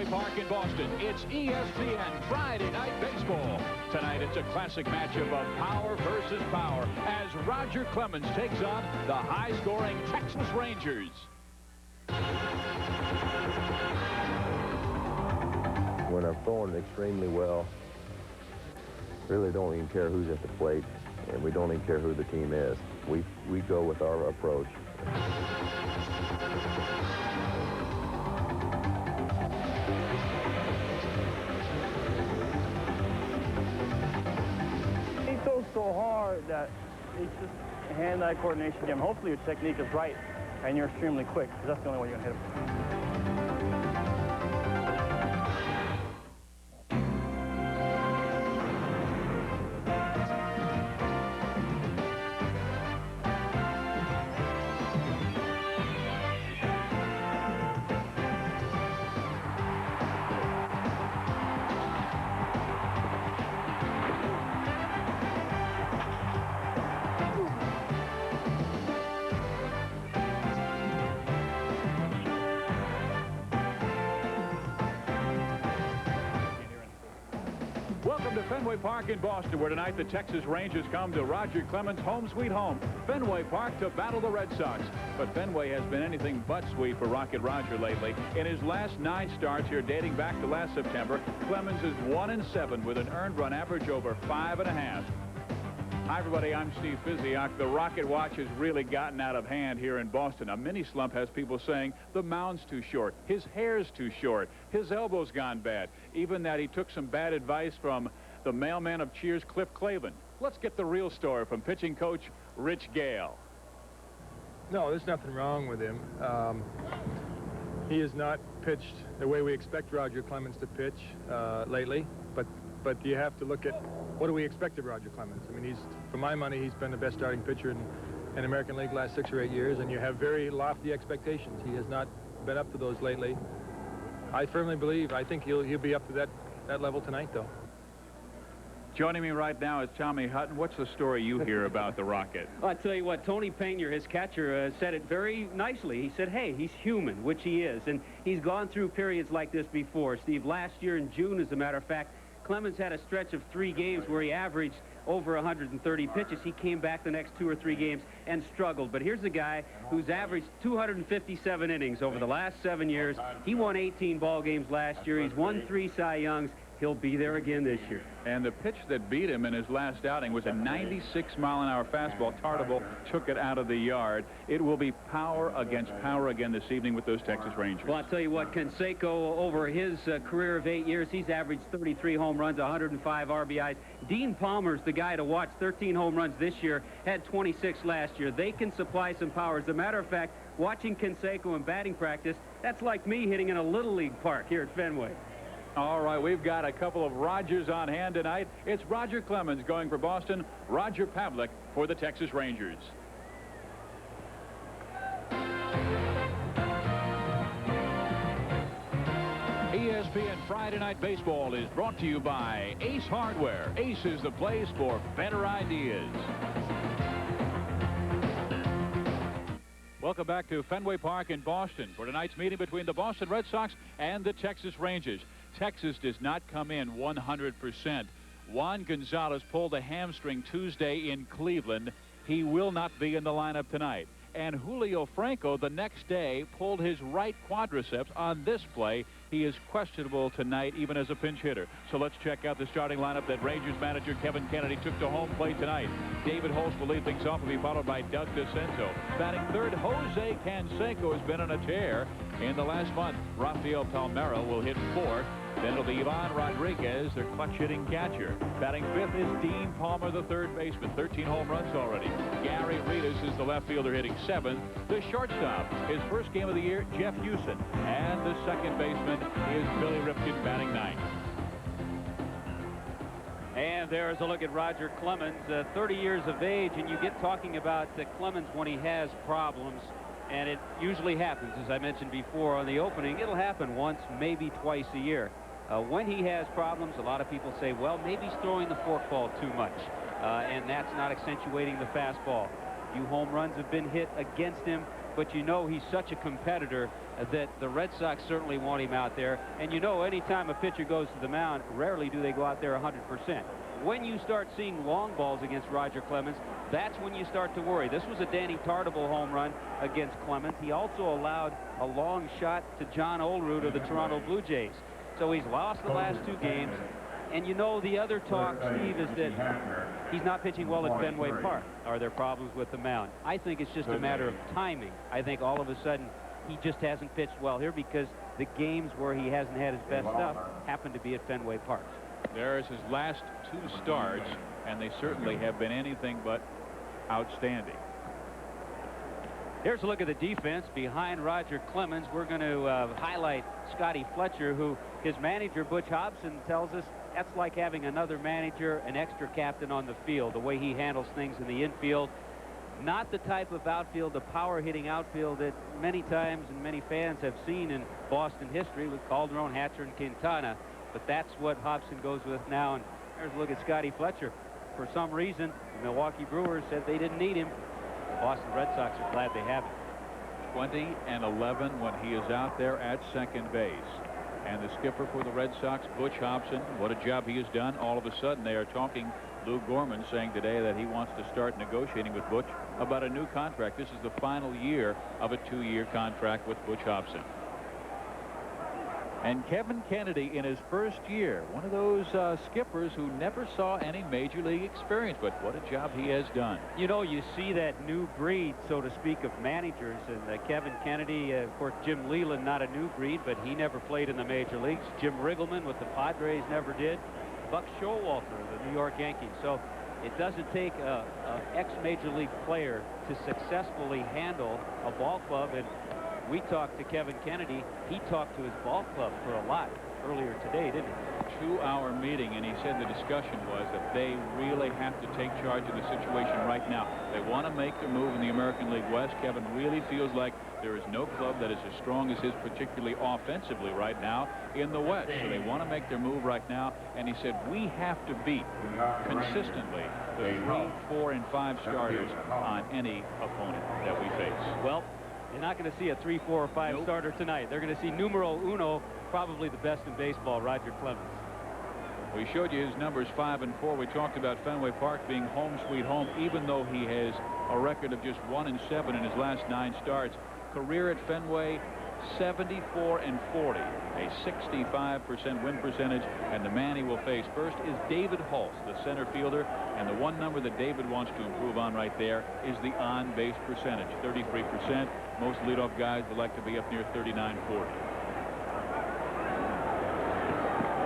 Fenway Park in Boston. It's ESPN Friday Night Baseball. Tonight, it's a classic matchup of power versus power as Roger Clemens takes on the high-scoring Texas Rangers. When I'm throwing extremely well, really don't even care who's at the plate, and we don't even care who the team is. We go with our approach. He throws so hard that it's just a hand-eye coordination game. Hopefully your technique is right and you're extremely quick, because that's the only way you're going to hit him. Welcome to Fenway Park in Boston, where tonight the Texas Rangers come to Roger Clemens' home sweet home, Fenway Park, to battle the Red Sox. But Fenway has been anything but sweet for Rocket Roger lately. In his last 9 starts here dating back to last September, Clemens is 1-7 with an earned run average over 5.5. Hi, everybody. I'm Steve Physioc. The Rocket Watch has really gotten out of hand here in Boston. A mini slump has people saying the mound's too short, his hair's too short, his elbow's gone bad, even that he took some bad advice from the mailman of Cheers, Cliff Clavin. Let's get the real story from pitching coach Rich Gale. No, there's nothing wrong with him. He has not pitched the way we expect Roger Clemens to pitch lately, but you have to look at what do we expect of Roger Clemens. I mean, for my money, he's been the best starting pitcher in American League last 6 or 8 years, and you have very lofty expectations. He has not been up to those lately. I firmly believe, I think he'll be up to that level tonight, though. Joining me right now is Tommy Hutton. What's the story you hear about the Rocket? Well, I tell you what, Tony Pena, his catcher, said it very nicely. He said, hey, he's human, which he is, and he's gone through periods like this before. Steve, last year in June, as a matter of fact, Clemens had a stretch of 3 games where he averaged over 130 pitches. He came back the next 2 or 3 games and struggled. But here's a guy who's averaged 257 innings over the last 7 years. He won 18 ball games last year. He's won 3 Cy Youngs. He'll be there again this year. And the pitch that beat him in his last outing was a 96-mile-an-hour fastball. Tartable took it out of the yard. It will be power against power again this evening with those Texas Rangers. Well, I'll tell you what, Canseco, over his career of 8 years, he's averaged 33 home runs, 105 RBIs. Dean Palmer's the guy to watch, 13 home runs this year, had 26 last year. They can supply some power. As a matter of fact, watching Canseco in batting practice, that's like me hitting in a Little League park here at Fenway. All right, we've got a couple of Rogers on hand tonight. It's Roger Clemens going for Boston, Roger Pavlik for the Texas Rangers. ESPN Friday Night Baseball is brought to you by Ace Hardware. Ace is the place for better ideas. Welcome back to Fenway Park in Boston for tonight's meeting between the Boston Red Sox and the Texas Rangers. Texas does not come in 100%. Juan Gonzalez pulled a hamstring Tuesday in Cleveland. He will not be in the lineup tonight. And Julio Franco the next day pulled his right quadriceps on this play. He is questionable tonight, even as a pinch hitter. So let's check out the starting lineup that Rangers manager Kevin Kennedy took to home plate tonight. David Holtz will lead things off and be followed by Doug DeCenzo. Batting third, Jose Canseco has been on a tear in the last month. Rafael Palmeiro will hit fourth. Then it'll be Ivan Rodriguez, their clutch-hitting catcher. Batting fifth is Dean Palmer, the third baseman. 13 home runs already. Gary Reedus is the left fielder hitting seventh. The shortstop, his first game of the year, Jeff Houston. And the second baseman is Billy Ripken, batting ninth. And there's a look at Roger Clemens, 30 years of age, and you get talking about Clemens when he has problems. And it usually happens, as I mentioned before on the opening. It'll happen once, maybe twice a year. When he has problems, a lot of people say, well, maybe he's throwing the forkball too much, and that's not accentuating the fastball. A few home runs have been hit against him. but you know he's such a competitor that the Red Sox certainly want him out there. And you know, anytime a pitcher goes to the mound, rarely do they go out there 100%. When you start seeing long balls against Roger Clemens, that's when you start to worry. This was a Danny Tartabull home run against Clemens. He also allowed a long shot to John Olerud of the Toronto Blue Jays. So he's lost the last 2 games. And you know, the other talk, Steve, is that he's not pitching well at Fenway Park. Are there problems with the mound? I think it's just a matter of timing. I think all of a sudden he just hasn't pitched well here because the games where he hasn't had his best stuff happen to be at Fenway Park. There's his last 2 starts, and they certainly have been anything but outstanding. Here's a look at the defense behind Roger Clemens. We're going to highlight Scotty Fletcher, who his manager, Butch Hobson, tells us that's like having another manager, an extra captain on the field, the way he handles things in the infield. Not the type of outfield, the power-hitting outfield that many times and many fans have seen in Boston history with Calderon, Hatcher, and Quintana. But that's what Hobson goes with now. And there's a look at Scotty Fletcher. For some reason, the Milwaukee Brewers said they didn't need him. The Boston Red Sox are glad they have him. 20-11 when he is out there at second base. And the skipper for the Red Sox, Butch Hobson, what a job he has done. All of a sudden, they are talking. Lou Gorman saying today that he wants to start negotiating with Butch about a new contract. This is the final year of a 2-year contract with Butch Hobson. And Kevin Kennedy in his first year, one of those skippers who never saw any major league experience, but what a job he has done. You know, you see that new breed, so to speak, of managers. And Kevin Kennedy, of course, Jim Leland, not a new breed, but he never played in the major leagues. Jim Riggleman with the Padres never did. Buck Showalter of the New York Yankees. So it doesn't take an ex-major league player to successfully handle a ball club. And we talked to Kevin Kennedy. He talked to his ball club for a lot earlier today, didn't he? 2-hour meeting, and he said the discussion was that they really have to take charge of the situation right now. They want to make the move in the American League West. Kevin really feels like there is no club that is as strong as his, particularly offensively right now in the West. So they want to make their move right now. And he said, we have to beat consistently the 3, 4, and 5 starters on any opponent that we face. Well, you're not going to see a 3, 4, or 5 starter tonight. They're going to see numero uno, probably the best in baseball, Roger Clemens. We showed you his numbers 5 and 4. We talked about Fenway Park being home sweet home, even though he has a record of just 1 and 7 in his last 9 starts. Career at Fenway, 74 and 40, a 65% win percentage. And the man he will face first is David Hulse, the center fielder. And the one number that David wants to improve on right there is the on-base percentage, 33%. Most leadoff guys would like to be up near 39, 40.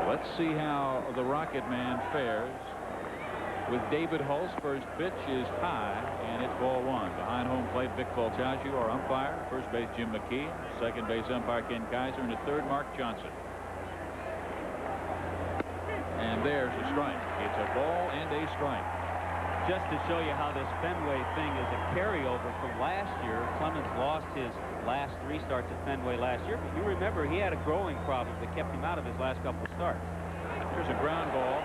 Let's see how the Rocket Man fares. With David Hulse, first pitch is high, and it's ball 1. Behind home plate, Vic Voltaggio, our umpire. First base, Jim McKee. Second base umpire, Ken Kaiser. And the third, Mark Johnson. And there's a strike. It's a ball and a strike. Just to show you how this Fenway thing is a carryover from last year. Clemens lost his last 3 starts at Fenway last year. But you remember he had a growing problem that kept him out of his last couple of starts. There's a ground ball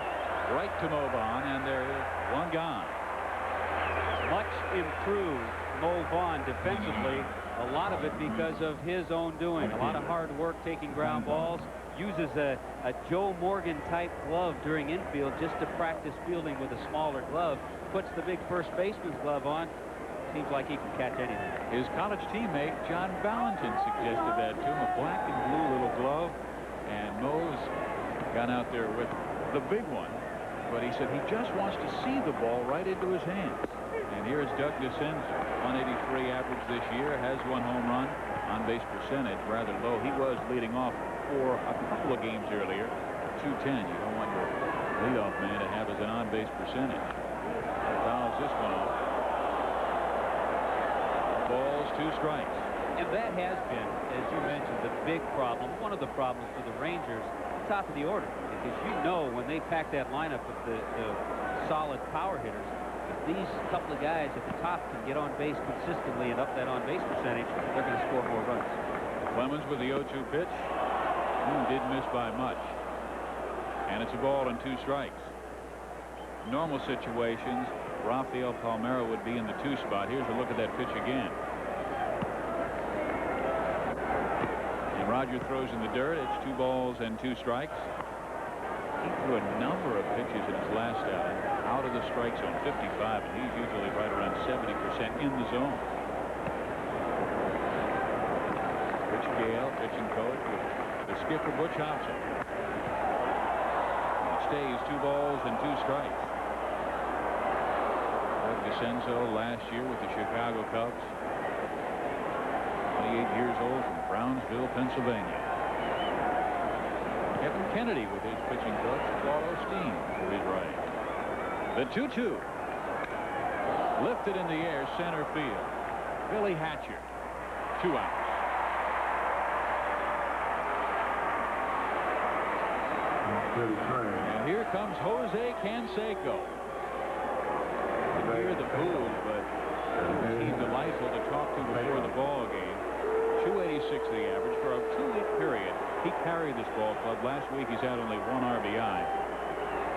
right to Mo Vaughn, and there's 1 gone. Much improved Mo Vaughn defensively. A lot of it because of his own doing. A lot of hard work taking ground balls. Uses a Joe Morgan type glove during infield just to practice fielding with a smaller glove. Puts the big first baseman's glove on. Seems like he can catch anything. His college teammate John Valentin suggested that to him, a black and blue little glove, and Mo's got out there with the big one, but he said he just wants to see the ball right into his hands. And here's Doug DeCenza, 183 average this year, has 1 home run. On base percentage rather low. He was leading off for a couple of games earlier. 210. You don't want your leadoff man to have as an on base percentage. Fouls this one off. Balls, 2 strikes. And that has been, as you mentioned, the big problem. One of the problems for the Rangers, top of the order, because you know when they pack that lineup with the solid power hitters, if these couple of guys at the top can get on base consistently and up that on base percentage, they're going to score more runs. Clemens with the 0-2 pitch. Didn't miss by much. And it's a ball and 2 strikes. Normal situations, Rafael Palmeiro would be in the 2 spot. Here's a look at that pitch again. Roger throws in the dirt. It's 2 balls and 2 strikes. He threw a number of pitches in his last outing out of the strike zone, 55, and he's usually right around 70% in the zone. Rich Gale, pitching coach, with the skipper Butch Hobson. He stays 2 balls and 2 strikes. Greg DeCenzo last year with the Chicago Cubs. 28 years old from Brownsville, Pennsylvania. Kevin Kennedy with his pitching coach, Claude Osteen, to his right. The 2-2. Lifted in the air, center field. Billy Hatcher. 2 outs. And here comes Jose Canseco. You hear the boos, but he's delightful to talk to before the ball game. 286 the average for a 2-week period. He carried this ball club. Last week he's had only 1 RBI.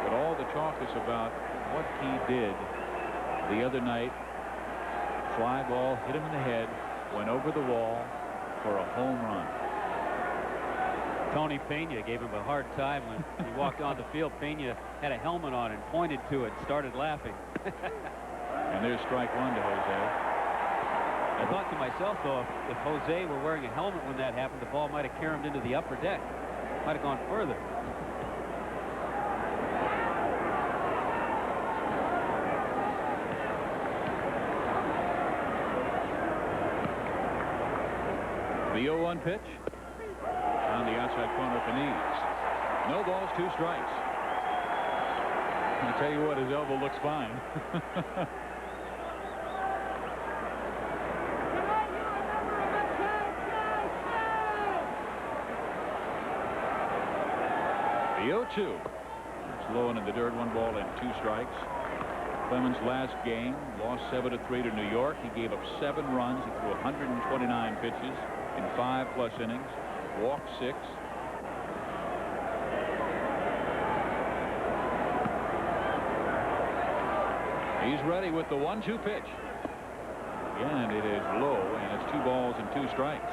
But all the talk is about what he did the other night. Fly ball hit him in the head, went over the wall for a home run. Tony Pena gave him a hard time when he walked on the field. Pena had a helmet on and pointed to it, started laughing. And there's strike 1 to Jose. I thought to myself, though, if Jose were wearing a helmet when that happened, the ball might have caromed into the upper deck. Might have gone further. The 0-1 pitch on the outside corner for knees. No balls, 2 strikes. I tell you what, his elbow looks fine. The 0-2. It's low and in the dirt, 1 ball and 2 strikes. Clemens last game lost 7-3 to New York. He gave up 7 runs. He threw 129 pitches in 5+ innings. Walked 6. He's ready with the 1-2 pitch. Again, it is low, and it's 2 balls and 2 strikes.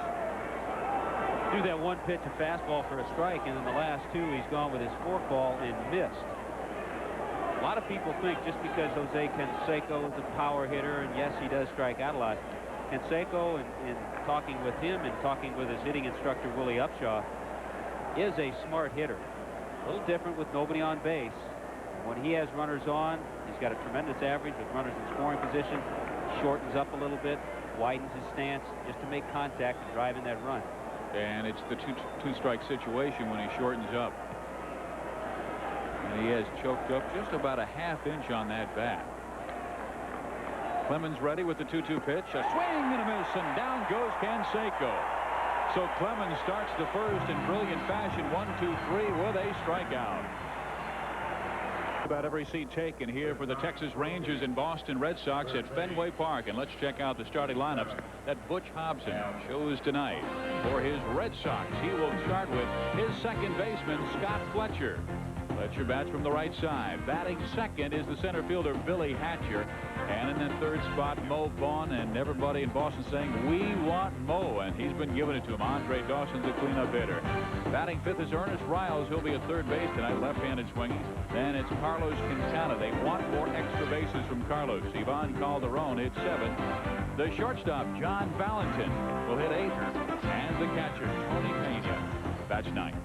Do that 1 pitch, a fastball for a strike, and in the last 2 he's gone with his forkball and missed. A lot of people think just because Jose Canseco is a power hitter, and yes, he does strike out a lot. Canseco, in talking with him and talking with his hitting instructor Willie Upshaw, is a smart hitter. A little different with nobody on base. When he has runners on, he's got a tremendous average with runners in scoring position. Shortens up a little bit, widens his stance just to make contact and drive in that run. And it's the two-strike situation when he shortens up. And he has choked up just about a ½ inch on that bat. Clemens ready with the 2-2 pitch. A swing and a miss, and down goes Canseco. So Clemens starts the first in brilliant fashion. 1-2-3 with a strikeout. About every seat taken here for the Texas Rangers and Boston Red Sox at Fenway Park. And let's check out the starting lineups that Butch Hobson chose tonight. For his Red Sox, he will start with his second baseman, Scott Fletcher. Fletcher bats from the right side. Batting second is the center fielder, Billy Hatcher. And in that third spot, Mo Vaughn, and everybody in Boston saying, we want Mo, and he's been giving it to him. Andre Dawson's the cleanup hitter. Batting fifth is Ernest Riles. He'll be at third base tonight, left-handed swinging. Then it's Carlos Quintana. They want more extra bases from Carlos. Ivan Calderon hit seventh. The shortstop, John Valentin, will hit eighth. And the catcher, Tony Pena, bats ninth.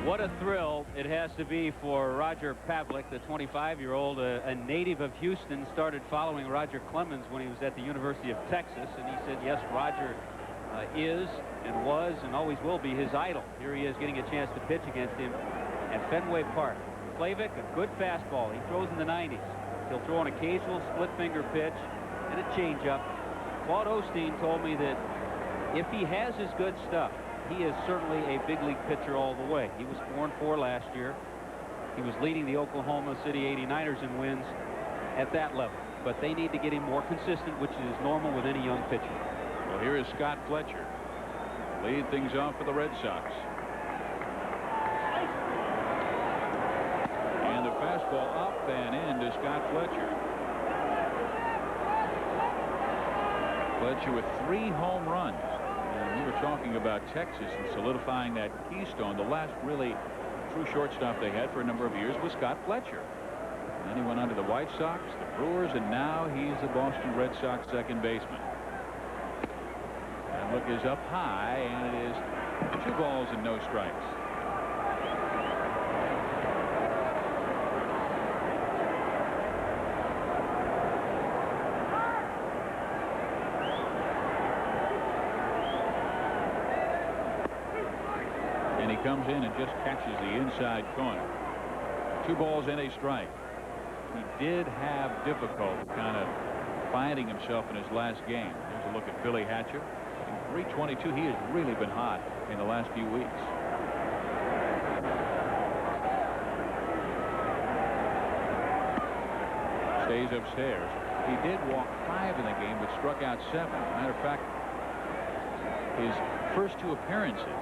What a thrill it has to be for Roger Pavlik, the 25-year-old, a native of Houston, started following Roger Clemens when he was at the University of Texas, and he said, yes, Roger is and was and always will be his idol. Here he is getting a chance to pitch against him at Fenway Park. Plavik, a good fastball. He throws in the 90s. He'll throw an occasional split-finger pitch and a changeup. Claude Osteen told me that if he has his good stuff, he is certainly a big league pitcher all the way. He was 4-4 last year. He was leading the Oklahoma City 89ers in wins at that level. But they need to get him more consistent, which is normal with any young pitcher. Well, here is Scott Fletcher. Lead things off for the Red Sox. And the fastball up and in to Scott Fletcher. Fletcher with 3 home runs. And we were talking about Texas and solidifying that keystone. The last really true shortstop they had for a number of years was Scott Fletcher. And then he went on to the White Sox, the Brewers, and now he's the Boston Red Sox second baseman. And look is up high, and it is 2 balls and no strikes. And he comes in and just catches the inside corner. 2 balls and a strike. He did have difficulty kind of finding himself in his last game. Here's a look at Billy Hatcher. In 322, he has really been hot in the last few weeks. Stays upstairs. He did walk 5 in the game, but struck out 7. Matter of fact, his first 2 appearances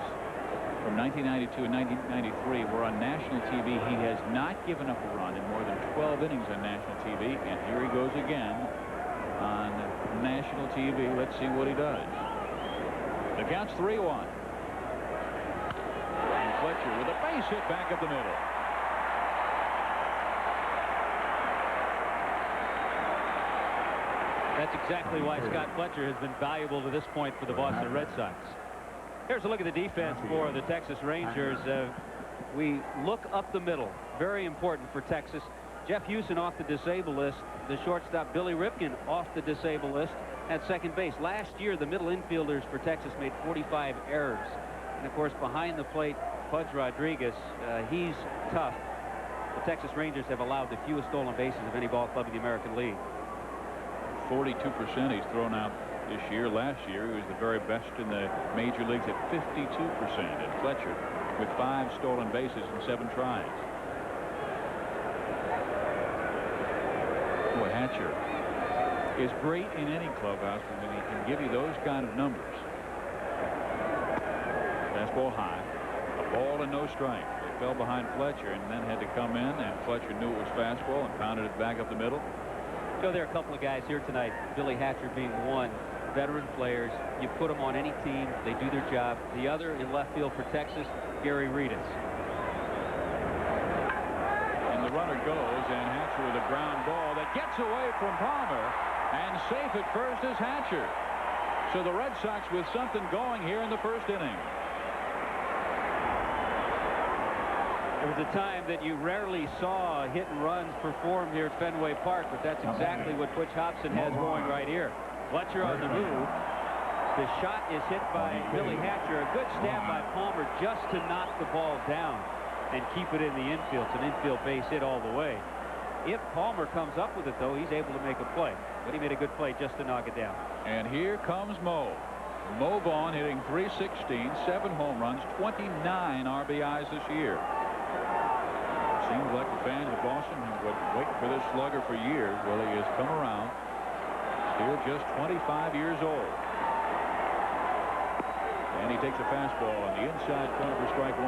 from 1992 and 1993 were on national TV. He has not given up a run in more than 12 innings on national TV, and here he goes again on national TV. Let's see what he does. The count's 3-1. And Fletcher with a base hit back up the middle. That's exactly why Scott Fletcher has been valuable to this point for the Boston Red Sox. Here's a look at the defense for the Texas Rangers. We look up the middle. Very important for Texas. Jeff Houston off the disabled list. The shortstop Billy Ripken off the disabled list at second base. Last year, the middle infielders for Texas made 45 errors. And, of course, behind the plate, Pudge Rodriguez, he's tough. The Texas Rangers have allowed the fewest stolen bases of any ball club in the American League. 42% he's thrown out this year. Last year, he was the very best in the major leagues at 52%. And Fletcher with 5 stolen bases in 7 tries. Boy, Hatcher is great in any clubhouse when he can give you those kind of numbers. Fastball high, a ball and no strike. They fell behind Fletcher and then had to come in, and Fletcher knew it was fastball and pounded it back up the middle. So there are a couple of guys here tonight, Billy Hatcher being one. Veteran players, you put them on any team, they do their job. The other in left field for Texas, Gary Reedus. And the runner goes, and Hatcher with a ground ball that gets away from Palmer, and safe at first is Hatcher. So the Red Sox with something going here in the first inning. There was a time that you rarely saw hit and runs performed here at Fenway Park, but that's exactly what Butch Hobson has going right here. Fletcher on the move. The shot is hit by Billy Hatcher. A good stab by Palmer just to knock the ball down and keep it in the infield. It's an infield base hit all the way. If Palmer comes up with it, though, he's able to make a play. But he made a good play just to knock it down. And here comes Mo. Mo Vaughn hitting .316, 7 home runs, 29 RBIs this year. Seems like the fans of Boston have been waiting for this slugger for years. Well, he has come around. Still just 25 years old. And he takes a fastball on the inside corner for strike 1.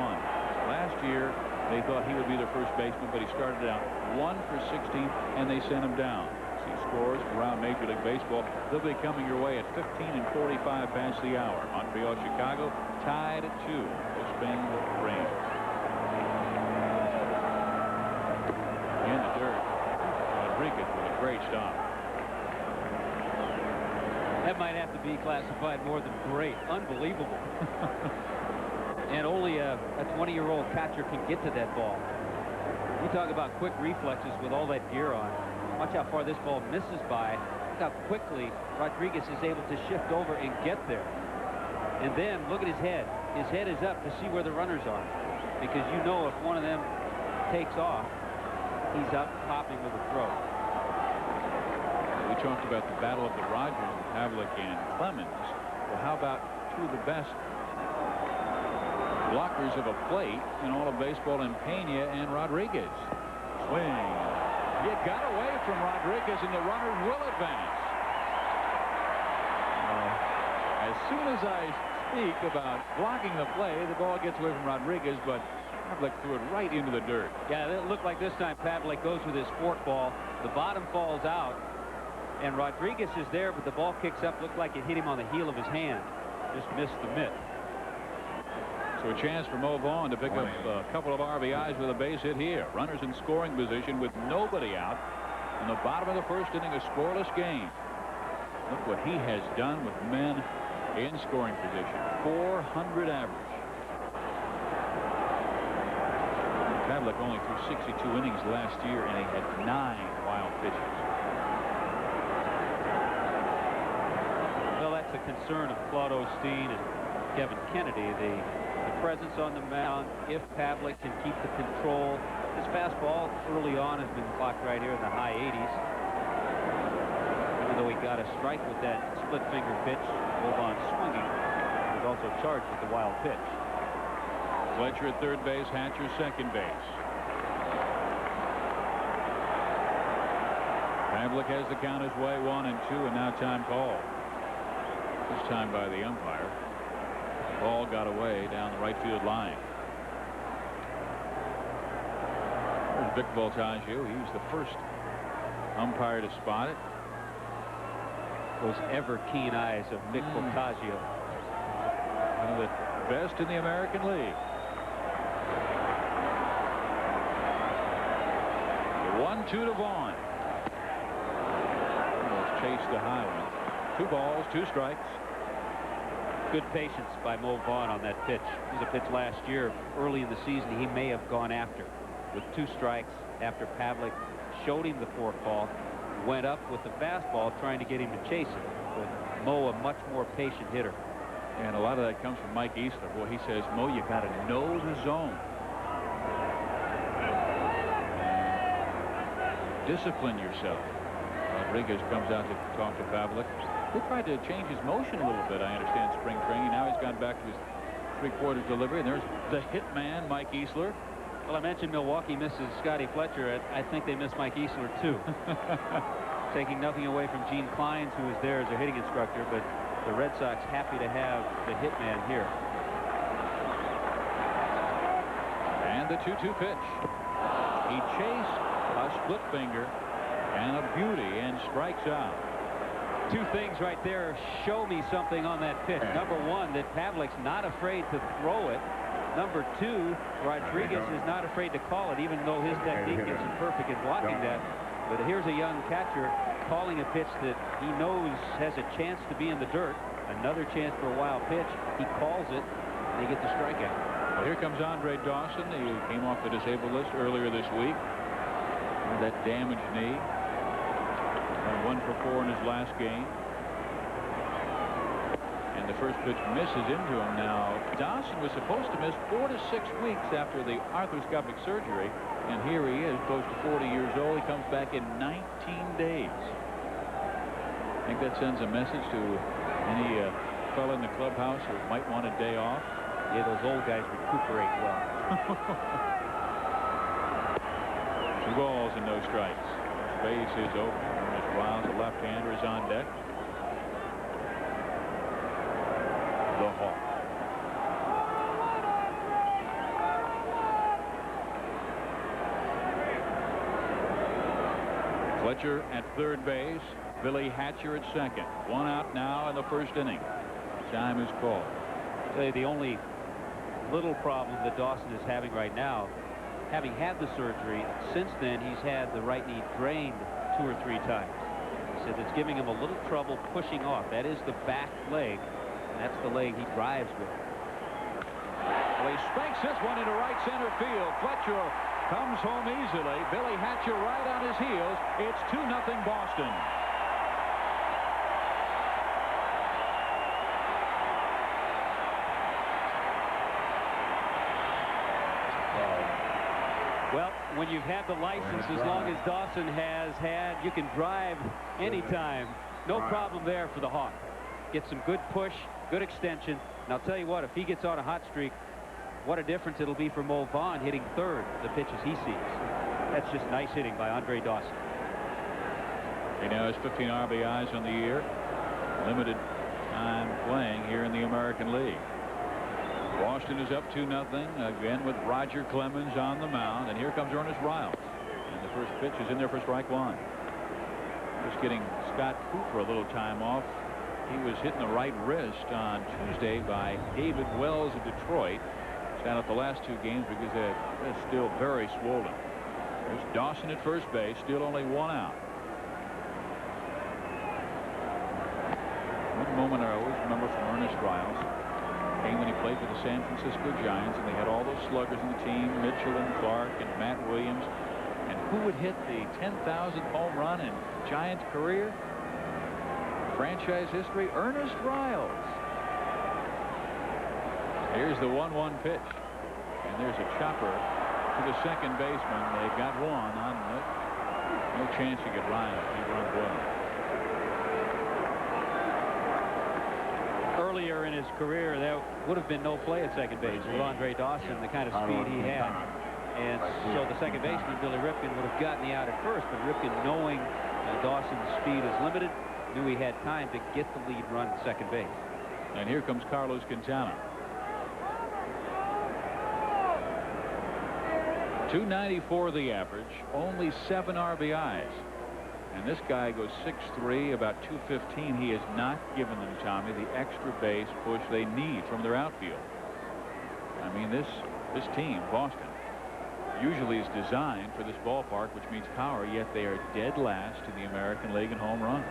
Last year, they thought he would be their first baseman, but he started out 1 for 16, and they sent him down. See scores around Major League Baseball. They'll be coming your way at 15 and 45 past the hour. Montreal, Chicago, tied at 2. Bisping, Rangers. In the dirt, Rodriguez with a great stop. That might have to be classified more than great. Unbelievable. And only a 20-year-old catcher can get to that ball. You talk about quick reflexes with all that gear on. Watch how far this ball misses by. Look how quickly Rodriguez is able to shift over and get there. And then look at his head. His head is up to see where the runners are. Because you know if one of them takes off, he's up popping with a throw. We talked about the battle of the Rogers, Havlicek and Clemens. Well, how about 2 of the best blockers of a plate in all of baseball in Pena and Rodriguez? Swing. He got away from Rodriguez, and the runners will advance. As soon as I speak about blocking the play, the ball gets away from Rodriguez, but Pavlik threw it right into the dirt. Yeah, it looked like this time Pavlik goes with his forkball. The bottom falls out, and Rodriguez is there, but the ball kicks up. Looked like it hit him on the heel of his hand. just missed the mitt. So a chance for Mo Vaughn to pick up a couple of RBIs with a base hit here. Runners in scoring position with nobody out. In the bottom of the first inning, a scoreless game. Look what he has done with men in scoring position. 400 average. Pavlik only threw 62 innings last year, and he had 9 wild pitches. Well, that's a concern of Claude Osteen and Kevin Kennedy. The presence on the mound, if Pavlik can keep the control. His fastball early on has been clocked right here in the high 80s. Even though he got a strike with that split finger pitch, Vaughn swinging, he was also charged with the wild pitch. Fletcher at third base, Hatcher second base. Pavlik has the count his way, 1-2, and now time called. This time by the umpire. Ball got away down the right field line. There's Vic Voltaggio. He was the first umpire to spot it. Those ever keen eyes of Vic Voltaggio. One of the best in the American League. The 1-2 to Vaughn. Almost chased the high one. 2 balls, 2 strikes. Good patience by Mo Vaughn on that pitch. It was a pitch last year early in the season he may have gone after. With 2 strikes after Pavlik showed him the forkball, went up with the fastball trying to get him to chase it. But Mo, a much more patient hitter. And a lot of that comes from Mike Easler. Boy, he says, Mo, you got to know the zone. Discipline yourself. Rodriguez comes out to talk to Pavlik. He tried to change his motion a little bit, I understand, spring training. Now he's gone back to his 3/4 delivery. And there's the hitman, Mike Easler. Well, I mentioned Milwaukee misses Scotty Fletcher. I think they miss Mike Easler, too. Taking nothing away from Gene Clines, who was there as a hitting instructor, but the Red Sox happy to have the hitman here. And the 2-2 pitch. He chased a split finger and a beauty and strikes out. 2 things right there show me something on that pitch. Number 1, that Pavlik's not afraid to throw it. Number 2, Rodriguez is not afraid to call it, even though his technique isn't perfect in blocking that. But here's a young catcher calling a pitch that he knows has a chance to be in the dirt. Another chance for a wild pitch. He calls it, and they get the strikeout. Well, here comes Andre Dawson. He came off the disabled list earlier this week. With that damaged knee. 1 for 4 in his last game. And the first pitch misses into him. Now, Dawson was supposed to miss 4 to 6 weeks after the arthroscopic surgery. And here he is, close to 40 years old. He comes back in 19 days. I think that sends a message to any fellow in the clubhouse who might want a day off. Yeah, those old guys recuperate well. 2 balls and no strikes. Base is open. Ernest Wiles, the left-hander, is on deck. The Hawk. Fletcher at third base. Billy Hatcher at second. 1 out now in the first inning. Time is called. I'll tell you, the only little problem that Dawson is having right now, having had the surgery, since then he's had the right knee drained 2 or 3 times. He said it's giving him a little trouble pushing off. That is the back leg, and that's the leg he drives with. Well, he spanks this one into right center field. Fletcher comes home easily. Billy Hatcher right on his heels. It's 2-0 Boston. Well, when you've had the license as long as Dawson has had, you can drive anytime. No problem there for the Hawk. Get some good push, good extension. And I'll tell you what, if he gets on a hot streak, what a difference it'll be for Mo Vaughn hitting third the pitches he sees. That's just nice hitting by Andre Dawson. He now has 15 RBIs on the year. Limited time playing here in the American League. Boston is up 2-0 again with Roger Clemens on the mound, and here comes Ernest Wiles. And the first pitch is in there for strike 1. Just getting Scott Cooper a little time off He was hitting the right wrist on Tuesday by David Wells of Detroit. Sat out the last 2 games because that's still very swollen. There's Dawson at first base, still only 1 out. One moment I always remember from Ernest Riles came when he played for the San Francisco Giants, and they had all those sluggers in the team, Mitchell and Clark and Matt Williams. And who would hit the 10,000th home run in Giants career? Franchise history, Ernest Riles. Here's the 1-1 pitch. And there's a chopper to the second baseman. They've got one on it. No chance you get Riles. He runs well. Earlier in his career, there would have been no play at second base with Andre Dawson, the kind of speed he had. And so the second baseman, Billy Ripken, would have gotten the out at first, but Ripken, knowing Dawson's speed is limited, knew he had time to get the lead run at second base. And here comes Carlos Quintana. 294 the average, only 7 RBIs. And this guy goes 6'3", about 215. He has not given them, Tommy, the extra base push they need from their outfield. I mean, this team, Boston, usually is designed for this ballpark, which means power, yet they are dead last in the American League in home runs.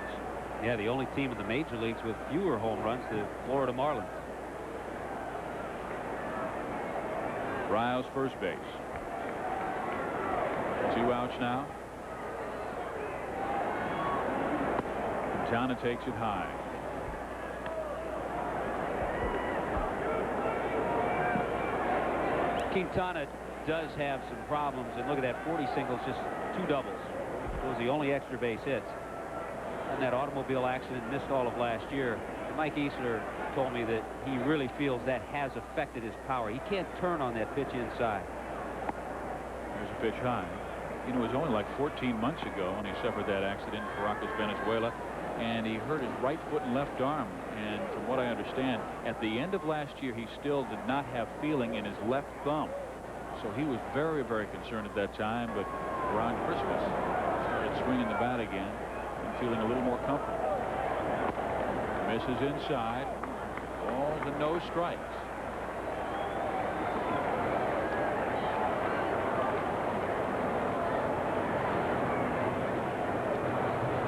Yeah, the only team in the major leagues with fewer home runs, the Florida Marlins. Riles first base. 2 outs now. Quintana takes it high. Quintana does have some problems, and look at that, 40 singles, just 2 doubles. Those are the only extra base hits. And that automobile accident, missed all of last year. Mike Easler told me that he really feels that has affected his power. He can't turn on that pitch inside. There's a pitch high. You know, it was only like 14 months ago when he suffered that accident in Caracas, Venezuela, and he hurt his right foot and left arm. And from what I understand, at the end of last year, he still did not have feeling in his left thumb. So he was very, very concerned at that time, but around Christmas, started swinging the bat again and feeling a little more comfortable. Misses inside. Balls and no strikes.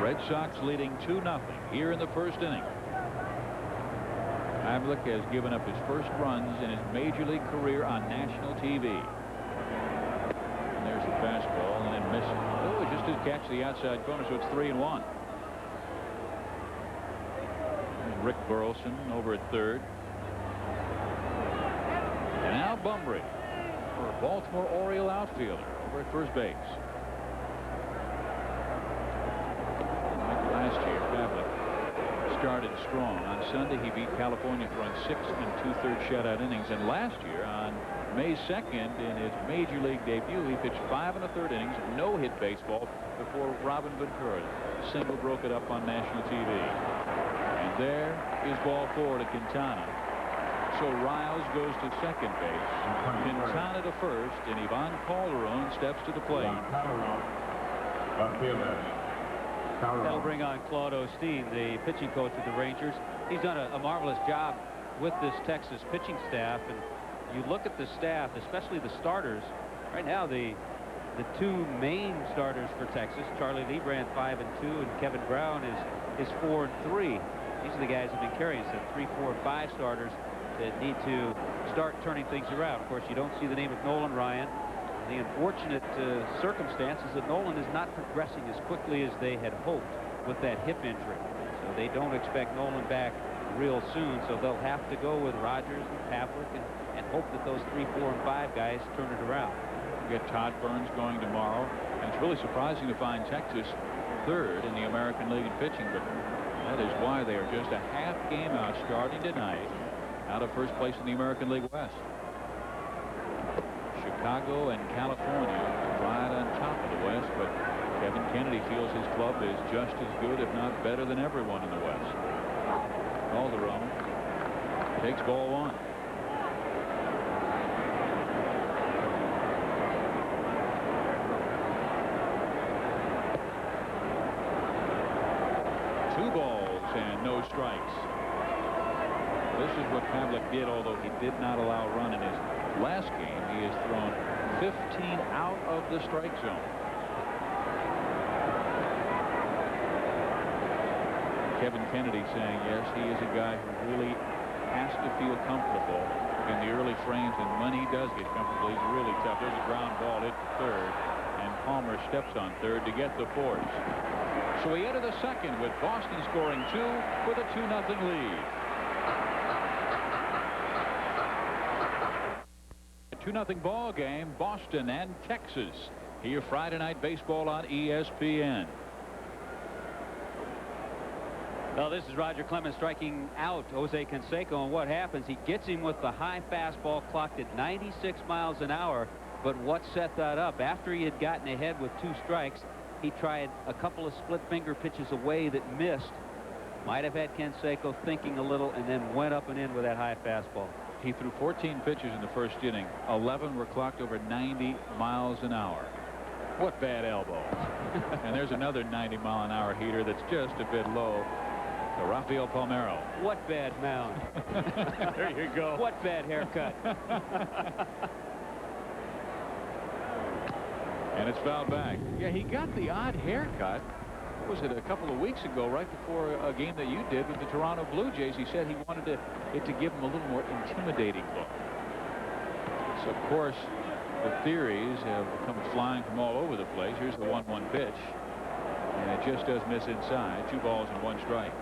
Red Sox leading 2-0 here in the first inning. Havlicek has given up his first runs in his major league career on national TV. And there's the fastball, and then misses. Oh, just to catch the outside corner, so it's 3-1. And Rick Burleson over at third. And now Bumbry for a Baltimore Oriole outfielder over at first base. Last year, Havlicek started strong. On Sunday, he beat California, throwing 6 2/3 shutout innings. And last year, on May 2nd, in his major league debut, he pitched 5 1/3 innings, no-hit baseball before Robin Ventura single broke it up on national TV. And there is ball 4 to Quintana. So Riles goes to second base, Quintana to first, and Ivan Calderon steps to the plate. That'll bring on Claude Osteen, the pitching coach of the Rangers. He's done a marvelous job with this Texas pitching staff. And you look at the staff, especially the starters. Right now, the 2 main starters for Texas, Charlie Lebrand 5-2, and Kevin Brown is 4-3. These are the guys who've been carrying some 3, 4, 5 starters that need to start turning things around. Of course, you don't see the name of Nolan Ryan. The unfortunate circumstance is that Nolan is not progressing as quickly as they had hoped with that hip injury. So they don't expect Nolan back real soon. So they'll have to go with Rogers and Havlicek and hope that those 3, 4, and 5 guys turn it around. We get Todd Burns going tomorrow. And it's really surprising to find Texas third in the American League in pitching. But that is why they are just a half game out starting tonight out of first place in the American League West. Chicago and California right on top of the West, but Kevin Kennedy feels his club is just as good, if not better, than everyone in the West. Calderon takes ball 1. Two balls and no strikes. This is what Pavlik did, although he did not allow a run in his last game. He has thrown 15 out of the strike zone. Kevin Kennedy saying, yes, he is a guy who really has to feel comfortable in the early frames, and when he does get comfortable, he's really tough. There's a ground ball hit to third, and Palmer steps on third to get the force. So we enter the second with Boston scoring 2 with a 2-0 lead. A 2-0 ball game, Boston and Texas. Here Friday Night Baseball on ESPN. Well, this is Roger Clemens striking out Jose Canseco, and what happens? He gets him with the high fastball clocked at 96 miles an hour. But what set that up? After he had gotten ahead with 2 strikes, he tried a couple of split finger pitches away that missed. Might have had Canseco thinking a little, and then went up and in with that high fastball. He threw 14 pitches in the first inning. 11 were clocked over 90 miles an hour. What bad elbow. And there's another 90-mile-an-hour heater that's just a bit low to Rafael Palmeiro. What bad mound. There you go. What bad haircut. And it's fouled back. Yeah, he got the odd haircut. What was it, a couple of weeks ago, right before a game that you did with the Toronto Blue Jays? He said he wanted it to give him a little more intimidating look. So, of course, the theories have come flying from all over the place. Here's the 1-1 pitch, and it just does miss inside. 2 balls and 1 strike.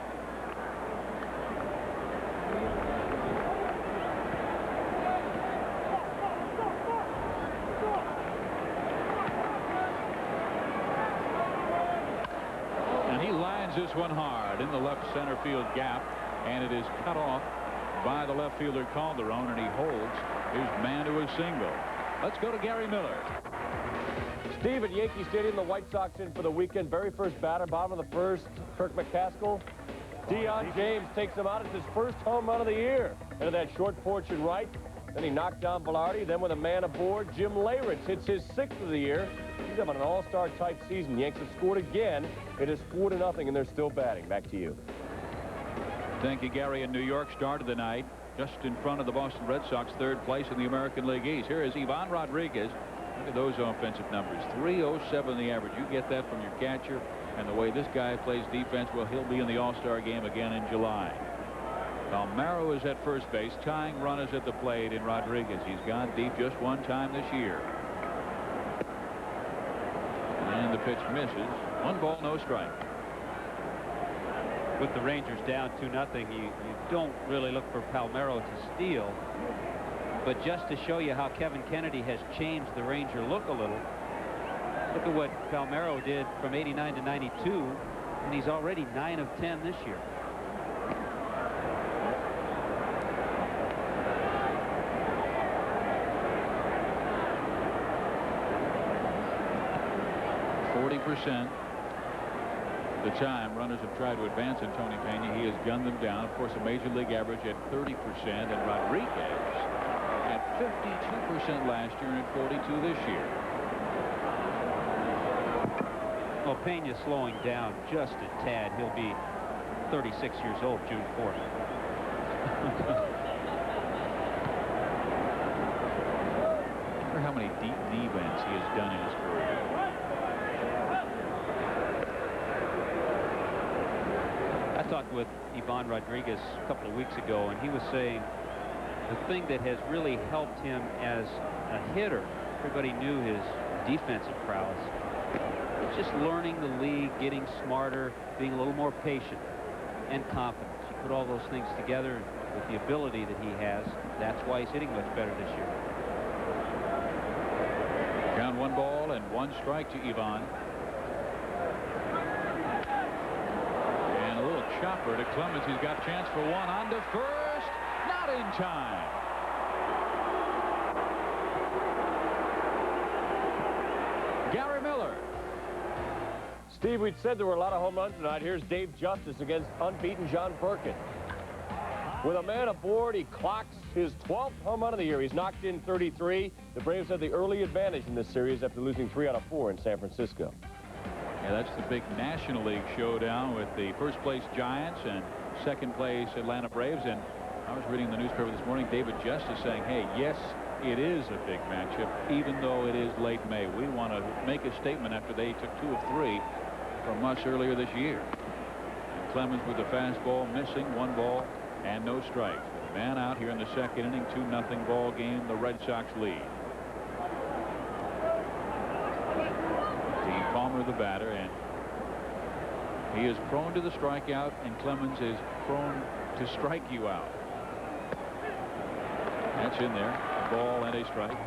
This one hard in the left center field gap, and it is cut off by the left fielder Calderon, and he holds his man to a single. Let's go to Gary Miller. Steve, at Yankee Stadium, the White Sox in for the weekend. Very first batter, bottom of the first, Kirk McCaskill. Deion James takes him out. It's his first home run of the year. Into that short porch and right. Then he knocked down Velarde. Then with a man aboard, Jim Leyritz hits his 6th of the year. He's having an all-star type season. Yanks have scored again. It is 4-0, and they're still batting. Back to you. Thank you, Gary. In New York started the night just in front of the Boston Red Sox, 3rd place in the American League East. Here is Ivan Rodriguez. Look at those offensive numbers. 307 the average. You get that from your catcher, and the way this guy plays defense, well, he'll be in the all-star game again in July. Palmeiro is at first base, tying runners at the plate in Rodriguez. He's gone deep just 1 time this year. And the pitch misses. 1 ball, no strike. With the Rangers down 2-0, you don't really look for Palmeiro to steal. But just to show you how Kevin Kennedy has changed the Ranger look a little, look at what Palmeiro did from 89 to 92, and he's already 9 of 10 this year. The time runners have tried to advance in Tony Pena. He has gunned them down. Of course, a major league average at 30%, and Rodriguez at 52% last year and at 42 this year. Well, Pena's slowing down just a tad. He'll be 36 years old June 4th. I wonder how many deep knee bends he has done in his career. I talked with Ivan Rodriguez a couple of weeks ago, and he was saying the thing that has really helped him as a hitter, everybody knew his defensive prowess. It's just learning the league, getting smarter, being a little more patient and confidence. You put all those things together with the ability that he has. That's why he's hitting much better this year. Count 1 ball and 1 strike to Ivan. And a little chopper to Clemens. He's got a chance for 1 on to first. Not in time. Gary Miller. Steve, we'd said there were a lot of home runs tonight. Here's Dave Justice against unbeaten John Perkins. With a man aboard, he clocks his 12th home run of the year. He's knocked in 33. The Braves have the early advantage in this series after losing 3 out of 4 in San Francisco. Yeah, that's the big National League showdown with the first place Giants and second place Atlanta Braves. And I was reading the newspaper this morning, David Justice saying, hey, yes, it is a big matchup, even though it is late May. We want to make a statement after they took 2 of 3 from us earlier this year. And Clemens with the fastball missing, 1 ball and no strikes. With a man out here in the second inning, 2-0 ball game. The Red Sox lead. Dean Palmer, the batter, and he is prone to the strikeout, and Clemens is prone to strike you out. That's in there. A ball and a strike.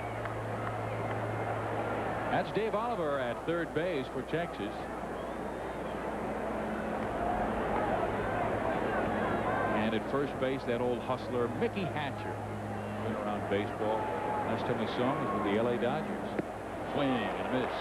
That's Dave Oliver at third base for Texas. And at first base, that old hustler, Mickey Hatcher. Been around baseball. Last time we saw him was with the LA Dodgers. Swing and a miss.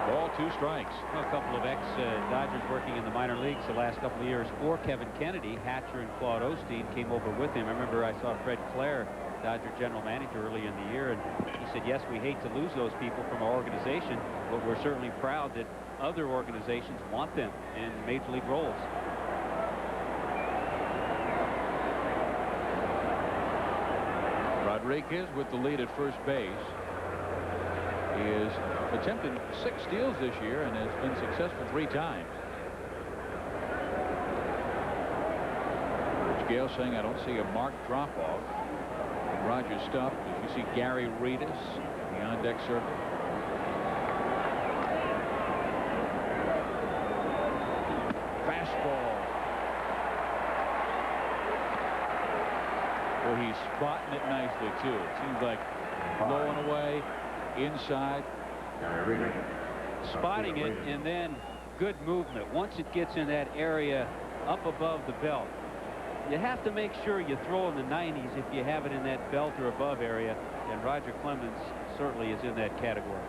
Ball, 2 strikes. A couple of ex-Dodgers working in the minor leagues the last couple of years for Kevin Kennedy. Hatcher and Claude Osteen came over with him. I remember I saw Fred Clare, Dodger general manager, early in the year, and he said, yes, we hate to lose those people from our organization, but we're certainly proud that other organizations want them in major league roles. Rodriguez with the lead at first base. He has attempted 6 steals this year and has been successful 3 times. Rich Gale saying, I don't see a marked drop-off. Roger stopped. As you see Gary Reedus in the on-deck circle. Fastball. Well, he's spotting it nicely, too. It seems like blowing away inside. Spotting it, and then good movement. Once it gets in that area up above the belt, you have to make sure you throw in the 90s if you have it in that belt or above area, and Roger Clemens certainly is in that category.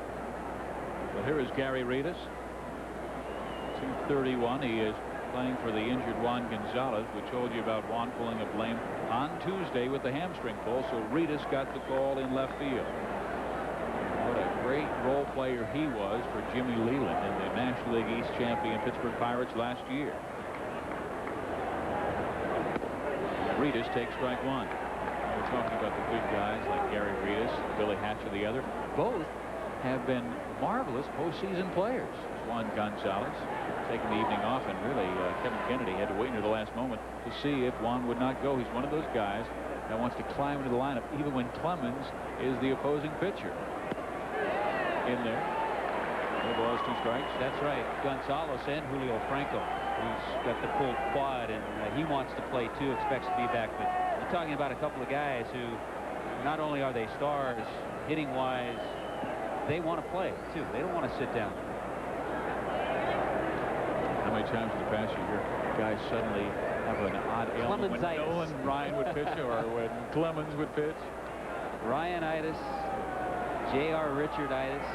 Well, here is Gary Reedus. 231. He is playing for the injured Juan Gonzalez. We told you about Juan pulling a blame on Tuesday with the hamstring pull, so Reedus got the call in left field. What a great role player he was for Jimmy Leland in the National League East champion Pittsburgh Pirates last year. Reedus takes strike 1. We're talking about the good guys like Gary Reedus, Billy Hatcher, the other. Both have been marvelous postseason players. Juan Gonzalez taking the evening off, and really Kevin Kennedy had to wait until the last moment to see if Juan would not go. He's one of those guys that wants to climb into the lineup even when Clemens is the opposing pitcher. In there. No balls, 2 strikes. That's right. Gonzalez and Julio Franco, who's got the pulled quad, and he wants to play too, expects to be back. But you're talking about a couple of guys who not only are they stars hitting wise, they want to play too. They don't want to sit down. How many times in the past year guys suddenly have an odd ailment when Nolan Ryan would pitch or when Clemens would pitch? Ryanitis, J.R. Richarditis.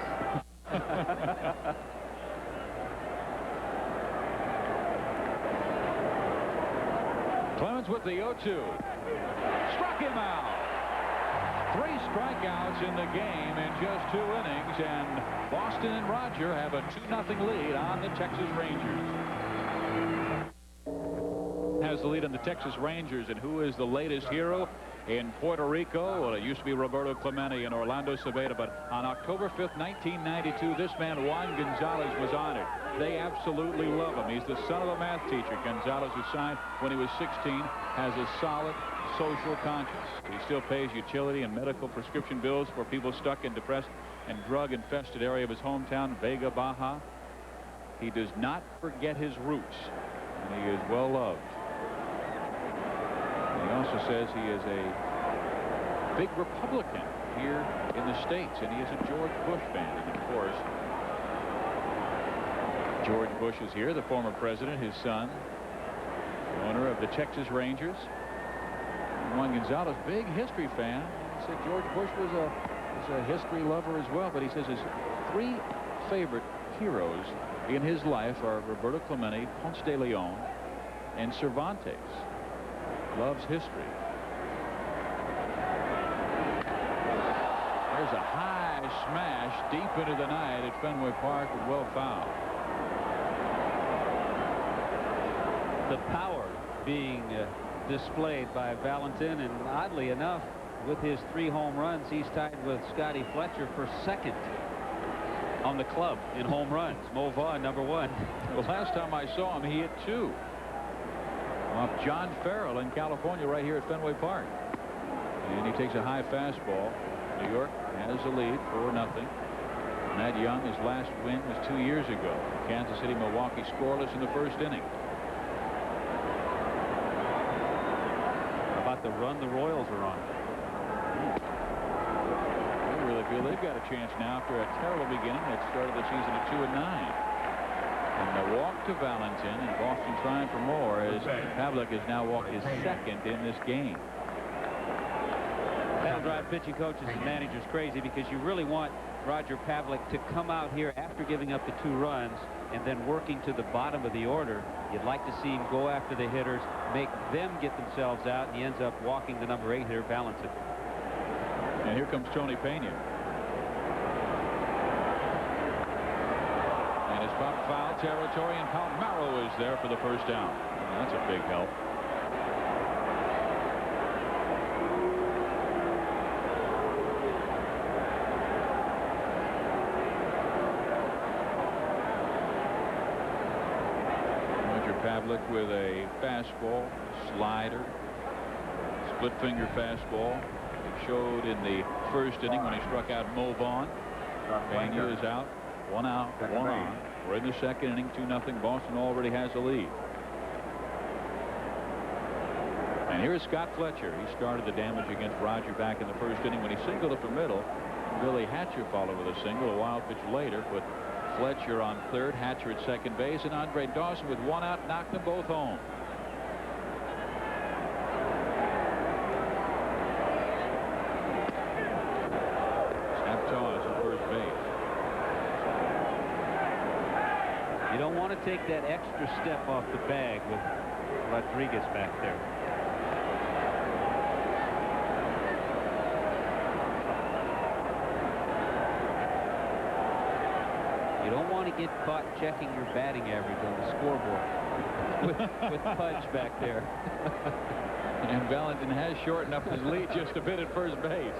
Clemens with the 0-2. Struck him out. 3 strikeouts in the game in just 2 innings, and Boston and Roger have a 2-0 lead on the Texas Rangers. Has the lead on the Texas Rangers, and who is the latest hero in Puerto Rico? Well, it used to be Roberto Clemente and Orlando Civeda, but on October 5th, 1992, this man Juan Gonzalez was honored. They absolutely love him. He's the son of a math teacher. Gonzalez, who signed when he was 16, has a solid social conscience. He still pays utility and medical prescription bills for people stuck in depressed and drug-infested area of his hometown, Vega Baja. He does not forget his roots, and he is well loved. He also says he is a big Republican here in the States, and he is a George Bush fan. And of course, George Bush is here, the former president, his son, the owner of the Texas Rangers. And Juan Gonzalez, big history fan. He said George Bush was a history lover as well, but he says his 3 favorite heroes in his life are Roberto Clemente, Ponce de Leon, and Cervantes. Loves history. There's a high smash deep into the night at Fenway Park with well fouled. the power being displayed by Valentin, and oddly enough, with his 3 home runs, he's tied with Scotty Fletcher for second on the club in home runs. Mo Vaughn, number 1. The last time I saw him, he hit 2 off John Farrell in California, right here at Fenway Park. And he takes a high fastball. New York has the lead 4-0. Matt Young, his last win was 2 years ago. Kansas City, Milwaukee scoreless in the first inning. How about the run the Royals are on? I really feel they've got a chance now after a terrible beginning that started the season at 2-9. And the walk to Valentin, and Boston trying for more, as Pavlik has now walked his second in this game. That'll drive pitching coaches and managers crazy, because you really want Roger Pavlik to come out here after giving up the 2 runs and then working to the bottom of the order. You'd like to see him go after the hitters, make them get themselves out, and he ends up walking the number 8 hitter, Valentin. And here comes Tony Pena. And it's popped foul territory, and Palmaro is there for the first down. And that's a big help. Pavlik with a fastball, slider, split finger fastball. It showed in the first inning when he struck out Mo Vaughn. Pena is out, 1 out, 1 on. We're in the second inning, 2-0. Boston already has the lead. And here is Scott Fletcher. He started the damage against Roger back in the first inning when he singled up the middle. Billy Hatcher followed with a single a wild pitch later, but Fletcher on third, Hatcher at second base, and Andre Dawson with 1 out knocked them both home. Snap toss at first base. You don't want to take that extra step off the bag with Rodriguez back there. You don't want to get caught checking your batting average on the scoreboard with Pudge back there. And Valentin has shortened up his lead just a bit at first base.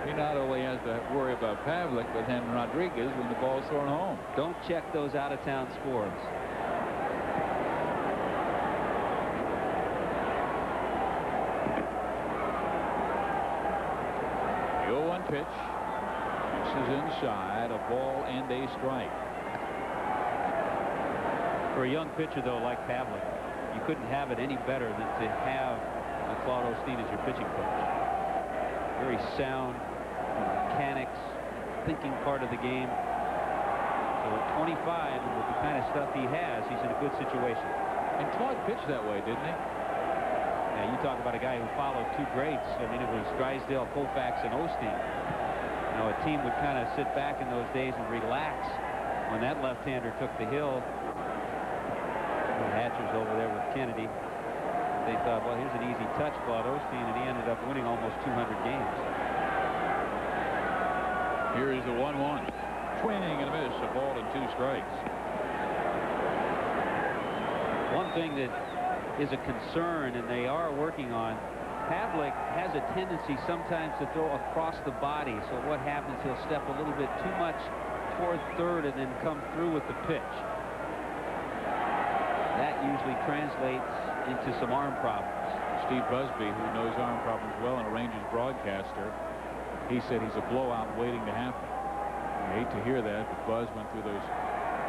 He not only has to worry about Pavlik, but then Rodriguez when the ball's thrown home. Don't check those out-of-town scores. The 0-1 pitch. This is inside, a ball and a strike. For a young pitcher, though, like Pavlik, you couldn't have it any better than to have Claude Osteen as your pitching coach. Very sound mechanics, thinking part of the game. So at 25, and with the kind of stuff he has, he's in a good situation. And Claude pitched that way, didn't he? Yeah, you talk about a guy who followed 2 greats. I mean, it was Drysdale, Koufax, and Osteen. You know, a team would kind of sit back in those days and relax when that left-hander took the hill. And Hatcher's over there with Kennedy. They thought, well, here's an easy touch, Claude Osteen, and he ended up winning almost 200 games. Here is the 1-1. Swing and a miss, a ball and 2 strikes. One thing that is a concern, and they are working on, Pavlik has a tendency sometimes to throw across the body. So what happens, he'll step a little bit too much toward third and then come through with the pitch. That usually translates into some arm problems. Steve Busby, who knows arm problems well and a Rangers broadcaster, he said he's a blowout waiting to happen. I hate to hear that, but Buzz went through those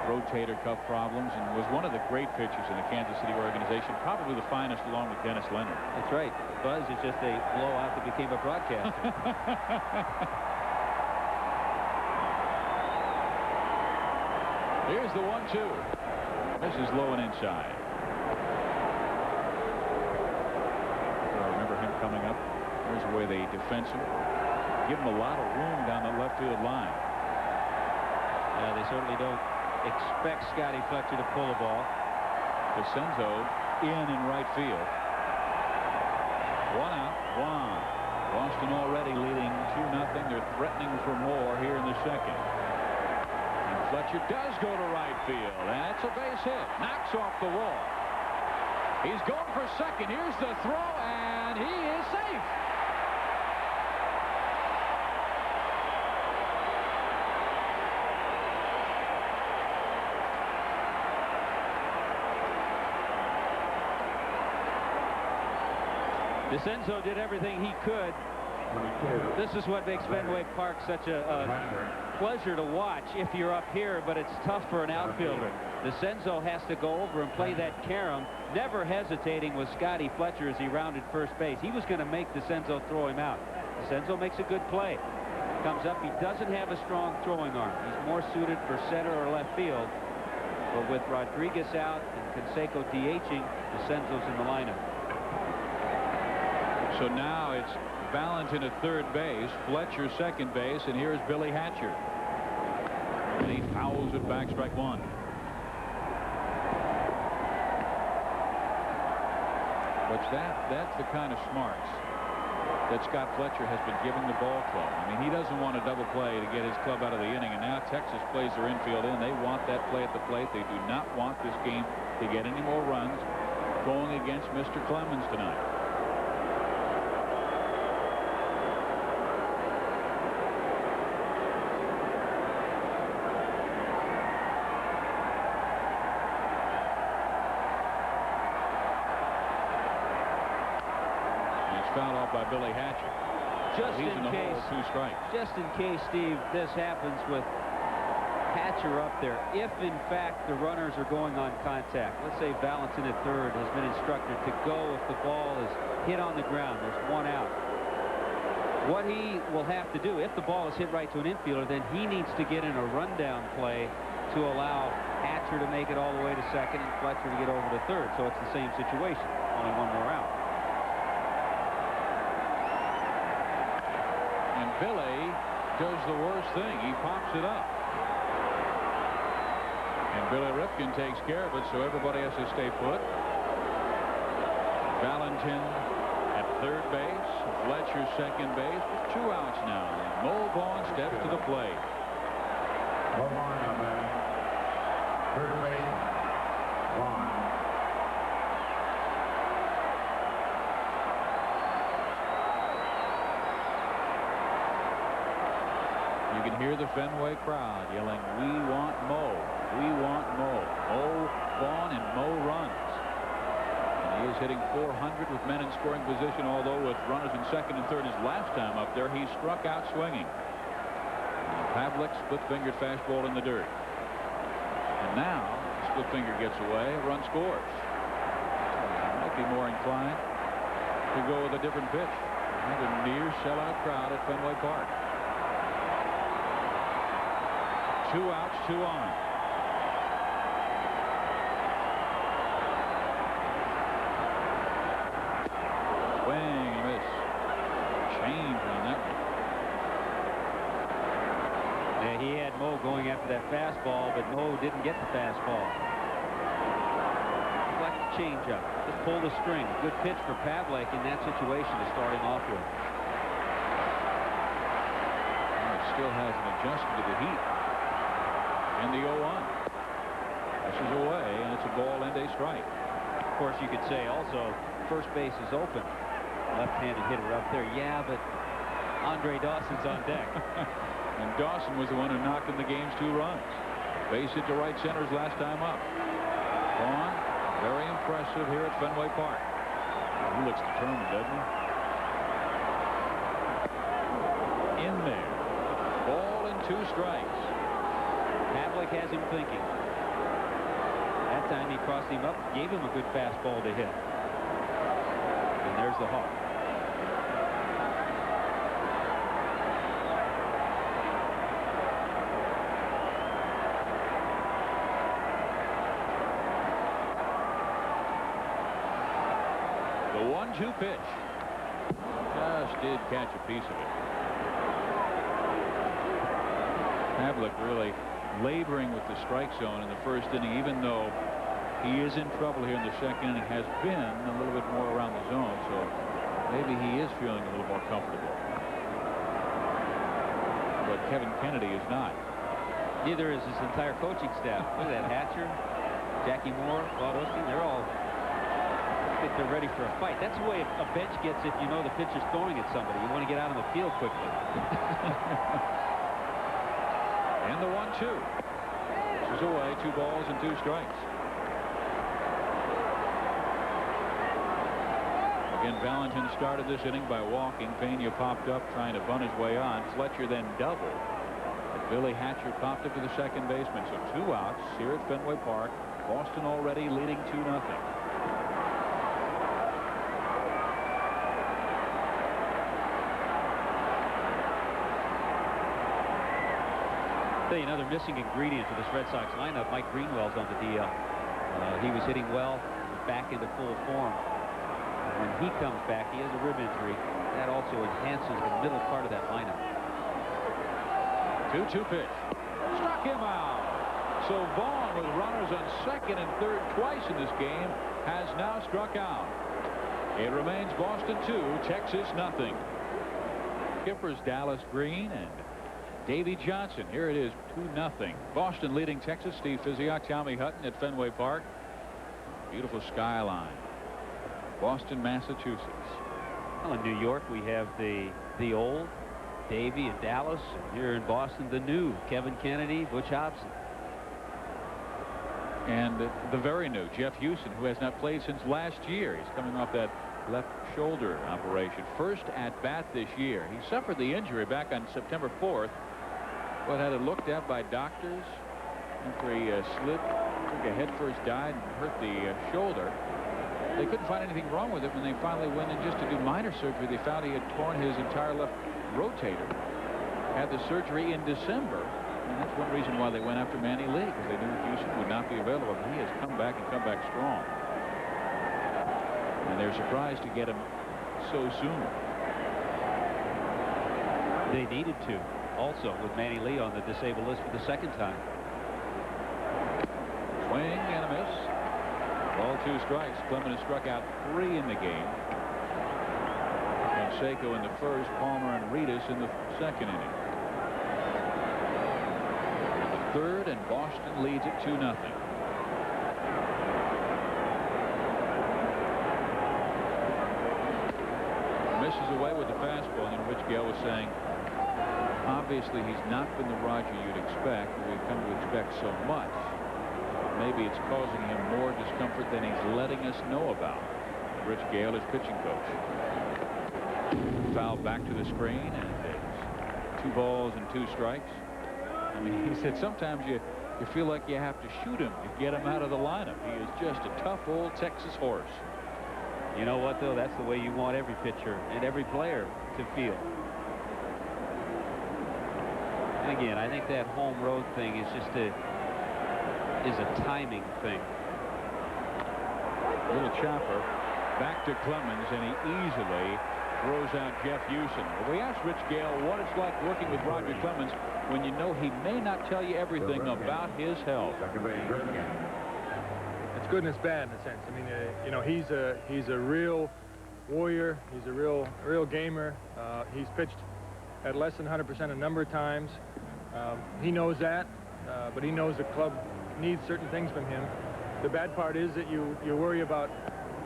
rotator cuff problems and was one of the great pitchers in the Kansas City organization, probably the finest along with Dennis Leonard. That's right. Buzz is just a blowout that became a broadcaster. Here's the 1-2. This is low and inside. I remember him coming up. There's the way they defense him. Give him a lot of room down the left field line. Yeah, they certainly don't expect Scotty Fletcher to pull the ball. Vincenzo in right field. 1 out, 1. Boston already leading 2-0. They're threatening for more here in the second. And Fletcher does go to right field. That's a base hit. Knocks off the wall. He's going for second. Here's the throw, and he is safe. DeCenzo did everything he could. This is what makes Fenway Park such a pleasure to watch if you're up here, but it's tough for an outfielder. DeCenzo has to go over and play that carom, never hesitating with Scotty Fletcher as he rounded first base. He was going to make DeCenzo throw him out. DeCenzo makes a good play. Comes up. He doesn't have a strong throwing arm. He's more suited for center or left field. But with Rodriguez out and Canseco DHing, DeCenzo's in the lineup. So now it's Valentin at third base, Fletcher second base, and here's Billy Hatcher. And he fouls it back, strike one. But that's the kind of smarts that Scott Fletcher has been giving the ball club. I mean, he doesn't want a double play to get his club out of the inning, and now Texas plays their infield in. They want that play at the plate. They do not want this game to get any more runs going against Mr. Clemens tonight. Fouled off by Billy Hatcher. Just in case, 2 strikes. Just in case, Steve, this happens with Hatcher up there. If in fact the runners are going on contact, let's say Valentin at third has been instructed to go if the ball is hit on the ground. There's one out. What he will have to do, if the ball is hit right to an infielder, then he needs to get in a rundown play to allow Hatcher to make it all the way to second and Fletcher to get over to third. So it's the same situation. Only one more out. Billy does the worst thing. He pops it up. And Billy Ripken takes care of it, so everybody has to stay put. Valentin at third base. Fletcher second base with 2 outs now. Mo Vaughn steps to the plate. Mo Vaughn up at third base. Vaughn. You can hear the Fenway crowd yelling, "We want Mo. We want Mo." Mo Vaughn and Mo runs. And he is hitting .400 with men in scoring position, although with runners in second and third his last time up there, he struck out swinging. Pavlik split-fingered fastball in the dirt. And now, split-finger gets away, a run scores. Might be more inclined to go with a different pitch. And a near sellout crowd at Fenway Park. 2 outs, 2 on. Swing and miss. Change on that one. Yeah, he had Mo going after that fastball, but Mo didn't get the fastball. Like a changeup. Just pull the string. Good pitch for Pavlik in that situation to start him off with. He still hasn't adjusted to the heat. And the 0-1. This is away, and it's a ball and a strike. Of course, you could say also first base is open. Left-handed hitter up there. Yeah, but Andre Dawson's on deck. And Dawson was the one who knocked in the game's 2 runs. Base hit to right center's last time up. Vaughn, very impressive here at Fenway Park. He looks determined, doesn't he? In there. Ball and 2 strikes. Pavlik has him thinking. That time he crossed him up, gave him a good fastball to hit. And there's the hawk. The 1-2 pitch. Just did catch a piece of it. Pavlik really laboring with the strike zone in the first inning, even though he is in trouble here in the second inning, has been a little bit more around the zone, so maybe he is feeling a little more comfortable. But Kevin Kennedy is not. Neither is his entire coaching staff. Look at that. Hatcher, Jackie Moore, Claude Osteen, they're all that they're ready for a fight. That's the way a bench gets if you know the pitcher's throwing at somebody. You want to get out on the field quickly. And the 1-2. This is away. 2 balls and 2 strikes. Again, Valentin started this inning by walking. Pena popped up trying to bunt his way on. Fletcher then doubled. But Billy Hatcher popped up to the second baseman. So 2 outs here at Fenway Park. Boston already leading 2-0. Another missing ingredient to this Red Sox lineup. Mike Greenwell's on the DL. He was hitting well, back into full form. When he comes back, he has a rib injury. That also enhances the middle part of that lineup. 2-2 pitch. Struck him out. So Vaughn, with runners on second and third twice in this game, has now struck out. It remains Boston 2, Texas nothing. Skippers Dallas Green and Davy Johnson. Here it is, 2-0. Boston leading Texas. Steve Physioc, Tommy Hutton at Fenway Park. Beautiful skyline. Boston, Massachusetts. Well, in New York, we have the old Davy and Dallas. And here in Boston, the new Kevin Kennedy, Butch Hobson. And the very new Jeff Houston, who has not played since last year. He's coming off that left shoulder operation. First at bat this year. He suffered the injury back on September 4th. But had it looked at by doctors after he slid, took a headfirst dive and hurt the shoulder. They couldn't find anything wrong with it when they finally went in just to do minor surgery. They found he had torn his entire left rotator. Had the surgery in December. And that's one reason why they went after Manny Lee, because they knew Houston would not be available. But he has come back and come back strong. And they're surprised to get him so soon. They needed to. Also, with Manny Lee on the disabled list for the second time. Swing and a miss. Ball 2 strikes. Clement has struck out 3 in the game. Canseco in the first, Palmer and Reedus in the second inning. The third, and Boston leads it 2-0. Misses away with the fastball, and Rich Gale was saying, obviously he's not been the Roger you'd expect, or we've come to expect so much. Maybe it's causing him more discomfort than he's letting us know about. Rich Gale is pitching coach. Foul back to the screen, and it's 2 balls and 2 strikes. I mean, he said sometimes you feel like you have to shoot him to get him out of the lineup. He is just a tough old Texas horse. You know what, though? That's the way you want every pitcher and every player to feel. And again, I think that home road thing is just a timing thing. Little chopper back to Clemens, and he easily throws out Jeff Houston. Well, we asked Rich Gale what it's like working with Roger Clemens when you know he may not tell you everything about his health. It's good and it's bad in a sense. I mean, you know, he's a real warrior. He's a real gamer. He's pitched at less than 100% a number of times. He knows that, but he knows the club needs certain things from him. The bad part is that you worry about,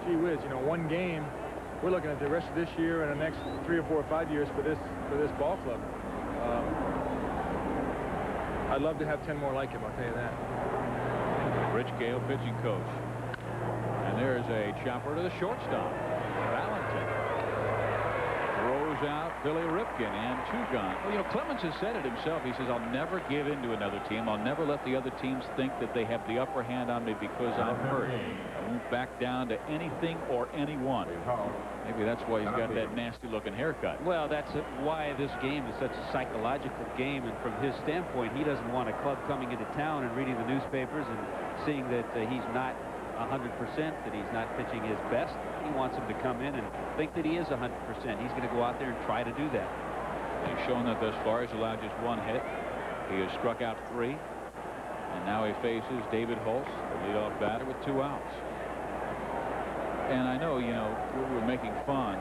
gee whiz, you know, one game. We're looking at the rest of this year and the next 3 or 4 or 5 years for this ball club. I'd love to have 10 more like him, I'll tell you that. Rich Gale, pitching coach. And there's a chopper to the shortstop. Valentin throws out Billy Ripken, and 2 gone. Well, you know, Clemens has said it himself. He says, I'll never give in to another team. I'll never let the other teams think that they have the upper hand on me because I'm hurt. I won't back down to anything or anyone. Maybe that's why he's got that nasty-looking haircut. Well, that's why this game is such a psychological game, and from his standpoint, he doesn't want a club coming into town and reading the newspapers and seeing that he's not 100%, that he's not pitching his best. He wants him to come in and think that he is 100%. He's going to go out there and try to do that. He's shown that thus far. He's allowed just 1 hit. He has struck out 3. And now he faces David Holtz, the leadoff batter, with 2 outs. And I know, you know, we were making fun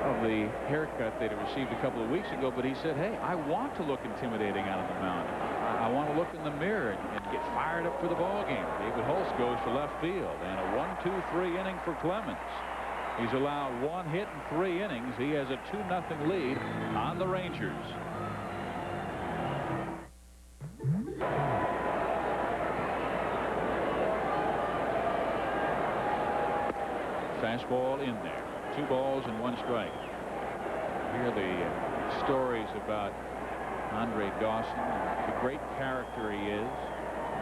of the haircut that he received a couple of weeks ago, but he said, hey, I want to look intimidating out of the mound. I want to look look in the mirror and get fired up for the ball game. David Holtz goes to left field, and a 1-2-3 inning for Clemens. He's allowed 1 hit in 3 innings. He has a 2-0 lead on the Rangers. Fastball in there. 2 balls and 1 strike. Hear the stories about Andre Dawson and the great character he is.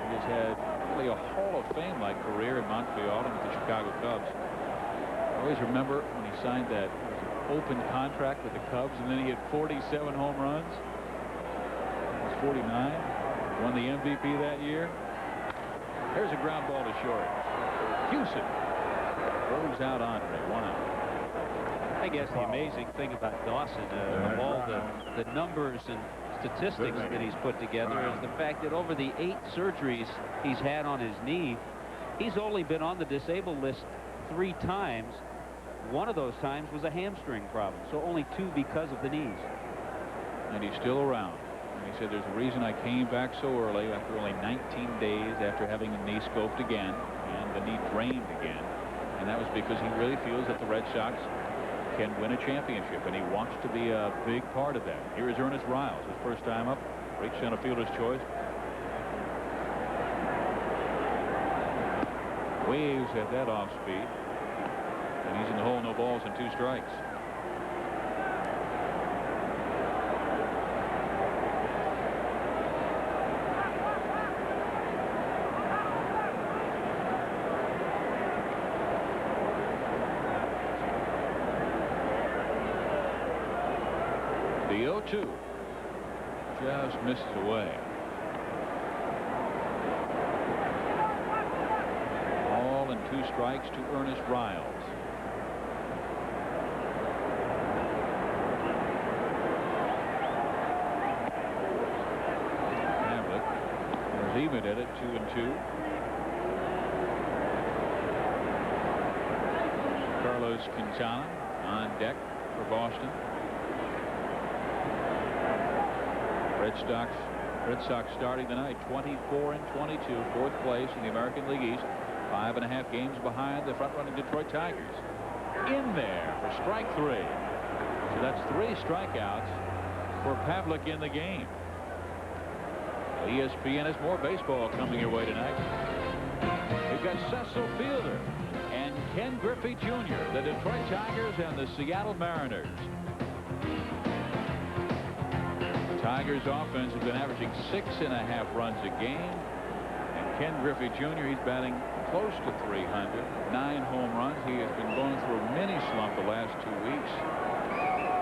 He has had really a Hall of Fame-like career in Montreal and with the Chicago Cubs. I always remember when he signed that open contract with the Cubs, and then he hit 47 home runs. He was 49. Won the MVP that year. There's a ground ball to short. Houston throws out Andre. 1 out. I guess the amazing thing about Dawson, of all the numbers and statistics that he's put together, is the fact that over the 8 surgeries he's had on his knee, he's only been on the disabled list 3 times. One of those times was a hamstring problem, so only 2 because of the knees. And he's still around. And he said, there's a reason I came back so early after only 19 days after having the knee scoped again and the knee drained again. And that was because he really feels that the Red Sox can win a championship, and he wants to be a big part of that. Here is Ernest Riles, his first time up. Great center fielder's choice. Waves at that off speed, and he's in the hole. No balls and 2 strikes. The 0-2 just misses away. Ball and 2 strikes to Ernest Riles. Hamlet is even at it, 2-2. Carlos Quintana on deck for Boston. Red Sox starting tonight 24-22, 4th place in the American League East, 5.5 games behind the front-running Detroit Tigers. In there for strike 3. So that's 3 strikeouts for Pavlik in the game. ESPN has more baseball coming your way tonight. We've got Cecil Fielder and Ken Griffey Jr., the Detroit Tigers and the Seattle Mariners. Tigers offense has been averaging 6.5 runs a game. And Ken Griffey Jr., he's batting close to 300. 9 home runs. He has been going through a mini slump the last 2 weeks.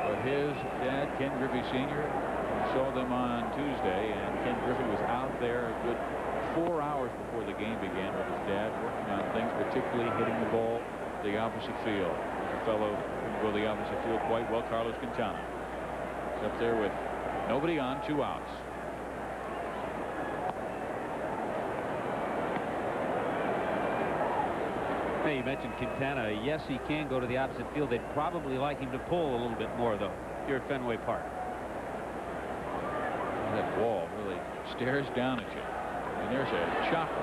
But his dad, Ken Griffey Sr., saw them on Tuesday, and Ken Griffey was out there a good 4 hours before the game began with his dad, working on things, particularly hitting the ball the opposite field. A fellow who can go the opposite field quite well, Carlos Quintana. He's up there with nobody on, 2 outs. Hey, you mentioned Quintana. Yes, he can go to the opposite field. They'd probably like him to pull a little bit more, though, here at Fenway Park. That wall really stares down at you. And there's a chopper.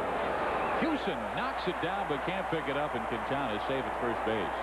Houston knocks it down but can't pick it up, and Quintana is safe at first base.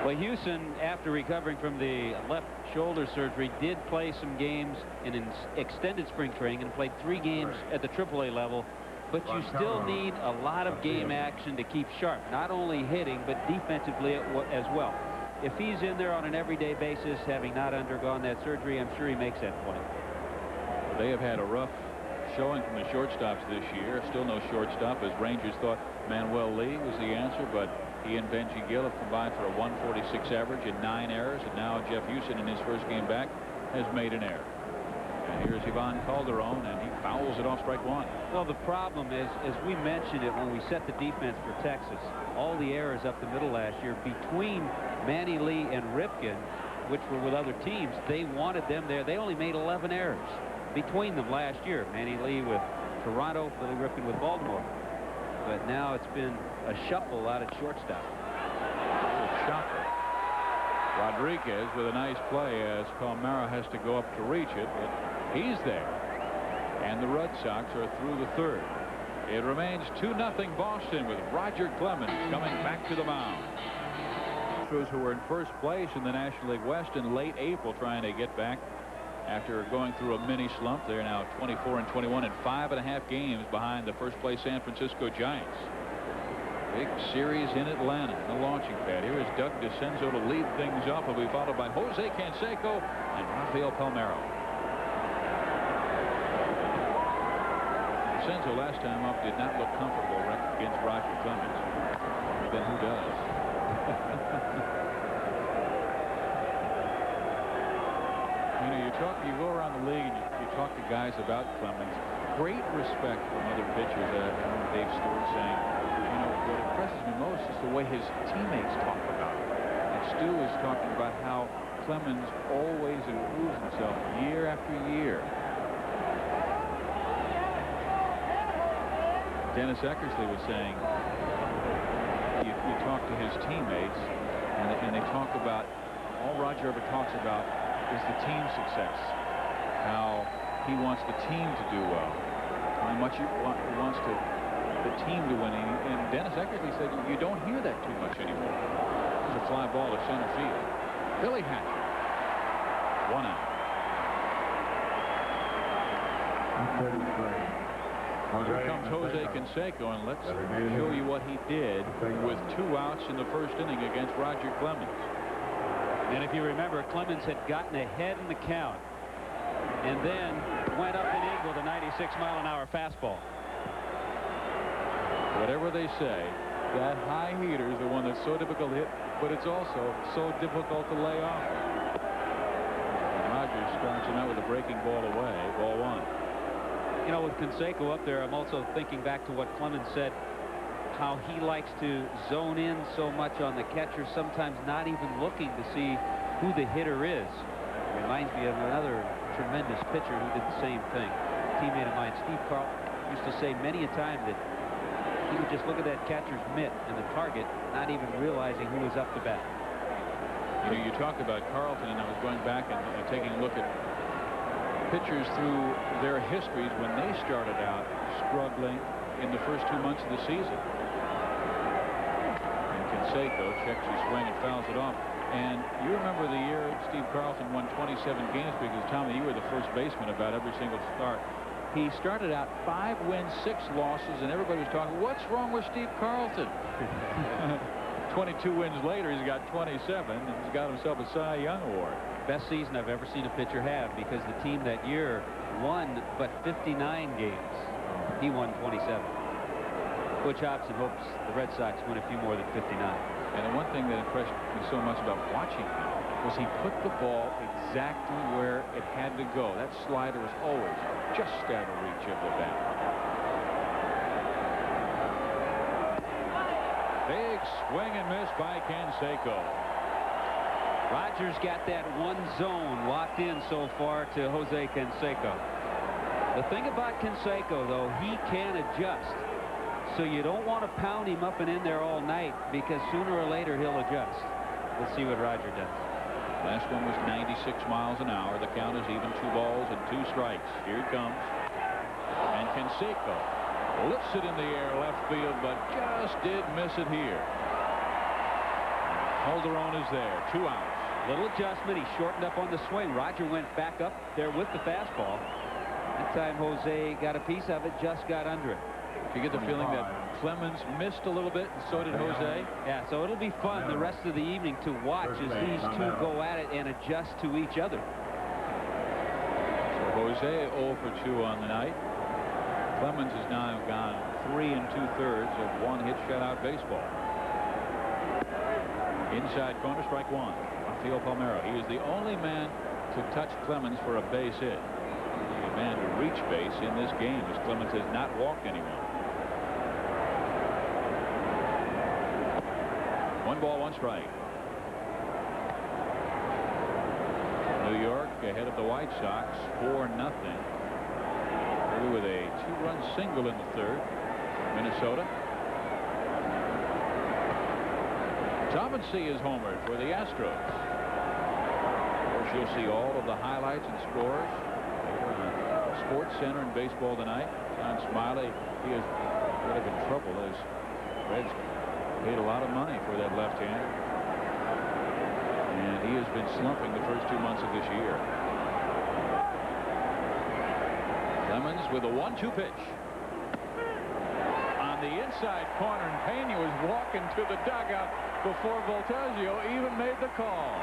Well, Houston, after recovering from the left shoulder surgery, did play some games in an extended spring training and played 3 games at the AAA level. But you still need a lot of game action to keep sharp, not only hitting, but defensively as well. If he's in there on an everyday basis, having not undergone that surgery, I'm sure he makes that point. They have had a rough showing from the shortstops this year. Still no shortstop, as Rangers thought Manuel Lee was the answer, but he and Benji Gill have combined for a 146 average and 9 errors, and now Jeff Houston in his first game back has made an error. And here's Ivan Calderon, and he fouls it off strike 1. Well, the problem is, as we mentioned it when we set the defense for Texas, all the errors up the middle last year between Manny Lee and Ripken, which were with other teams, they wanted them there. They only made 11 errors between them last year. Manny Lee with Toronto, Billy Ripken with Baltimore. But now it's been a shuffle out at shortstop. Shocker. Rodriguez with a nice play as Palmeiro has to go up to reach it, but he's there. And the Red Sox are through the third. It remains 2-0 Boston with Roger Clemens coming back to the mound. Astros, who were in first place in the National League West in late April, trying to get back after going through a mini slump. They're now 24-21 and 5.5 games behind the first place San Francisco Giants. Big series in Atlanta, the launching pad. Here is Doug DeCenzo to lead things up. Will be followed by Jose Canseco and Rafael Palmeiro. DeCenzo last time up did not look comfortable against Roger Clemens. Then who does? You know, you go around the league and you talk to guys about Clemens. Great respect from other pitchers. I remember Dave Stewart saying, you know, what impresses me most is the way his teammates talk about him. And Stu is talking about how Clemens always improves himself year after year. Dennis Eckersley was saying, you talk to his teammates, and they talk about, all Roger ever talks about is the team success, how he wants the team to do well, how much he wants the team to win. And Dennis Eckersley said you don't hear that too much anymore. It's a fly ball to center field. Billy Hatcher, 1 out. Here comes Jose Canseco, and let's show you what he did with 2 outs in the first inning against Roger Clemens. And if you remember, Clemens had gotten ahead in the count and then went up and angled a 96-mile-an-hour fastball. Whatever they say, that high heater is the one that's so difficult to hit, but it's also so difficult to lay off. And Rogers starts him out with a breaking ball away, ball 1. You know, with Canseco up there, I'm also thinking back to what Clemens said, how he likes to zone in so much on the catcher, sometimes not even looking to see who the hitter is. Reminds me of another tremendous pitcher who did the same thing. A teammate of mine, Steve Carlton, used to say many a time that he would just look at that catcher's mitt and the target, not even realizing who was up to bat. You know, you talk about Carlton, and I was going back and taking a look at pitchers through their histories when they started out struggling in the first 2 months of the season. And Canseco checks his swing and fouls it off. And you remember the year Steve Carlton won 27 games, because, Tommy, you were the first baseman about every single start. He started out 5 wins, 6 losses, and everybody was talking, what's wrong with Steve Carlton? 22 wins later, he's got 27, and he's got himself a Cy Young Award. Best season I've ever seen a pitcher have, because the team that year won but 59 games. He won 27. Butch Hobson hopes the Red Sox win a few more than 59. And the one thing that impressed me so much about watching him was he put the ball exactly where it had to go. That slider was always just out of reach of the bat. Big swing and miss by Canseco. Rogers got that one zone locked in so far to Jose Canseco. The thing about Canseco, though, he can adjust. So you don't want to pound him up and in there all night, because sooner or later he'll adjust. Let's see what Roger does. Last one was 96 miles an hour. The count is even, 2 balls and 2 strikes. Here it comes. And Canseco lifts it in the air left field, but just did miss it here. Calderon is there. 2 outs. Little adjustment. He shortened up on the swing. Roger went back up there with the fastball. That time Jose got a piece of it, just got under it. You get the feeling that Clemens missed a little bit, and so did Jose. Yeah, so it'll be fun the rest of the evening to watch as these two go at it and adjust to each other. So Jose 0 for 2 on the night. Clemens has now gone 3 2/3 of one-hit shutout baseball. Inside corner, strike 1. Rafael Palmeiro. He is the only man to touch Clemens for a base hit. The man to reach base in this game, as Clemens has not walked anyone. 1 ball, 1 strike. New York ahead of the White Sox 4-0. With a 2-run single in the third. Minnesota. Thomas is homered for the Astros. You'll see all of the highlights and scores on Sports Center in baseball tonight. John Smiley, he is kind of in trouble as Reds paid a lot of money for that left-hander. And he has been slumping the first 2 months of this year. Clemens with a 1-2 pitch. On the inside corner, and Pena was walking to the dugout before Voltaggio even made the call.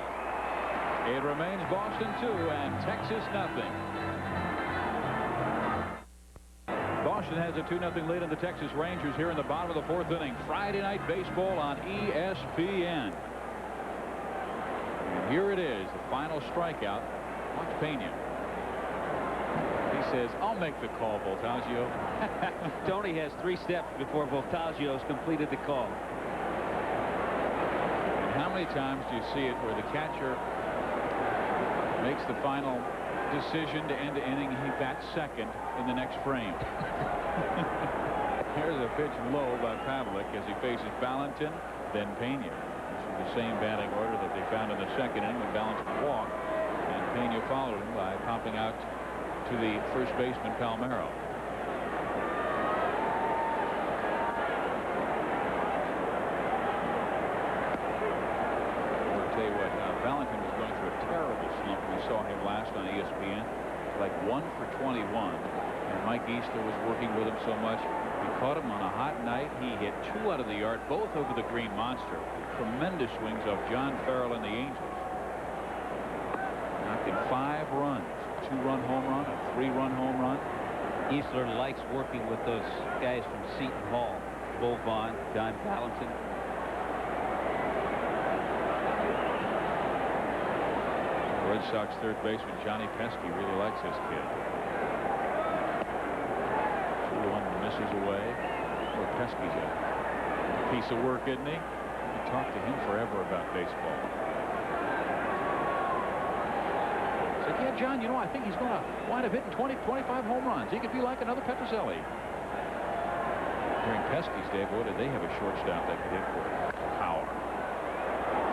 It remains Boston 2 and Texas nothing. Boston has a 2-0 lead in the Texas Rangers here in the bottom of the 4th inning. Friday Night Baseball on ESPN. And here it is, the final strikeout. Watch Pena. He says, I'll make the call, Voltaggio. Tony has 3 steps before Voltaggio's completed the call. And how many times do you see it where the catcher makes the final decision to end the inning, he bats second in the next frame? Here's a pitch low by Pavlik as he faces Valentin, then Pena. This is the same batting order that they found in the second inning when Valentin walked, and Pena followed him by popping out to the first baseman Palmeiro. I'll tell you what, Valentin was going through a terrible slump. We saw him last on ESPN, like 1 for 21, and Mike Easter was working with him so much. He caught him on a hot night. He hit 2 out of the yard, both over the Green Monster. Tremendous swings off John Farrell and the Angels. Knocked in 5 runs. 2-run home run, a 3-run home run. Easler likes working with those guys from Seton Hall. Bull Vaughn, Don Valentin. Red Sox third baseman Johnny Pesky really likes this kid. 2-1 misses away. Well, Pesky's a piece of work, isn't he? You talk to him forever about baseball. Said, yeah, John, you know, I think he's going to wind up hitting 20, 25 home runs. He could be like another Petrozelli. During Pesky's day, boy, did they have a shortstop that could hit for power.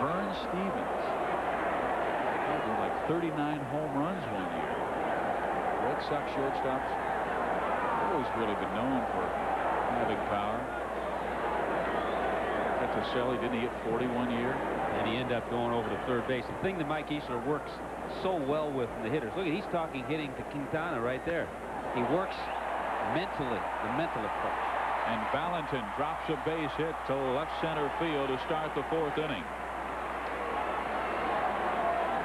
Vern Stevens. He did like 39 home runs one year. Red Sox shortstops always really been known for having power. Petrozelli, didn't he hit 40 one year? And he ended up going over to third base. The thing that Mike Easler works so well with the hitters. Look at, he's talking hitting to Quintana right there. He works mentally, the mental approach. And Valentin drops a base hit to left center field to start the 4th inning.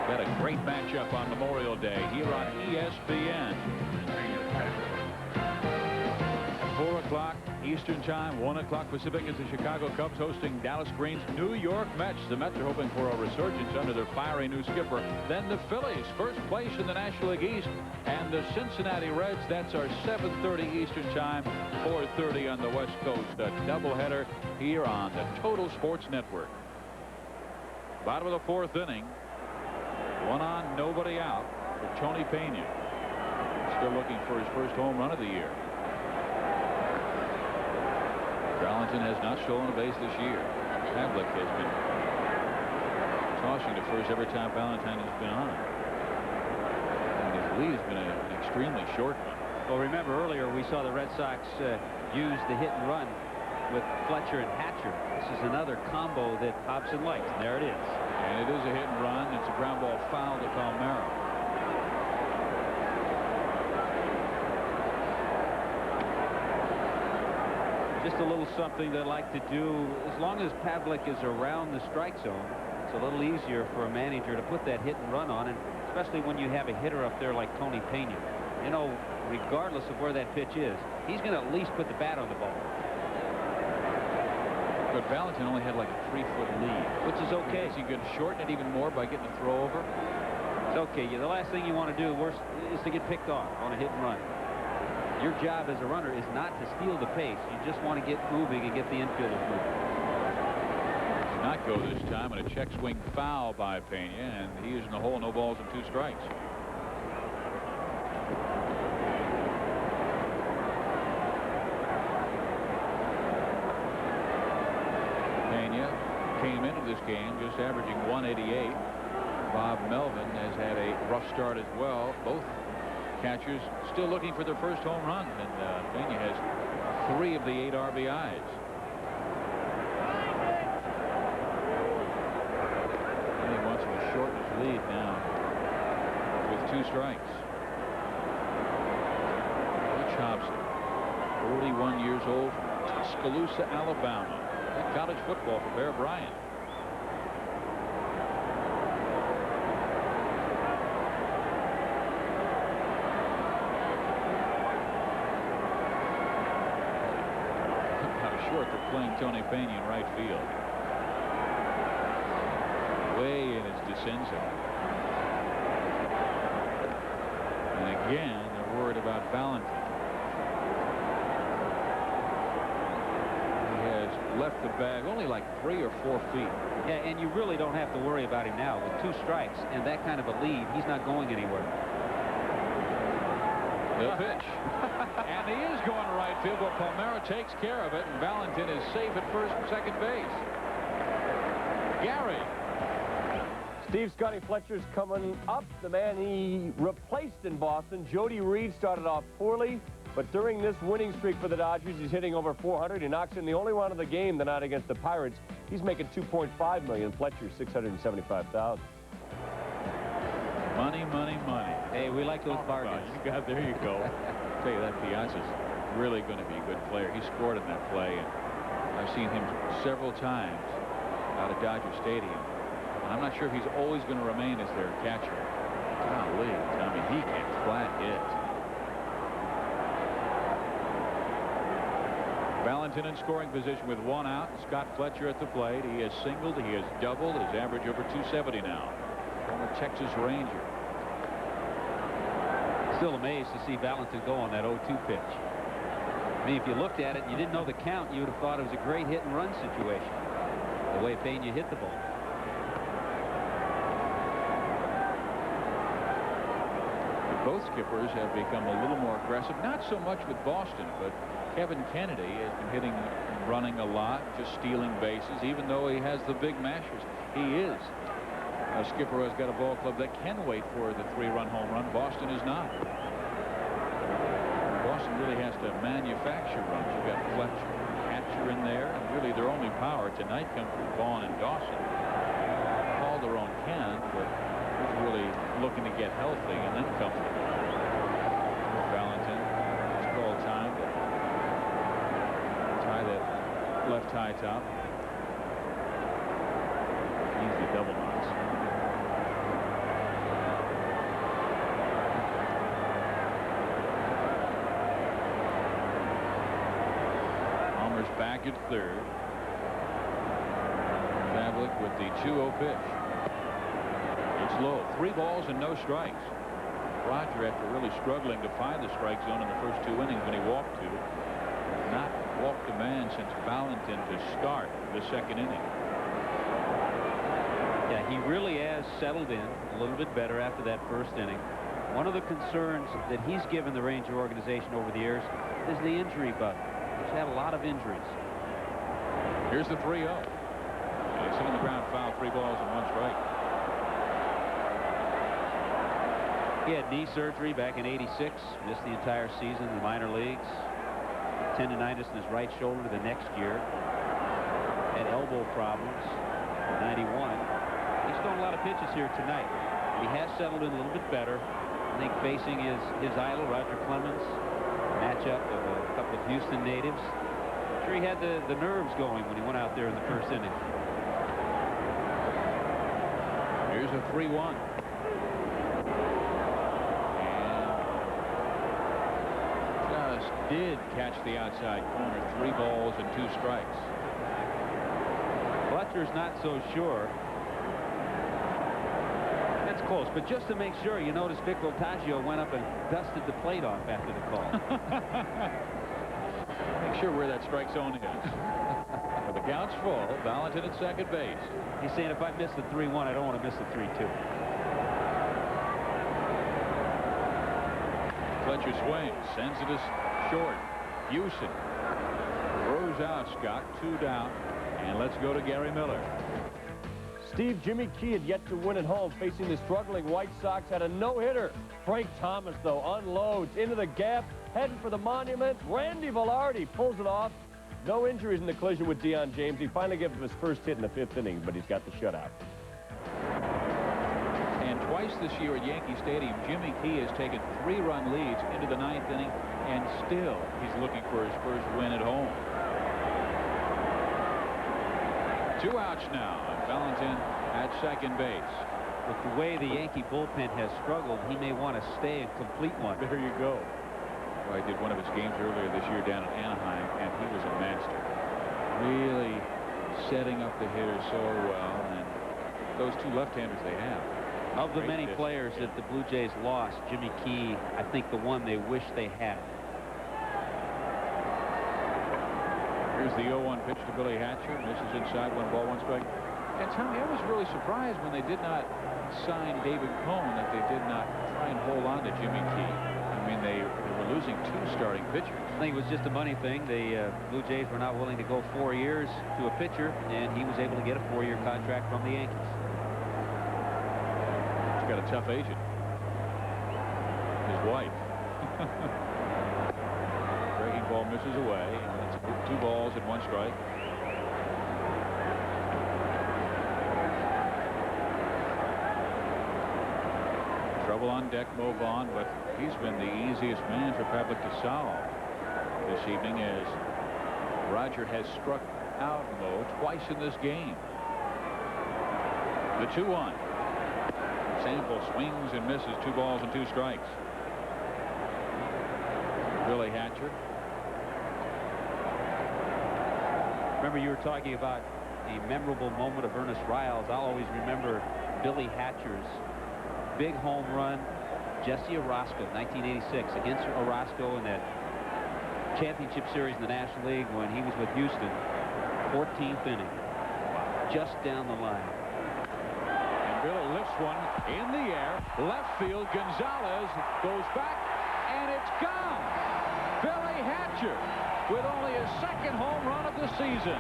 Got a great matchup on Memorial Day here on ESPN. 4 o'clock Eastern Time, 1 o'clock Pacific, is the Chicago Cubs hosting Dallas Green's New York Mets. The Mets are hoping for a resurgence under their fiery new skipper. Then the Phillies, first place in the National League East, and the Cincinnati Reds. That's our 7:30 Eastern Time, 4:30 on the West Coast. A doubleheader here on the Total Sports Network. Bottom of the 4th inning. 1 on, nobody out for Tony Pena. Still looking for his first home run of the year. Valentin has not stolen a base this year. Pavlik has been tossing to first every time Valentine has been on. And his lead has been an extremely short one. Well, remember earlier we saw the Red Sox use the hit and run with Fletcher and Hatcher. This is another combo that Hobson likes. And there it is. And it is a hit and run. It's a ground ball foul to Palmeiro. Just a little something they like to do. As long as Pavlik is around the strike zone, it's a little easier for a manager to put that hit and run on, and especially when you have a hitter up there like Tony Pena. You know, regardless of where that pitch is, he's going to at least put the bat on the ball. But Valentin only had like a 3-foot lead, which is okay. Is he going to shorten it even more by getting a throw over? It's okay. The last thing you want to do is to get picked off on a hit and run. Your job as a runner is not to steal the pace. You just want to get moving and get the infielders moving. Did not go this time, and a check swing foul by Pena, and he is in the hole. No balls and 2 strikes. Pena came into this game just averaging 188. Bob Melvin has had a rough start as well. Both catchers still looking for their first home run, and Pena has 3 of the 8 RBIs. And he wants to shorten his lead now with 2 strikes. Butch Hobson, 41 years old, from Tuscaloosa, Alabama. Played college football for Bear Bryant. They're playing Tony Pena in right field. Way in his descent zone. And again, they're worried about Valentin. He has left the bag only like 3 or 4 feet. Yeah, and you really don't have to worry about him now. With 2 strikes and that kind of a lead, he's not going anywhere. The pitch. And he is going to right field, but Palmeiro takes care of it, and Valentin is safe at first and second base. Gary. Steve Scotty Fletcher's coming up. The man he replaced in Boston, Jody Reed, started off poorly, but during this winning streak for the Dodgers, he's hitting over 400. He knocks in the only run of the game tonight against the Pirates. He's making $2.5 million. Fletcher $675,000. Money, money, money. Hey, we like those bargains. There you go. I'll tell you that Piazza's really going to be a good player. He scored in that play, and I've seen him several times out of Dodger Stadium. And I'm not sure if he's always going to remain as their catcher. Golly, Tommy, he can flat hit. Valentin in scoring position with 1 out. Scott Fletcher at the plate. He has singled. He has doubled. His average over 270 now. Former Texas Ranger. Still amazed to see Valentin go on that 0-2 pitch. I mean, if you looked at it and you didn't know the count, you would have thought it was a great hit and run situation. The way Pena hit the ball. Both skippers have become a little more aggressive. Not so much with Boston, but Kevin Kennedy has been hitting and running a lot, just stealing bases, even though he has the big mashers. He is a skipper who has got a ball club that can wait for the 3-run home run. Boston is not. Boston really has to manufacture runs. You've got Fletcher, catcher in there, and really their only power tonight comes from Vaughn and Dawson. Calderon can, but he's really looking to get healthy and then comfortable. Valentin, it's called time to tie that left high top. Easy double knots. Back at third. Pavlik with the 2-0 pitch. It's low. 3 balls and no strikes. Roger, after really struggling to find the strike zone in the first 2 innings when he walked 2, not walked a man since Valentin to start the 2nd inning. Yeah, he really has settled in a little bit better after that 1st inning. One of the concerns that he's given the Ranger organization over the years is the injury bug. He's had a lot of injuries. Here's the 3-0. It's on the ground foul, 3 balls and 1 strike. He had knee surgery back in '86, missed the entire season in the minor leagues. Tendonitis in his right shoulder the next year. Had elbow problems in '91. He's thrown a lot of pitches here tonight. He has settled in a little bit better. I think facing his idol, Roger Clemens, matchup of a couple of Houston natives. I'm sure he had the nerves going when he went out there in the 1st inning. Here's a 3-1. And just did catch the outside corner. 3 balls and 2 strikes. Fletcher's not so sure. That's close, but just to make sure, you notice Vic Voltaggio went up and dusted the plate off after the call. Make sure where that strike zone is. Well, the count's full. Valentin at second base. He's saying if I miss the 3-1, I don't want to miss the 3-2. Fletcher swings, sends it short. Houston throws out Scott, 2 down, and let's go to Gary Miller. Steve, Jimmy Key had yet to win at home, facing the struggling White Sox, had a no-hitter. Frank Thomas, though, unloads into the gap, heading for the monument. Randy Velarde pulls it off. No injuries in the collision with Deion James. He finally gave him his first hit in the 5th inning, but he's got the shutout. And twice this year at Yankee Stadium, Jimmy Key has taken 3-run leads into the 9th inning, and still he's looking for his first win at home. 2 outs now, and Valentin at second base. With the way the Yankee bullpen has struggled, he may want to stay and complete one. There you go. Well, I did one of his games earlier this year down in Anaheim, and he was a master. Really setting up the hitter so well, and those 2 left-handers they have. Of the many players that the Blue Jays lost, Jimmy Key, I think the one they wish they had. Here's the 0-1 pitch to Billy Hatcher. Misses inside, 1 ball, 1 strike. And Tommy, I was really surprised when they did not sign David Cohn, that they did not try and hold on to Jimmy Key. I mean, they were losing 2 starting pitchers. I think it was just a money thing. The Blue Jays were not willing to go 4 years to a pitcher, and he was able to get a 4-year contract from the Yankees. He's got a tough agent. His wife. Breaking ball misses away, and it's 2 balls and 1 strike. Trouble on deck, Mo Vaughn, but he's been the easiest man for Pavlik to solve this evening, as Roger has struck out Mo twice in this game. The 2-1. Sample swings and misses, 2 balls and 2 strikes. Billy Hatcher. Remember, you were talking about a memorable moment of Ernest Riles. I'll always remember Billy Hatcher's big home run, Jesse Orozco, 1986, against Orozco in that championship series in the National League when he was with Houston. 14th inning. Just down the line. And Billy lifts one in the air. Left field, Gonzalez goes back, and it's gone. Billy Hatcher with only his 2nd home run of the season.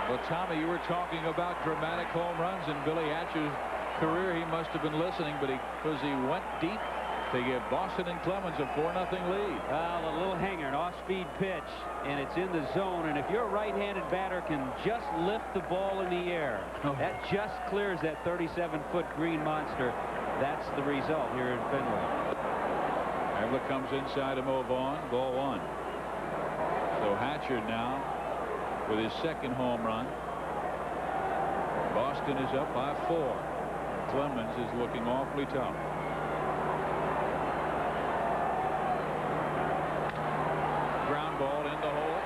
Well, Tommy, you were talking about dramatic home runs in Billy Hatcher's career. He must have been listening, but because he went deep to give Boston and Clemens a 4-0 lead. Well, a little hanger, an off-speed pitch, and it's in the zone. And if your right-handed batter can just lift the ball in the air, that just clears that 37-foot green monster. That's the result here in Fenway. Pavlik comes inside to Mo Vaughn, ball 1. So Hatcher now with his 2nd home run. Boston is up by 4. Clemens is looking awfully tough. Ground ball in the hole.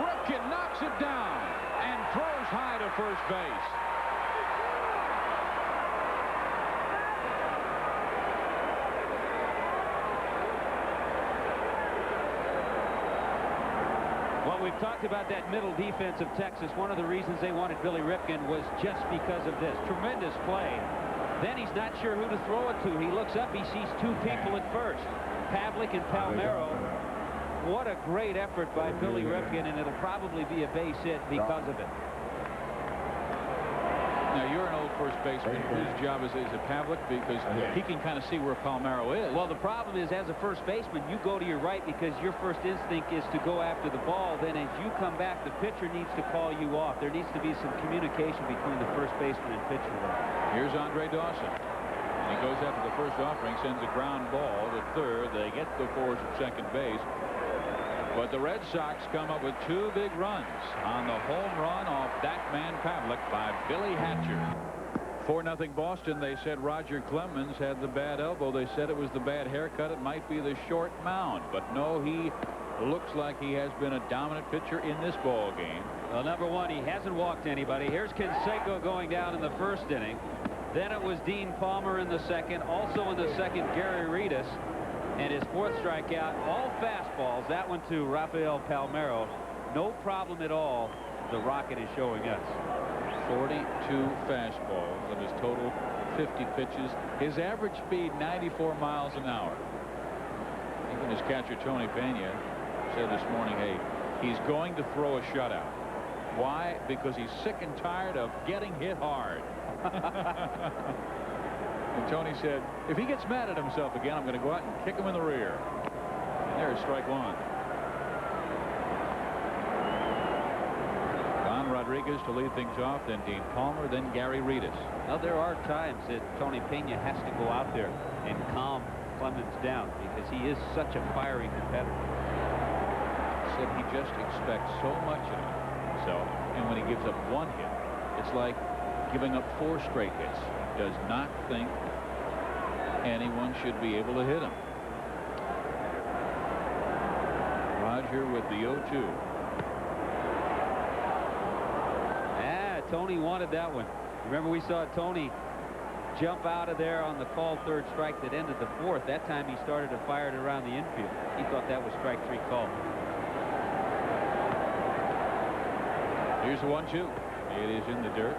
Ripken knocks it down and throws high to first base. Well, we've talked about that middle defense of Texas. One of the reasons they wanted Billy Ripken was just because of this. Tremendous play. Then he's not sure who to throw it to. He looks up, he sees 2 people at first, Pavlik and Palmeiro. What a great effort by Billy Ripken, and it'll probably be a base hit because of it. Now, you're an old first baseman whose job is it Pavlik, because he can kind of see where Palmeiro is. Well, the problem is, as a first baseman, you go to your right because your first instinct is to go after the ball. Then as you come back, the pitcher needs to call you off. There needs to be some communication between the first baseman and pitcher there. Here's Andre Dawson. And he goes after the first offering, sends a ground ball to third. They get the force at second base. But the Red Sox come up with 2 big runs on the home run off that man Pavlik by Billy Hatcher. 4-0 Boston. They said Roger Clemens had the bad elbow. They said it was the bad haircut. It might be the short mound. But no, he looks like he has been a dominant pitcher in this ball game. Well, number 1, he hasn't walked anybody. Here's Canseco going down in the 1st inning. Then it was Dean Palmer in the 2nd. Also in the 2nd, Gary Reedus. And his 4th strikeout, all fastballs. That one to Rafael Palmeiro. No problem at all the Rocket is showing us. 42 fastballs of his total 50 pitches. His average speed 94 miles an hour. Even his catcher Tony Pena said this morning, hey, he's going to throw a shutout. Why? Because he's sick and tired of getting hit hard. And Tony said, if he gets mad at himself again, I'm going to go out and kick him in the rear. And there's strike one. Don Rodriguez to lead things off, then Dean Palmer, then Gary Reedus. Now, there are times that Tony Pena has to go out there and calm Clemens down because he is such a fiery competitor. Said he just expects so much of himself, and when he gives up one hit, it's like giving up 4 straight hits. Does not think anyone should be able to hit him. Roger with the 0-2. Tony wanted that one. Remember, we saw Tony jump out of there on the called 3rd strike that ended the 4th. That time he started to fire it around the infield. He thought that was strike 3 call. Here's the 1-2. It is in the dirt.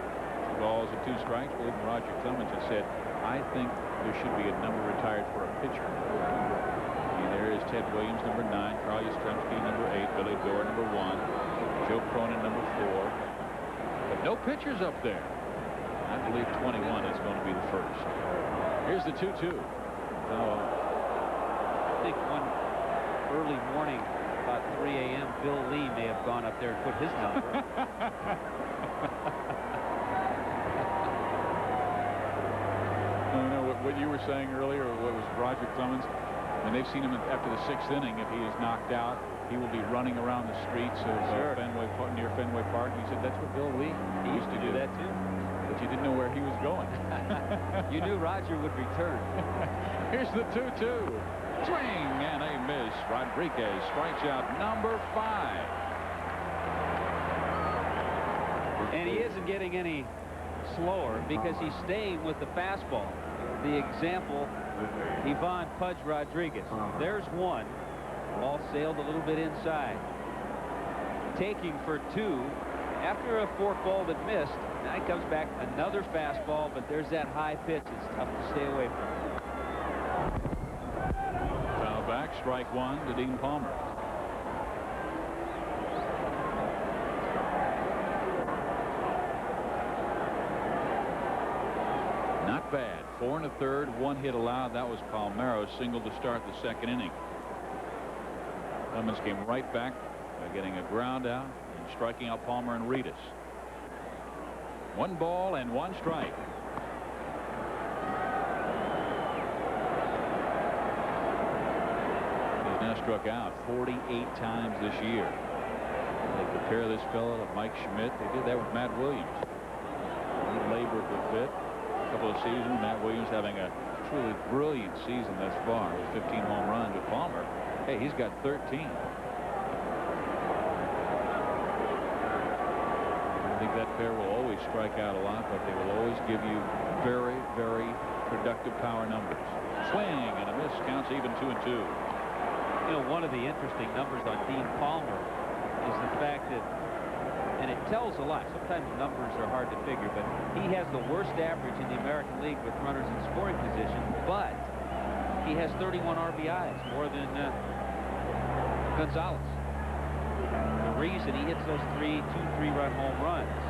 2 balls and 2 strikes. Believe me, Roger Clemens has said, I think there should be a number retired for a pitcher. And there is Ted Williams, number 9, Carl Yastrzemski, number 8, Billy Gore, number 1, Joe Cronin, number 4. But no pitchers up there. I believe 21 is going to be the first. Here's the 2-2. I think one early morning, about 3 a.m., Bill Lee may have gone up there and put his number. What you were saying earlier, what was Roger Clemens, and they've seen him after the 6th inning. If he is knocked out, he will be running around the streets of Fenway, near Fenway Park. He said that's what Bill Lee used to do that too. But you didn't know where he was going. You knew Roger would return. Here's the 2-2. Swing and a miss. Rodriguez strikes out number 5. And he isn't getting any slower because he's staying with the fastball. The example, Ivan Pudge Rodriguez. There's one. Ball sailed a little bit inside. Taking for 2 after a fork ball that missed. Now he comes back another fastball, but there's that high pitch. It's tough to stay away from. Foul back, strike 1 to Dean Palmer. Not bad. 4 1/3, 1 hit allowed. That was Palmero's single to start the 2nd inning. Clemens came right back by getting a ground out and striking out Palmer and Reedus. 1 ball and 1 strike. He's now struck out 48 times this year. They compare this fellow to Mike Schmidt. They did that with Matt Williams. He labored a bit. A couple of seasons. Matt Williams having a truly brilliant season thus far with 15 home runs. But Palmer, hey, he's got 13. I think that pair will always strike out a lot, but they will always give you very, very productive power numbers. Swing and a miss. Counts even 2-2. You know, one of the interesting numbers on Dean Palmer is the fact that, and it tells a lot. Sometimes numbers are hard to figure, but he has the worst average in the American League with runners in scoring position, but he has 31 RBIs, more than Gonzalez. The reason he hits those 2 3-run home runs.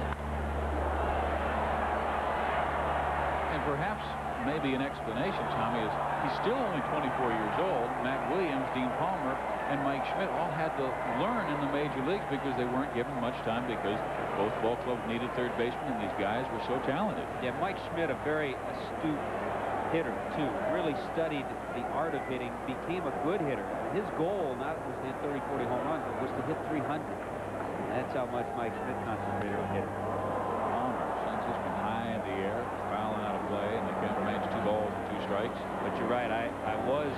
And perhaps maybe an explanation, Tommy, is he's still only 24 years old. Matt Williams, Dean Palmer, and Mike Schmidt all had to learn in the major leagues because they weren't given much time because both ball clubs needed third basemen, and these guys were so talented. Yeah, Mike Schmidt, a very astute hitter, too. Really studied the art of hitting, became a good hitter. His goal not was to hit 30, 40 home runs, but was to hit 300. And that's how much Mike Schmidt concentrated on hitting. Palmer sends this one high in the air, fouling out of play, and the count remains 2 balls and 2 strikes. But you're right. I was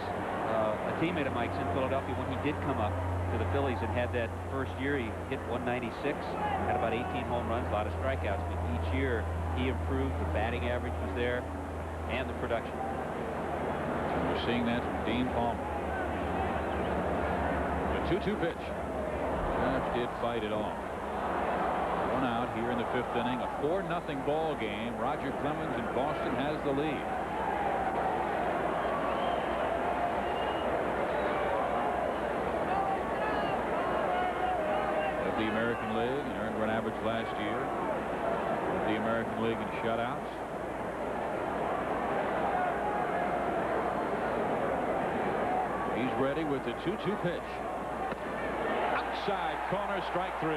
a teammate of Mike's in Philadelphia when he did come up to the Phillies and had that first year. He hit 196, had about 18 home runs, a lot of strikeouts. But each year he improved. The batting average was there, and the production. And we're seeing that from Dean Palmer. The 2-2 pitch. Judge did fight it off. One out here in the 5th inning. A 4-0 ball game. Roger Clemens in Boston has the lead. Led the American League in earned run average last year. Led the American League in shutouts. He's ready with the 2-2 pitch. Outside corner, strike 3.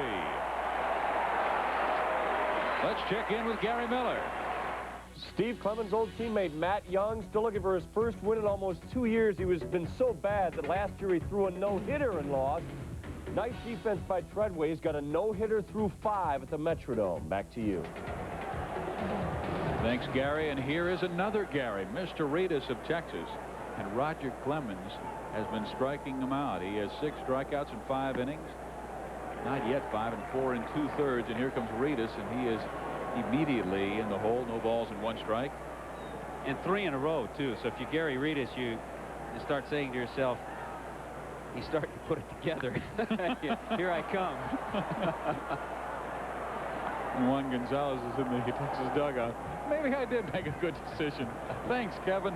Let's check in with Gary Miller. Steve Clemens' old teammate Matt Young still looking for his first win in almost 2 years. He was been so bad that last year he threw a no-hitter and lost. Nice defense by Treadway. He's got a no-hitter through 5 at the Metrodome. Back to you. Thanks, Gary. And here is another Gary, Mr. Reedus of Texas. And Roger Clemens has been striking him out. He has 6 strikeouts in 5 innings. Not yet 5 4 2/3. And here comes Reedus, and he is immediately in the hole. No balls and 1 strike. And 3 in a row, too. So if you're Gary Reedus, you start saying to yourself, he's starting to put it together. Here I come. Juan Gonzalez is in the Texas dugout. Maybe I did make a good decision. Thanks, Kevin.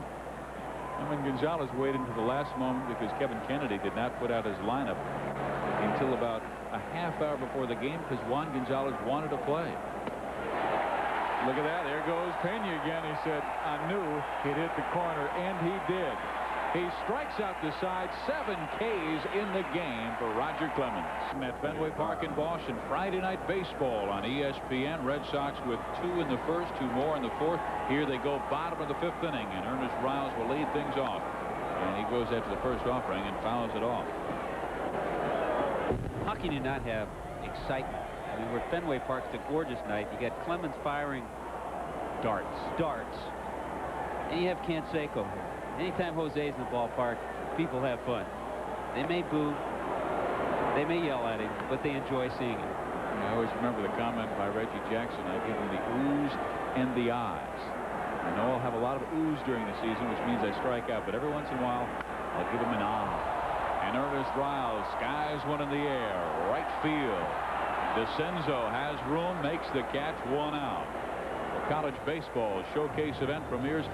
Gonzalez waited until the last moment because Kevin Kennedy did not put out his lineup until about a half hour before the game because Juan Gonzalez wanted to play. Look at that. There goes Pena again. He said, I knew he'd hit the corner, and he did. He strikes out the side. 7 Ks in the game for Roger Clemens. At Fenway Park in Boston, Friday night baseball on ESPN. Red Sox with 2 in the 1st, 2 more in the 4th. Here they go bottom of the 5th inning, and Ernest Riles will lead things off. And he goes after the first offering and fouls it off. How can you not have excitement? I mean, we're at Fenway Park. It's a gorgeous night. You got Clemens firing darts. And you have Canseco here. Anytime Jose's in the ballpark, people have fun. They may boo, they may yell at him, but they enjoy seeing him. I always remember the comment by Reggie Jackson. I give him the oohs and the ahs. I know I'll have a lot of oohs during the season, which means I strike out, but every once in a while, I'll give him an ah. And Ernest Riles skies one in the air, right field. DeCenzo has room, makes the catch, 1 out. The college baseball showcase event premieres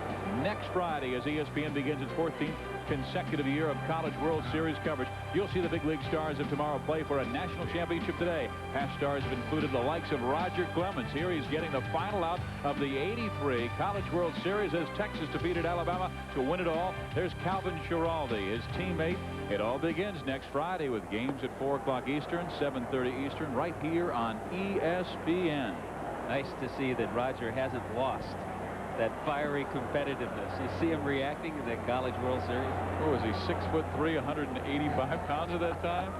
next Friday as ESPN begins its 14th consecutive year of College World Series coverage. You'll see the big league stars of tomorrow play for a national championship today. Past stars have included the likes of Roger Clemens. Here he's getting the final out of the '83 College World Series as Texas defeated Alabama to win it all. There's Calvin Schiraldi, his teammate. It all begins next Friday with games at 4 o'clock Eastern, 7:30 Eastern, right here on ESPN. Nice to see that Roger hasn't lost that fiery competitiveness. You see him reacting in that College World Series. What was he, 6'3", 185 pounds at that time?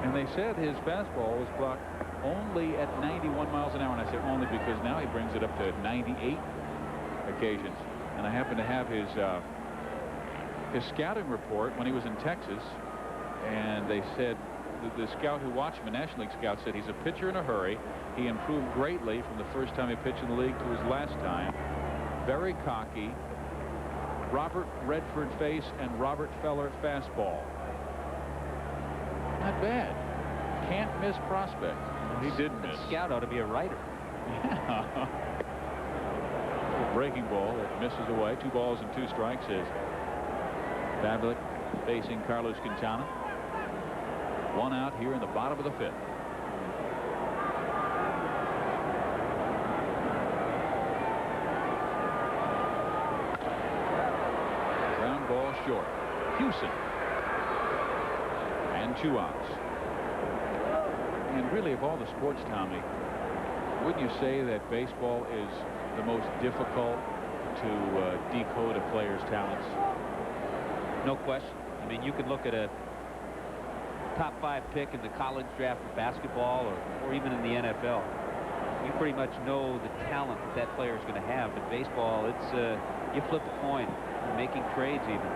And they said his fastball was blocked only at 91 miles an hour. And I said only because now he brings it up to 98 occasions. And I happen to have his scouting report when he was in Texas. And they said, the scout who watched him, a National League scout, said he's a pitcher in a hurry. He improved greatly from the first time he pitched in the league to his last time. Very cocky. Robert Redford face and Robert Feller fastball. Not bad. Can't miss prospect. He did miss. The scout ought to be a writer. Yeah. Breaking ball that misses away. 2 balls and 2 strikes is Bablick facing Carlos Quintana. 1 out here in the bottom of the 5th. Ground ball short. Hewson. And 2 outs. And really, of all the sports, Tommy, wouldn't you say that baseball is the most difficult to decode a player's talents? No question. I mean, you could look at a top 5 pick in the college draft for basketball or even in the NFL. You pretty much know the talent that player is going to have. But baseball, it's you flip a coin. You're making trades even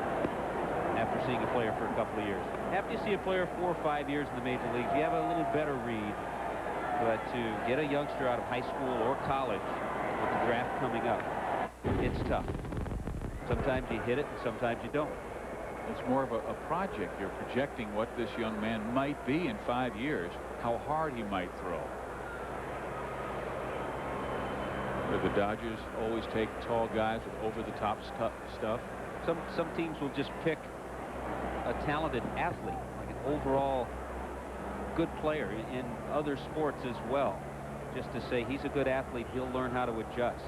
after seeing a player for a couple of years. After you see a player 4 or 5 years in the major leagues, you have a little better read. But to get a youngster out of high school or college with the draft coming up, it's tough. Sometimes you hit it and sometimes you don't. It's more of a project. You're projecting what this young man might be in 5 years, how hard he might throw. The Dodgers always take tall guys with over-the-top stuff. Some teams will just pick a talented athlete, like an overall good player in other sports as well, just to say he's a good athlete, he'll learn how to adjust.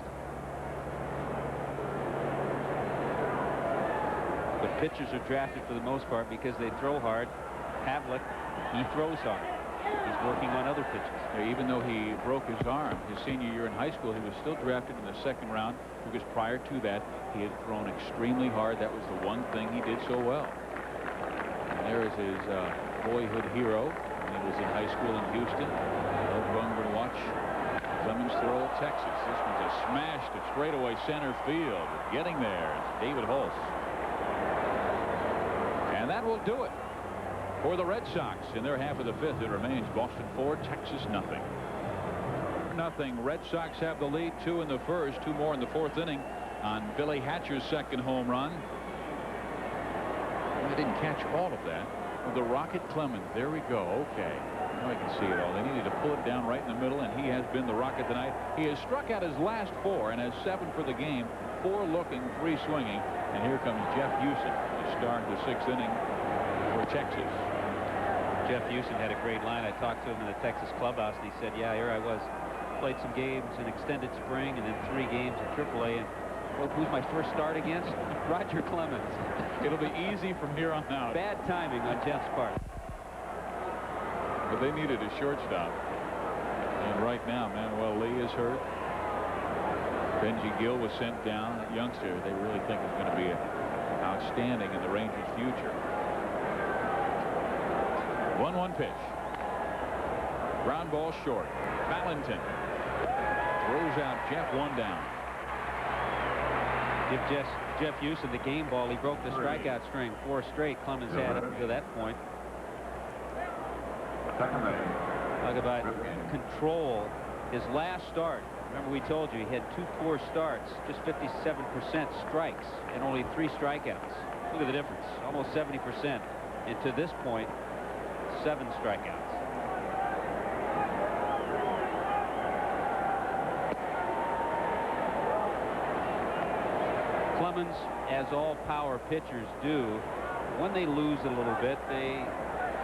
But pitchers are drafted for the most part because they throw hard. Havlick, he throws hard. He's working on other pitches. Yeah, even though he broke his arm his senior year in high school, he was still drafted in the 2nd round because prior to that he had thrown extremely hard. That was the one thing he did so well. And there is his boyhood hero when he was in high school in Houston. We're going to watch Clemens throw at Texas. This one's a smash to straightaway center field. Getting there is David Holtz. And that will do it for the Red Sox in their half of the 5th. It remains Boston 4, Texas nothing. Red Sox have the lead, 2 in the 1st, 2 more in the 4th inning on Billy Hatcher's 2nd home run. They didn't catch all of that. The Rocket Clemens, there we go. Okay, now I can see it all. They needed to pull it down right in the middle, and he has been the Rocket tonight. He has struck out his last 4 and has 7 for the game, 4 looking, 3 swinging. And here comes Jeff Houston to start the 6th inning for Texas. Jeff Houston had a great line. I talked to him in the Texas clubhouse, and he said, yeah, here I was. Played some games in extended spring and then 3 games in AAA. And well, who's my first start against? Roger Clemens. It'll be easy from here on out. Bad timing on Jeff's part. But they needed a shortstop. And right now, Manuel Lee is hurt. Benji Gill was sent down. That youngster they really think is going to be outstanding in the Rangers' future. 1-1 pitch. Ground ball short. Valentin throws out Jeff, 1 down. Give Jeff Houston the game ball. He broke the strikeout string 4 straight. Clemens had up to that point. Talk about control. His last start, remember we told you he had 2 poor starts, just 57% strikes and only 3 strikeouts. Look at the difference, almost 70%. And to this point, 7 strikeouts. Clemens, as all power pitchers do, when they lose a little bit, they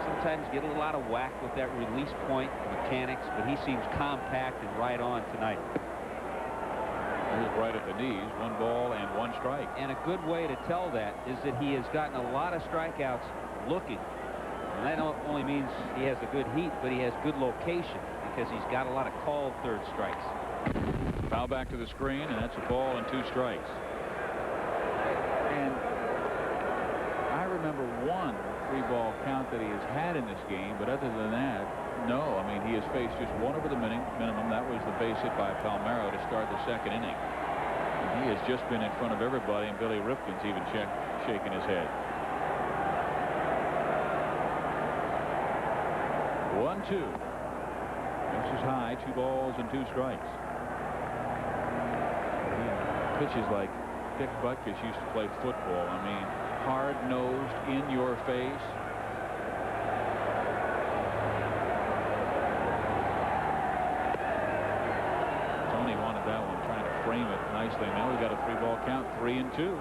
sometimes get a little out of whack with that release point mechanics, but he seems compact and right on tonight. He's right at the knees, 1 ball and 1 strike. And a good way to tell that is that he has gotten a lot of strikeouts looking. And that only means he has a good heat, but he has good location because he's got a lot of called 3rd strikes. Foul back to the screen, and that's a ball and 2 strikes. And I remember 1 3-ball count that he has had in this game, but other than that, no. I mean, he has faced just 1 over the minimum. That was the base hit by Palmeiro to start the 2nd inning. And he has just been in front of everybody, and Billy Ripken's even shaking his head. 1-2. This is high, 2 balls and 2 strikes. Pitches like Dick Butkus used to play football. I mean, hard-nosed, in your face. Tony wanted that one, trying to frame it nicely. Now we've got a 3-ball count, 3-2.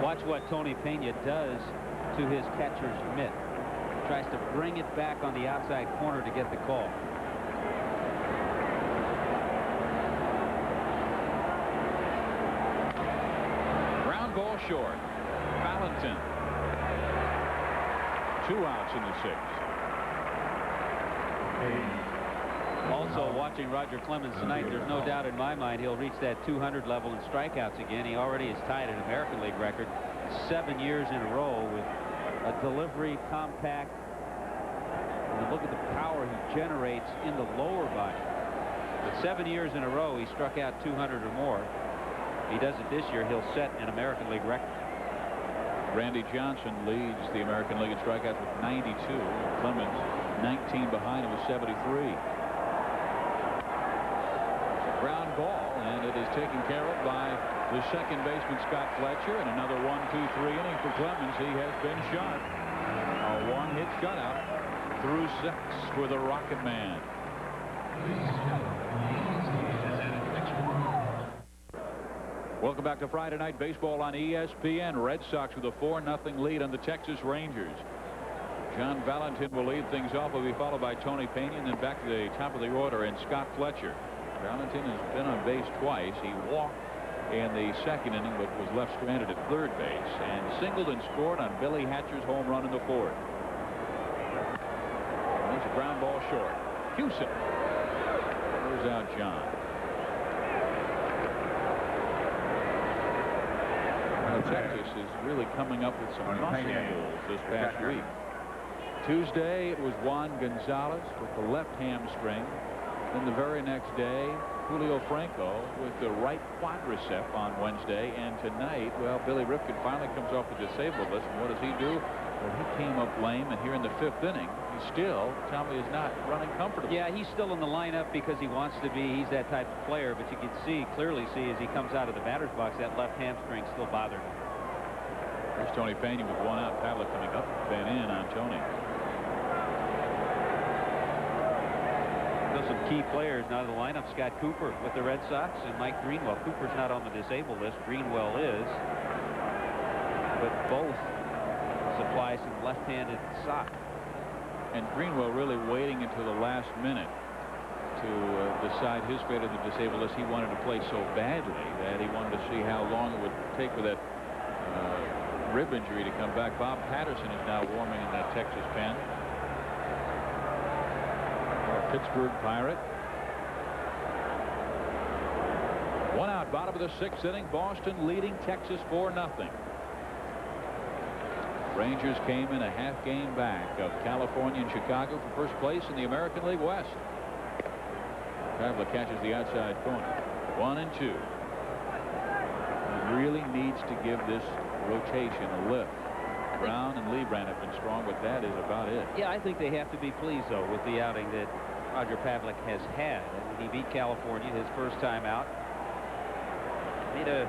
Watch what Tony Pena does to his catcher's mitt. Tries to bring it back on the outside corner to get the call. Ball short. Valentin. 2 outs in the 6th. Also watching Roger Clemens tonight, there's no doubt in my mind he'll reach that 200 level in strikeouts again. He already has tied an American League record 7 years in a row with a delivery compact. And look at the power he generates in the lower body. But 7 years in a row he struck out 200 or more. If he does it this year, he'll set an American League record. Randy Johnson leads the American League in strikeouts with 92. Clemens 19 behind him with 73. Ground ball, and it is taken care of by the 2nd baseman Scott Fletcher. And another 1-2-3 inning for Clemens. He has been sharp. A 1-hit shutout through 6 for the Rocket Man. Welcome back to Friday Night Baseball on ESPN. Red Sox with a 4-0 lead on the Texas Rangers. John Valentin will lead things off. Will be followed by Tony Pena, and then back to the top of the order and Scott Fletcher. Valentin has been on base twice. He walked in the second inning, but was left stranded at third base, and singled and scored on Billy Hatcher's home run in the fourth. And there's a ground ball short. Houston throws out John. Texas is really coming up with some muscle bulls this past week. Tuesday, it was Juan Gonzalez with the left hamstring. Then the very next day, Julio Franco with the right quadricep on Wednesday. And tonight, well, Billy Rifkin finally comes off the disabled list. And what does he do? Well, he came up lame, and here in the fifth inning, he still, Tommy, is not running comfortably. Yeah, he's still in the lineup because he wants to be. He's that type of player. But you can clearly see as he comes out of the batter's box, that left hamstring still bothering him. There's Tony Pena with one out. Pavlik coming up, Van in on Tony. Some key players not in the lineup. Scott Cooper with the Red Sox and Mike Greenwell. Cooper's not on the disabled list. Greenwell is. But both supply some left-handed sock. And Greenwell really waiting until the last minute to decide his fate of the disabled list. He wanted to play so badly that he wanted to see how long it would take for that rib injury to come back. Bob Patterson is now warming in that Texas pen. Pittsburgh Pirate. One out, bottom of the sixth inning. Boston leading Texas 4-0. Rangers came in a half game back of California and Chicago for first place in the American League West. Pavlik catches the outside corner. 1-2. He really needs to give this rotation a lift. Brown and Lebrand have been strong, but that is about it. Yeah, I think they have to be pleased, though, with the outing that Roger Pavlik has had. He beat California his first time out. Made a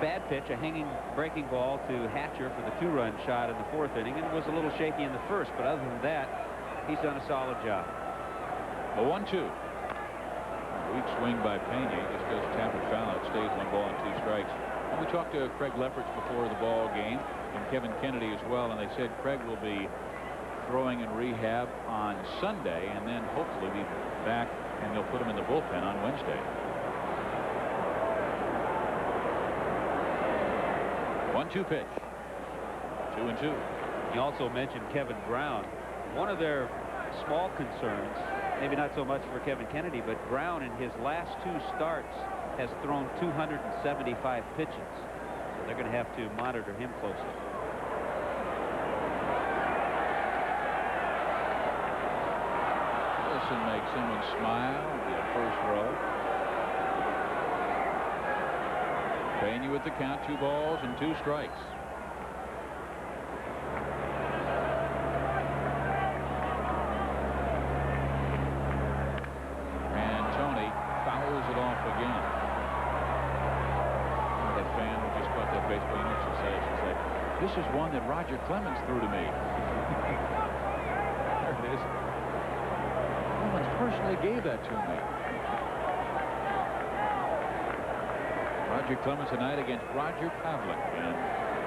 bad pitch, a hanging breaking ball to Hatcher for the 2-run shot in the fourth inning, and was a little shaky in the first, but other than that, he's done a solid job. A 1-2. Weak swing by Pena. He just goes tap it foul. It stays 1 ball and 2 strikes. And we talked to Craig Lefferts before the ball game, and Kevin Kennedy as well, and they said Craig will be throwing in rehab on Sunday, and then hopefully be back, and they'll put him in the bullpen on Wednesday. 1-2 pitch. 2-2. You also mentioned Kevin Brown. One of their small concerns, maybe not so much for Kevin Kennedy, but Brown in his last 2 starts has thrown 275 pitches. So they're going to have to monitor him closely. Wilson makes someone smile in the first row. Pena with the count, 2 balls and 2 strikes. And Tony fouls it off again. That fan who just caught that baseball unit, she says, this is one that Roger Clemens threw to me. There it is. Clemens personally gave that to me. Roger Clemens tonight against Roger Pavlik, and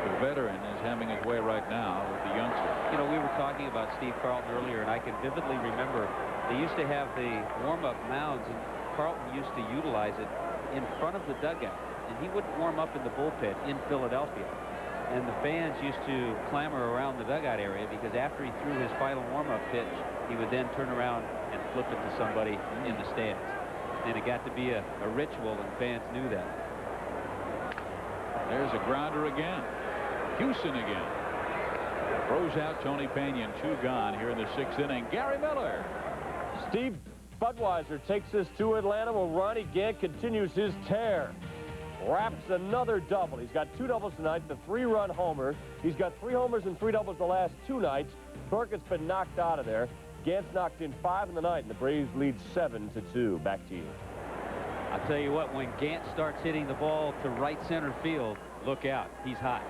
the veteran is having his way right now with the youngster. You know, we were talking about Steve Carlton earlier, and I can vividly remember they used to have the warm-up mounds, and Carlton used to utilize it in front of the dugout, and he wouldn't warm up in the bullpen in Philadelphia. And the fans used to clamor around the dugout area because after he threw his final warm-up pitch, he would then turn around and flip it to somebody in the stands. And it got to be a ritual, and fans knew that. There's a grounder again. Houston again. Throws out Tony Pena, and 2 gone here in the 6th inning. Gary Miller. Steve Budweiser takes this to Atlanta, while Ronnie Gant continues his tear. Wraps another double. He's got 2 doubles tonight, the 3-run homer. He's got 3 homers and 3 doubles the last 2 nights. Burkett's been knocked out of there. Gant's knocked in 5 in the night, and the Braves lead 7-2. Back to you. I'll tell you what, when Gant starts hitting the ball to right center field, look out. He's hot.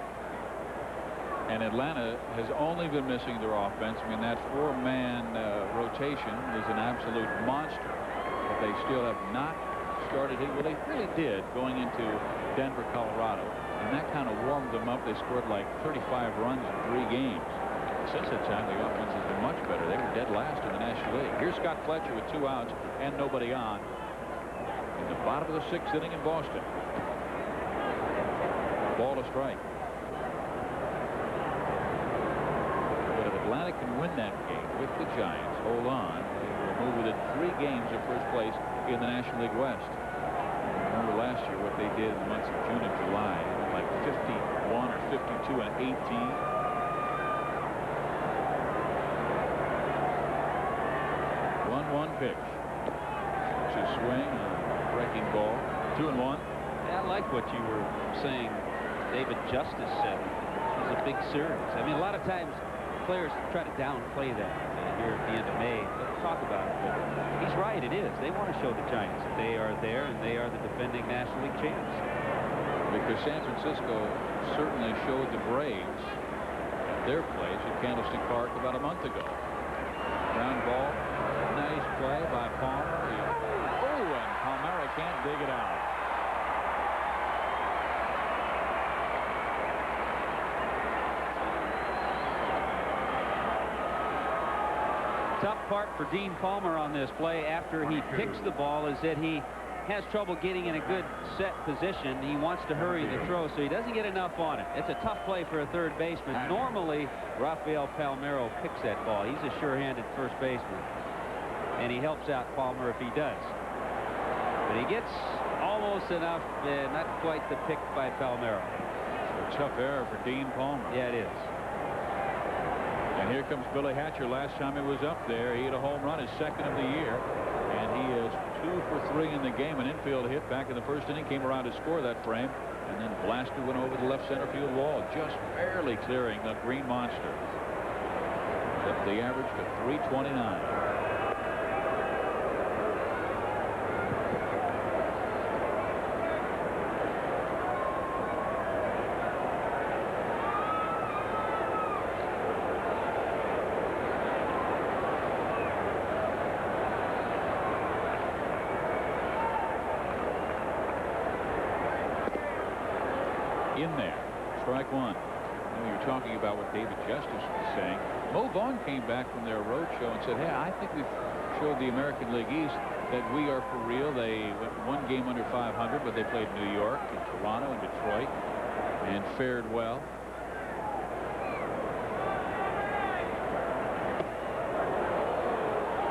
And Atlanta has only been missing their offense. I mean, that 4-man rotation is an absolute monster. But they still have not started, well, they really did going into Denver, Colorado. And that kind of warmed them up. They scored like 35 runs in 3 games. Since that time, the offense has been much better. They were dead last in the National League. Here's Scott Fletcher with 2 outs and nobody on in the bottom of the 6th inning in Boston. Ball to strike. But if Atlanta can win that game with the Giants, hold on, they will move within 3 games of first place in the National League West. Remember last year what they did in the months of June and July. They were like 51 or 52 and 18. 1-1 pitch. It's a swing, a breaking ball. 2-1. Yeah, I like what you were saying. David Justice said it was a big series. I mean, a lot of times players try to downplay that here at the end of May. Let's talk about it. But he's right. It is. They want to show the Giants that they are there and they are the defending National League champs. Because San Francisco certainly showed the Braves at their place at Candlestick Park about a month ago. Ground ball. Nice play by Palmer. Oh, and Palmera can't dig it out. Tough part for Dean Palmer on this play after he picks the ball is that he has trouble getting in a good set position. He wants to hurry the throw, so he doesn't get enough on it. It's a tough play for a third baseman. Normally, Rafael Palmeiro picks that ball. He's a sure-handed first baseman, and he helps out Palmer if he does. But he gets almost enough, not quite the pick by Palmeiro. It's a tough error for Dean Palmer. Yeah, it is. And here comes Billy Hatcher. Last time he was up there, he hit a home run, his 2nd of the year. And he is 2 for 3 in the game. An infield hit back in the 1st inning, came around to score that frame, and then blasted one over the left center field wall, just barely clearing the green monster. Up the average to 329. In there, strike 1. You're talking about what David Justice was saying. Mo Vaughn came back from their road show and said, hey, I think we've showed the American League East that we are for real. They went 1 game under 500, but they played New York and Toronto and Detroit and fared well.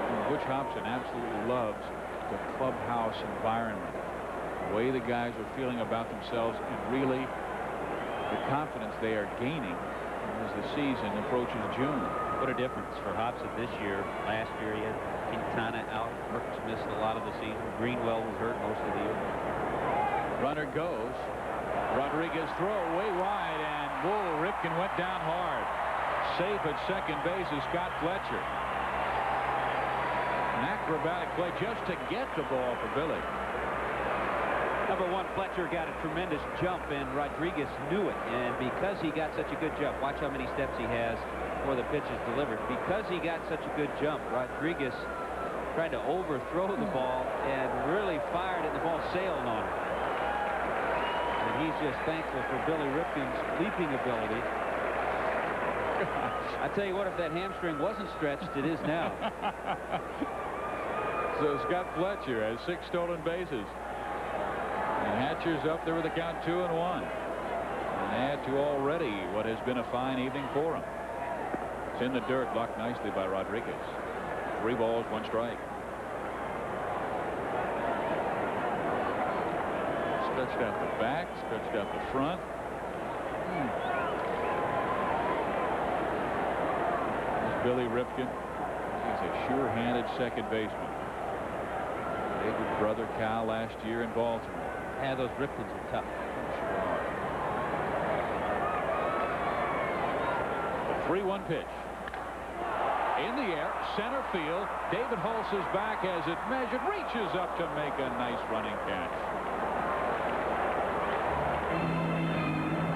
And Butch Hobson absolutely loves the clubhouse environment, the way the guys are feeling about themselves, and really the confidence they are gaining as the season approaches June. What a difference for Hobson this year. Last year he had Quintana out. Perkins missed a lot of the season. Greenwell was hurt most of the year. Runner goes. Rodriguez throw way wide, and whoa, Ripken went down hard. Safe at second base is Scott Fletcher. An acrobatic play just to get the ball for Billy. Number 1, Fletcher got a tremendous jump, and Rodriguez knew it. And because he got such a good jump, watch how many steps he has before the pitch is delivered. Because he got such a good jump, Rodriguez tried to overthrow the ball and really fired it. The ball sailed on him. And he's just thankful for Billy Ripken's leaping ability. I tell you what, if that hamstring wasn't stretched, it is now. So Scott Fletcher has 6 stolen bases. And Hatcher's up there with a count 2-1. And add to already what has been a fine evening for him. It's in the dirt, blocked nicely by Rodriguez. 3 balls, 1 strike. Stretched out the back, stretched out the front. There's Billy Ripken. He's a sure-handed second baseman. David's brother Cal last year in Baltimore. Yeah, those Ripkens are tough. The 3-1 pitch. In the air, center field. David Hulse is back as it measured, reaches up to make a nice running catch.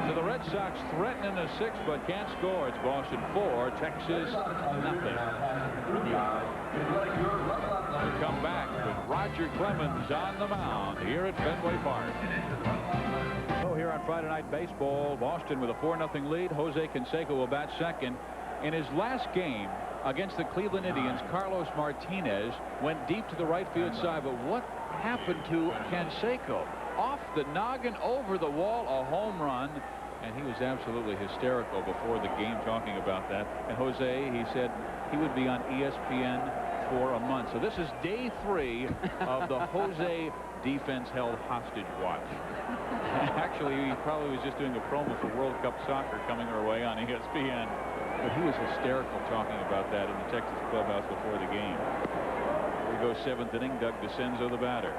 So the Red Sox threaten in the 6th, but can't score. It's Boston 4, Texas nothing. We come back with Roger Clemens on the mound here at Fenway Park. So here on Friday Night Baseball, Boston with a 4-0 lead. Jose Canseco will bat second. In his last game against the Cleveland Indians, Carlos Martinez went deep to the right field side. But what happened to Canseco? Off the noggin, over the wall, a home run. And he was absolutely hysterical before the game talking about that. And Jose, he said he would be on ESPN for a month. So this is day 3 of the Jose defense held hostage watch. Actually, he probably was just doing a promo for World Cup soccer coming our way on ESPN. But he was hysterical talking about that in the Texas clubhouse before the game. Here we go, 7th inning. Doug DeCenzo, the batter.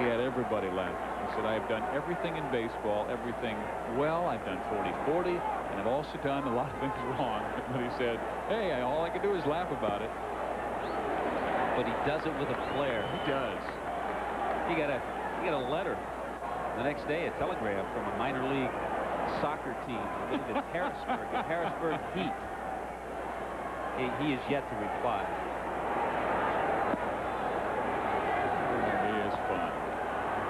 He had everybody laughing. He said, I've done everything in baseball, everything well. I've done 40-40, and I've also done a lot of things wrong. But he said, hey, all I can do is laugh about it. But he does it with a flair. He does. He got a letter the next day, a telegram from a minor league soccer team in Harrisburg, the Harrisburg Heat. He is yet to reply. He is fun.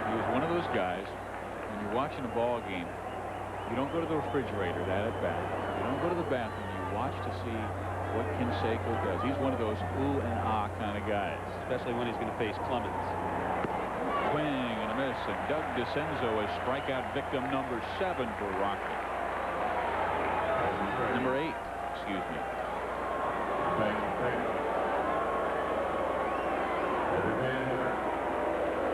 He was one of those guys, when you're watching a ball game, you don't go to the refrigerator that at bat. You don't go to the bathroom. You watch to see what Canseco does. He's one of those ooh and ah kind of guys. Especially when he's going to face Clemens. Swing and a miss, and Doug DeCenzo is strikeout victim number 7 for Rocky. Number 8, excuse me.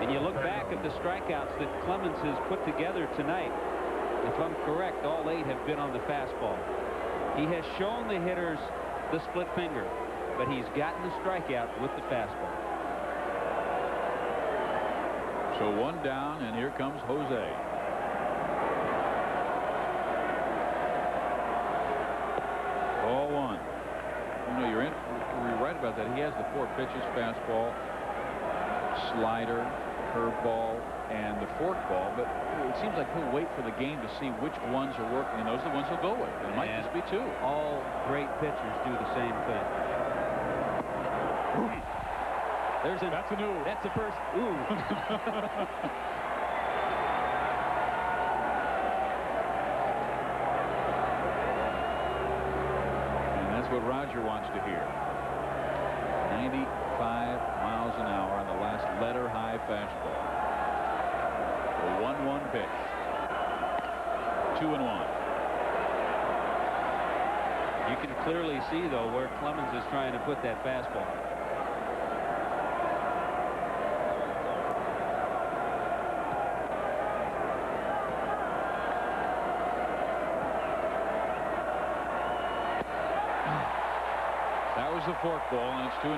And you look back at the strikeouts that Clemens has put together tonight. If I'm correct, all 8 have been on the fastball. He has shown the hitters the split finger, but he's gotten the strikeout with the fastball. So 1 down, and here comes Jose. Ball 1. You know, you're right about that. He has the 4 pitches: fastball, slider, curveball, and the forkball. But it seems like he'll wait for the game to see which ones are working, and those are the ones he'll go with. And it might just be 2. All great pitchers do the same thing. That's an ooh. That's the first ooh. What Roger wants to hear. 95 miles an hour on the last letter high fastball. The 1-1 pitch. 2-1. You can clearly see, though, where Clemens is trying to put that fastball. That was the fork ball, and it's 2-2.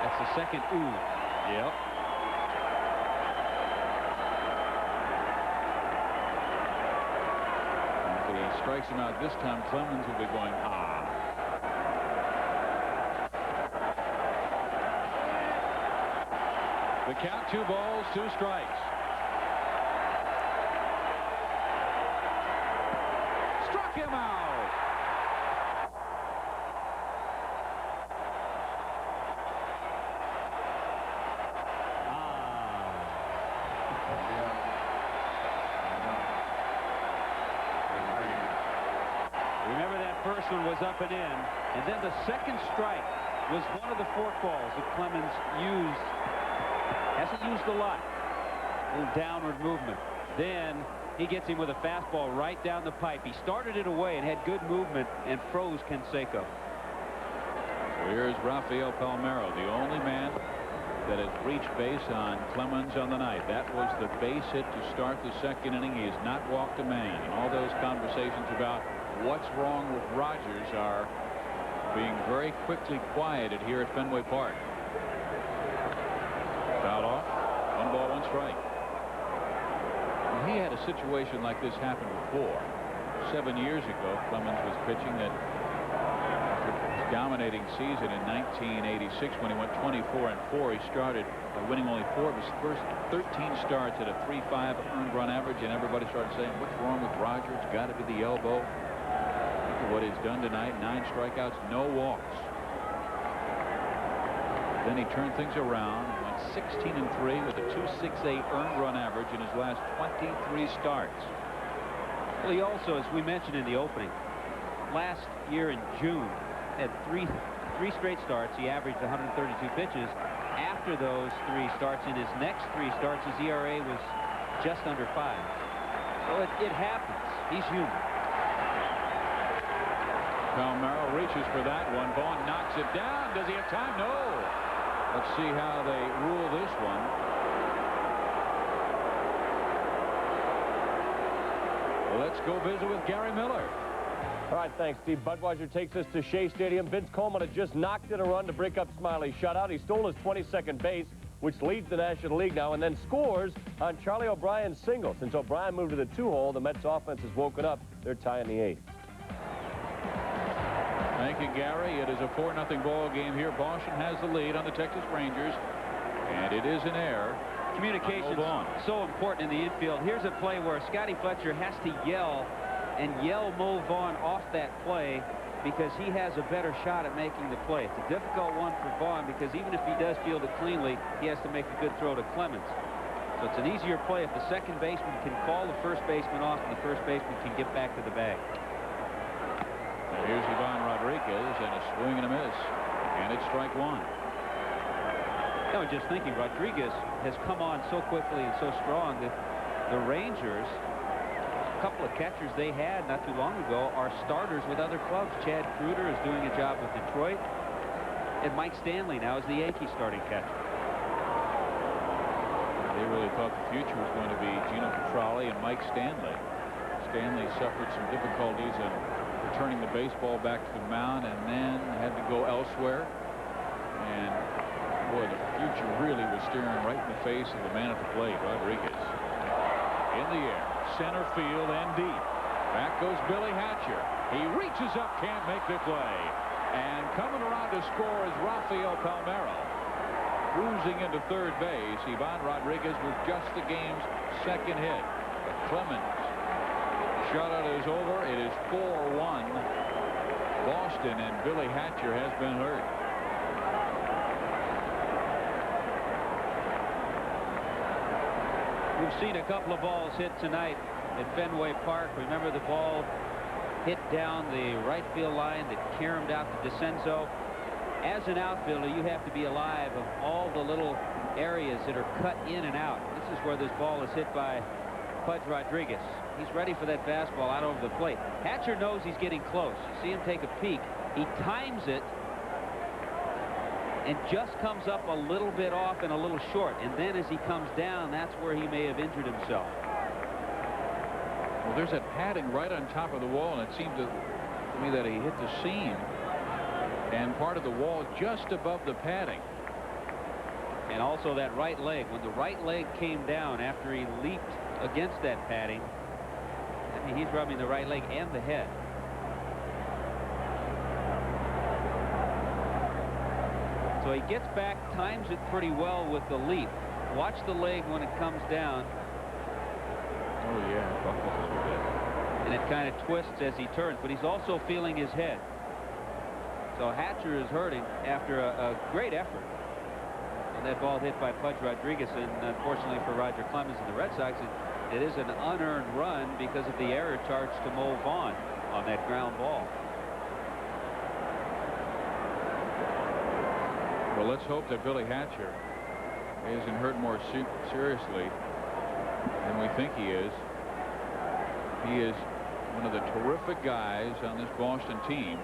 That's the second ooh. Yep. If he strikes him out this time, Clemens will be going, ah. The count, 2 balls, 2 strikes. Struck him out. First one was up and in, and then the second strike was one of the forkballs that Clemens used. Hasn't used a lot. A little downward movement. Then he gets him with a fastball right down the pipe. He started it away and had good movement and froze Canseco. So here's Rafael Palmeiro, the only man that has reached base on Clemens on the night. That was the base hit to start the second inning. He has not walked a man. And all those conversations about what's wrong with Rogers are being very quickly quieted here at Fenway Park. Foul off. 1 ball, 1 strike. And he had a situation like this happen before. 7 years ago, Clemens was pitching that dominating season in 1986 when he went 24-4. He started by winning only 4 of his first 13 starts at a 3.5 earned run average, and everybody started saying, what's wrong with Rogers? It's got to be the elbow. Look at what he's done tonight. 9 strikeouts, no walks. Then he turned things around and went 16-3 with a 2.68 earned run average in his last 23 starts. Well, he also, as we mentioned in the opening, last year in June had three straight starts. He averaged 132 pitches. After those 3 starts, in his next 3 starts, his ERA was just under 5. So it happens. He's human. Palmeiro reaches for that one. Vaughn knocks it down. Does he have time? No. Let's see how they rule this one. Let's go visit with Gary Miller. All right, thanks, Steve. Budweiser takes us to Shea Stadium. Vince Coleman had just knocked in a run to break up Smiley's shutout. He stole his 22nd base, which leads the National League now, and then scores on Charlie O'Brien's single. Since O'Brien moved to the 2-hole, the Mets offense has woken up. They're tying the 8th. Thank you, Gary. It is a 4-0 ball game here. Boston has the lead on the Texas Rangers, and it is an error. Communication is so important in the infield. Here's a play where Scotty Fletcher has to yell Mo Vaughn off that play because he has a better shot at making the play. It's a difficult one for Vaughn because even if he does field it cleanly, he has to make a good throw to Clemens. So it's an easier play if the second baseman can call the first baseman off and the first baseman can get back to the bag. And here's Ivan Rodriguez, and a swing and a miss, and it's strike 1. I was just thinking, Rodriguez has come on so quickly and so strong that the Rangers, a couple of catchers they had not too long ago, are starters with other clubs. Chad Kruger is doing a job with Detroit, and Mike Stanley now is the Yankees starting catcher. They really thought the future was going to be Gino Petralli and Mike Stanley. Stanley suffered some difficulties in returning the baseball back to the mound and then had to go elsewhere. And boy, the future really was staring right in the face of the man at the plate, Rodriguez. In the air, center field and deep. Back goes Billy Hatcher. He reaches up, can't make the play. And coming around to score is Rafael Palmeiro. Cruising into third base, Ivan Rodriguez with just the game's second hit. But Clemens. Shutout is over. It is 4-1 Boston, and Billy Hatcher has been hurt. We've seen a couple of balls hit tonight at Fenway Park. Remember the ball hit down the right field line that caromed out to DeCenzo. As an outfielder, you have to be alive of all the little areas that are cut in and out. This is where this ball is hit by Pudge Rodriguez. He's ready for that fastball out over the plate. Hatcher knows he's getting close. You see him take a peek. He times it and just comes up a little bit off and a little short. And then as he comes down, that's where he may have injured himself. Well, there's that padding right on top of the wall, and it seemed to me that he hit the seam and part of the wall just above the padding. And also that right leg. When the right leg came down after he leaped against that padding, I mean, he's rubbing the right leg and the head. So he gets back, times it pretty well with the leap. Watch the leg when it comes down. Oh, yeah. And it kind of twists as he turns, but he's also feeling his head. So Hatcher is hurting after a great effort on that ball hit by Pudge Rodriguez. And unfortunately for Roger Clemens and the Red Sox, it is an unearned run because of the error charged to Mo Vaughn on that ground ball. Well, let's hope that Billy Hatcher isn't hurt more seriously than we think he is. He is one of the terrific guys on this Boston team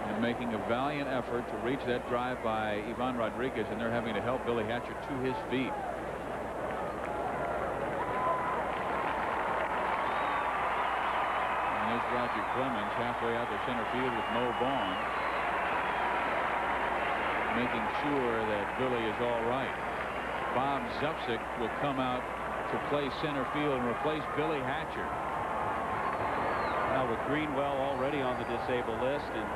and making a valiant effort to reach that drive by Ivan Rodriguez, and they're having to help Billy Hatcher to his feet. And there's Roger Clemens halfway out to center field with Mo Vaughn, making sure that Billy is all right. Bob Zupsick will come out to play center field and replace Billy Hatcher. Now with Greenwell already on the disabled list and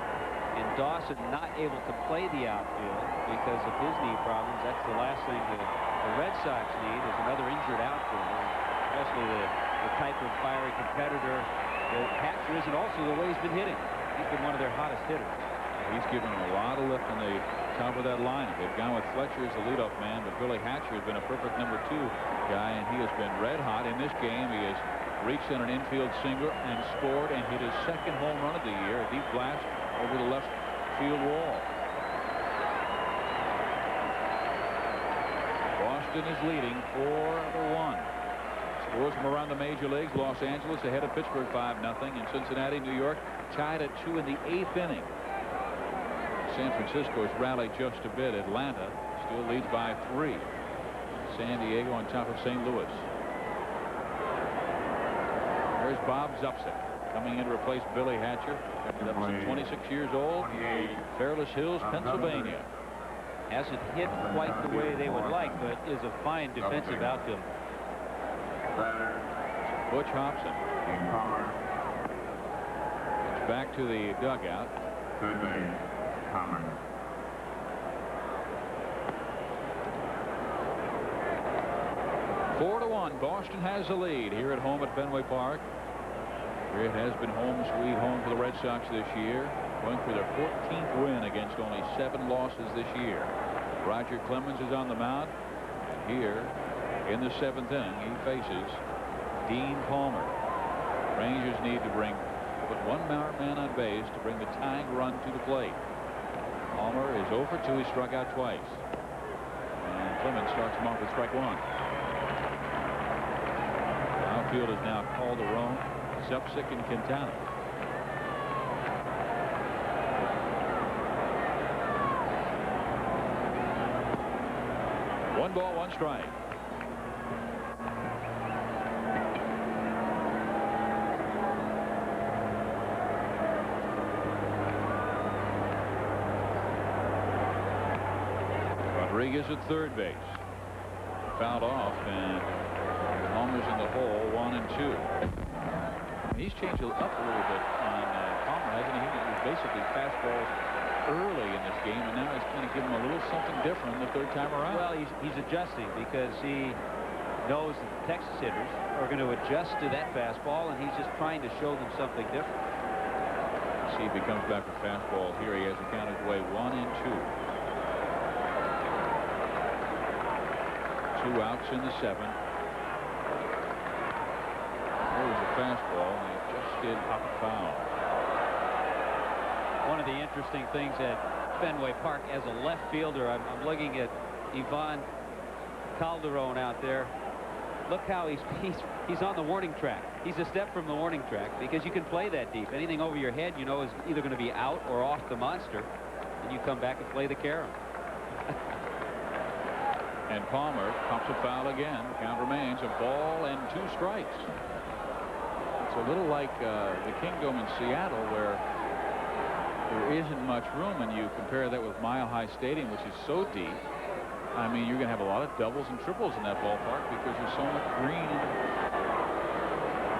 Dawson not able to play the outfield because of his knee problems, that's the last thing the Red Sox need is another injured outfielder, especially the type of fiery competitor that Hatcher is, and also the way he's been hitting. He's been one of their hottest hitters. He's given a lot of lift in the top of that lineup. They've gone with Fletcher as the leadoff man, but Billy Hatcher has been a perfect #2 guy, and he has been red hot in this game. He has reached on an infield single and scored and hit his second home run of the year, a deep blast over the left field wall. Boston is leading 4-1. Scores from around the major leagues. Los Angeles ahead of Pittsburgh 5-0, and Cincinnati, New York tied at 2 in the 8th inning. San Francisco has rallied just a bit. Atlanta still leads by 3. San Diego on top of St. Louis. There's Bob Zupsik coming in to replace Billy Hatcher. Zupsik, 26 years old, Fairless Hills, Pennsylvania. Hasn't hit quite the way they would like, but is a fine defensive outfielder. Butch Hobson. It's back to the dugout. Third base, Palmer. 4-1. Boston has the lead here at home at Fenway Park. It has been home sweet home for the Red Sox this year, going for their 14th win against only 7 losses this year. Roger Clemens is on the mound. Here in the 7th inning, he faces Dean Palmer. Rangers need to put one man on base to bring the tying run to the plate. Palmer is 0 for 2. He struck out twice. And Clemens starts him off with strike 1. Outfield is now Calderon, Zupsik, and Quintana. One ball, one strike. Rodriguez at third base. Fouled off, and Palmer's in the hole, 1-2. He's changed it up a little bit on Palmer, hasn't he? He was basically fastballs early in this game, and now he's kind of giving him a little something different the third time around. Well, he's adjusting because he knows that the Texas hitters are going to adjust to that fastball, and he's just trying to show them something different. See if he comes back with fastball here. He has to count his way, 1-2. 2 outs in the 7th. There's a fastball, and it just did up foul. One of the interesting things at Fenway Park as a left fielder, I'm looking at Ivan Calderon out there. Look how he's on the warning track. He's a step from the warning track because you can play that deep. Anything over your head, you know, is either going to be out or off the monster, and you come back and play the carom. And Palmer pumps a foul again. Count remains a ball and 2 strikes. It's a little like the Kingdome in Seattle, where there isn't much room, and you compare that with Mile High Stadium, which is so deep. I mean, you're going to have a lot of doubles and triples in that ballpark because there's so much green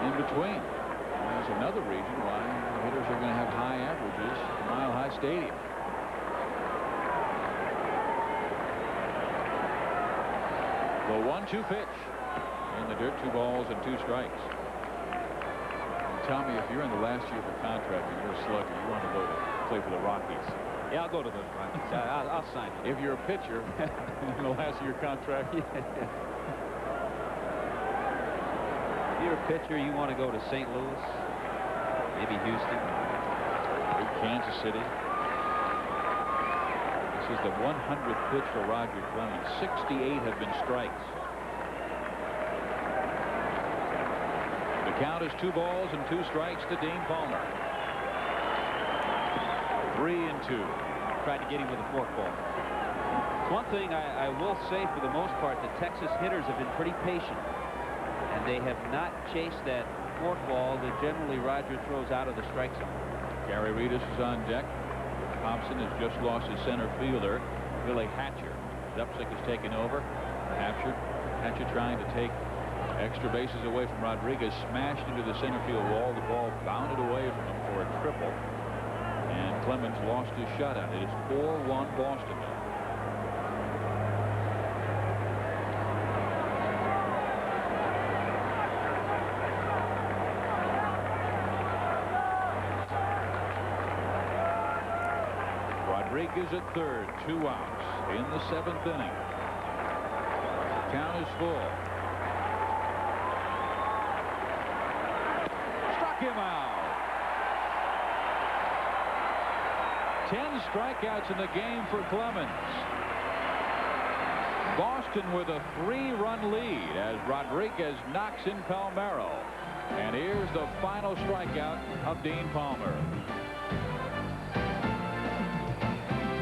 in between. And there's another reason why the hitters are going to have high averages at Mile High Stadium. The 1-2 pitch in the dirt, 2 balls and 2 strikes. And Tommy, if you're in the last year of a contract and you're a slugger, you want to go play for the Rockies. Yeah, I'll go to the Rockies. I'll sign it. If you're a pitcher in the last year contract. If you're a pitcher, you want to go to St. Louis, maybe Houston, maybe Kansas City. This is the 100th pitch for Roger Clemens. 68 have been strikes. The count is 2 balls and 2 strikes to Dean Palmer. 3-2. Tried to get him with a forkball. One thing I will say, for the most part, the Texas hitters have been pretty patient, and they have not chased that forkball that generally Roger throws out of the strike zone. Gary Reedus is on deck. Thompson has just lost his center fielder, Billy Hatcher. Zupsik has taken over. Hatcher trying to take extra bases away from Rodriguez. Smashed into the center field wall. The ball bounded away from him for a triple. And Clemens lost his shutout. It is 4-1 Boston now. Rodriguez at third, 2 outs in the 7th inning. Count is full. Struck him out. 10 strikeouts in the game for Clemens. Boston with a 3-run lead as Rodriguez knocks in Palmeiro. And here's the final strikeout of Dean Palmer.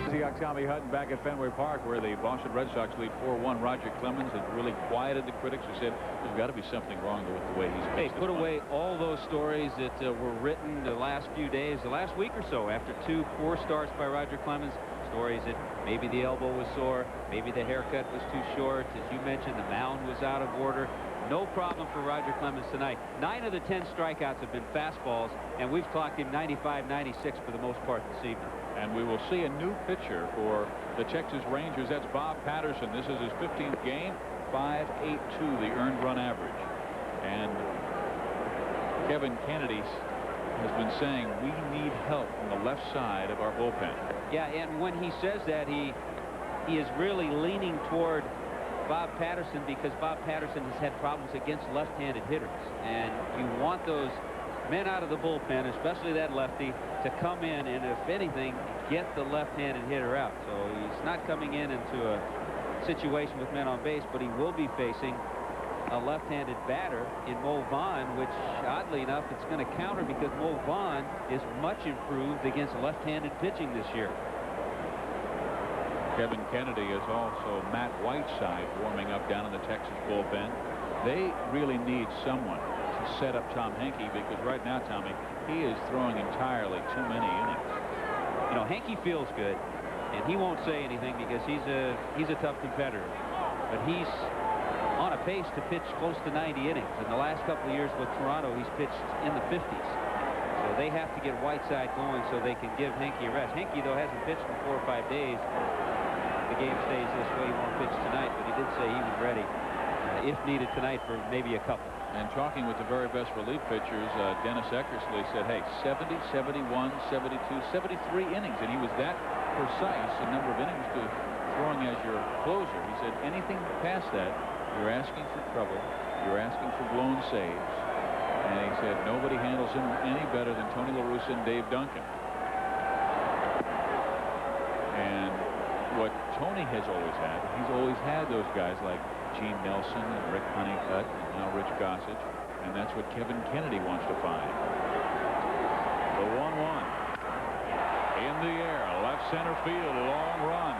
Physioc Tommy Hutton back at Fenway Park, where the Boston Red Sox lead 4-1. Roger Clemens has really quieted the critics who said there's got to be something wrong with the way he's pitched. Hey, put away all those stories that were written the last few days, the last week or so, after 2 poor starts by Roger Clemens. Stories that maybe the elbow was sore, maybe the haircut was too short. As you mentioned, the mound was out of order. No problem for Roger Clemens tonight. 9 of the 10 strikeouts have been fastballs, and we've clocked him 95, 96 for the most part this evening. And we will see a new pitcher for the Texas Rangers. That's Bob Patterson. This is his 15th game. 5.82 the earned run average. And Kevin Kennedy has been saying we need help from the left side of our bullpen. Yeah, and when he says that, he is really leaning toward Bob Patterson, because Bob Patterson has had problems against left-handed hitters, and you want those men out of the bullpen, especially that lefty, to come in and, if anything, get the left-handed hitter out. So he's not coming into a situation with men on base, but he will be facing a left-handed batter in Mo Vaughn, which, oddly enough, it's going to counter because Mo Vaughn is much improved against left-handed pitching this year. Kevin Kennedy is also Matt Whiteside warming up down in the Texas bullpen. They really need someone to set up Tom Henke, because right now, Tommy, he is throwing entirely too many innings. You know, Henke feels good, and he won't say anything because he's a tough competitor. But he's on a pace to pitch close to 90 innings. In the last couple of years with Toronto, he's pitched in the 50s. So they have to get Whiteside going so they can give Henke a rest. Henke, though, hasn't pitched in 4 or 5 days. The game stays this way, he won't pitch tonight, but he did say he was ready if needed tonight for maybe a couple. And talking with the very best relief pitchers, Dennis Eckersley said, hey, 70, 71, 72, 73 innings, and he was that precise a number of innings to throwing as your closer. He said anything past that, you're asking for trouble, you're asking for blown saves. And he said nobody handles him any better than Tony La Russa and Dave Duncan. And what Tony has always had, he's always had those guys like Gene Nelson and Rick Honeycutt and now Rich Gossage, and that's what Kevin Kennedy wants to find. The 1-1 in the air, left center field, long run.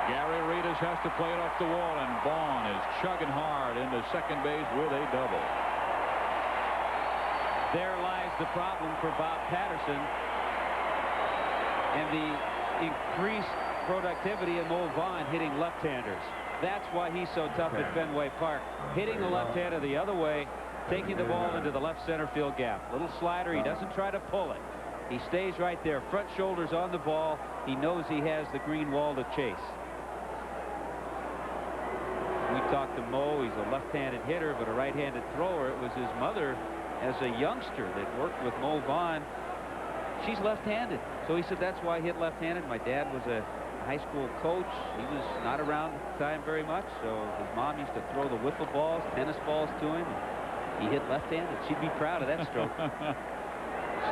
Gary Reedus has to play it off the wall, and Vaughn is chugging hard into second base with a double. There lies the problem for Bob Patterson and the increased productivity of Mo Vaughn hitting left-handers. That's why he's so tough at Fenway Park. Hitting the left-hander the other way, taking the ball into the left center field gap. Little slider, he doesn't try to pull it. He stays right there, front shoulders on the ball. He knows he has the green wall to chase. We talked to Mo, he's a left-handed hitter, but a right-handed thrower. It was his mother as a youngster that worked with Mo Vaughn. She's left-handed, so he said that's why I hit left-handed. My dad was a high school coach. He was not around at the time very much, so his mom used to throw the wiffle balls, tennis balls to him, and he hit left-handed. She'd be proud of that stroke.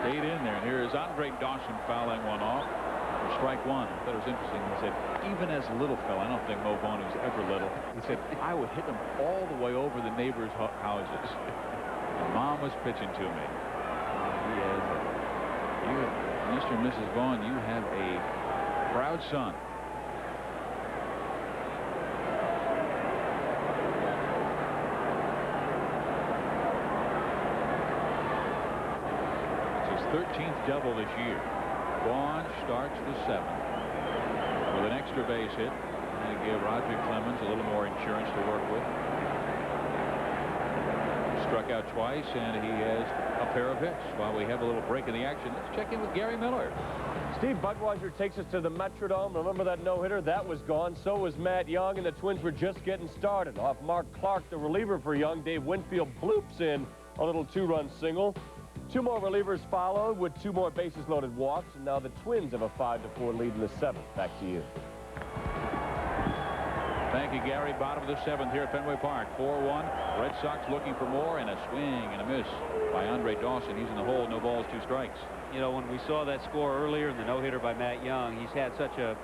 Stayed in there, and here is Andre Dawson fouling one off for strike one. I thought it was interesting. He said, even as a little fella, I don't think Mo Vaughn was ever little. He said, I would hit him all the way over the neighbors' houses. And Mom was pitching to me. Mr. and Mrs. Vaughn, you have a proud son. It's his 13th double this year. Vaughn starts the 7th with an extra base hit, and to give Roger Clemens a little more insurance to work with. Struck out twice, and he has a pair of hits. While we have a little break in the action, let's check in with Gary Miller. Steve Budweiser takes us to the Metrodome. Remember that no-hitter? That was gone. So was Matt Young, and the Twins were just getting started. Off Mark Clark, the reliever for Young, Dave Winfield bloops in a little 2-run single. Two more relievers followed with 2 more bases loaded walks, and now the Twins have a 5-4 lead in the 7th. Back to you. Thank you, Gary. Bottom of the 7th here at Fenway Park. 4-1. Red Sox looking for more, and a swing and a miss by Andre Dawson. He's in the hole. No balls, 2 strikes. You know, when we saw that score earlier in the no-hitter by Matt Young, he's had such a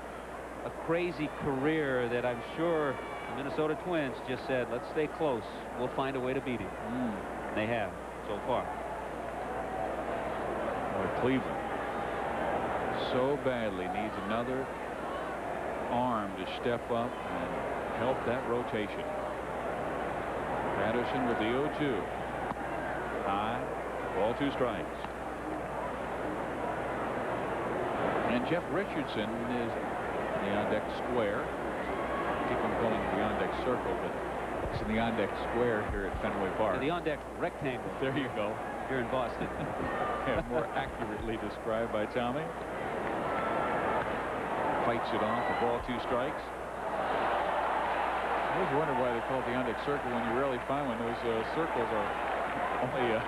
crazy career that I'm sure the Minnesota Twins just said, let's stay close. We'll find a way to beat him. And they have so far. Cleveland so badly needs another arm to step up and help that rotation. Patterson with the 0-2. High. Ball, 2 strikes. And Jeff Richardson is the on-deck square. I keep on calling it the on-deck circle, but it's in the on-deck square here at Fenway Park. The on-deck rectangle. There you go. Here in Boston. Yeah, more accurately described by Tommy. Fights it off. A ball, 2 strikes. I always wondered why they call it the on-deck circle when you rarely find one. Those circles are only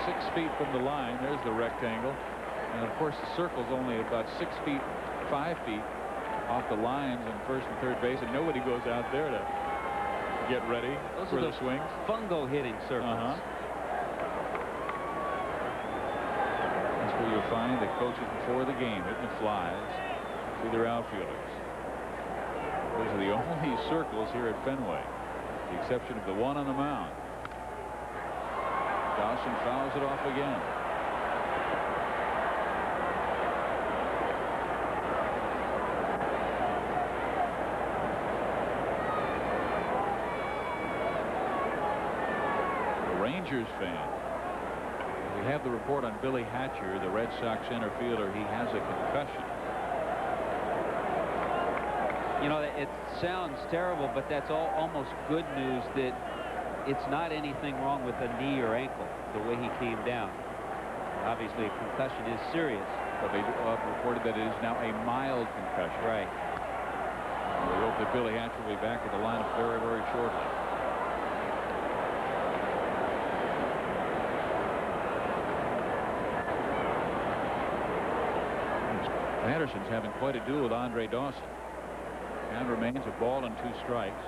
6 feet from the line. There's the rectangle. And of course, the circle's only about 6 feet, 5 feet off the lines on first and third base, and nobody goes out there to get ready for the swings. Fungo hitting circles. That's where you'll find the coaches before the game hitting the flies to their outfielders. Those are the only circles here at Fenway, with the exception of the one on the mound. Dawson fouls it off again. Rangers fan. We have the report on Billy Hatcher, the Red Sox center fielder. He has a concussion. You know, it sounds terrible, but that's almost good news that it's not anything wrong with a knee or ankle, the way he came down. Obviously, a concussion is serious. But they reported that it is now a mild concussion. Right. We hope that Billy Hatcher will be back at the lineup very, very shortly. Patterson's having quite a duel with Andre Dawson. Count remains a ball and 2 strikes.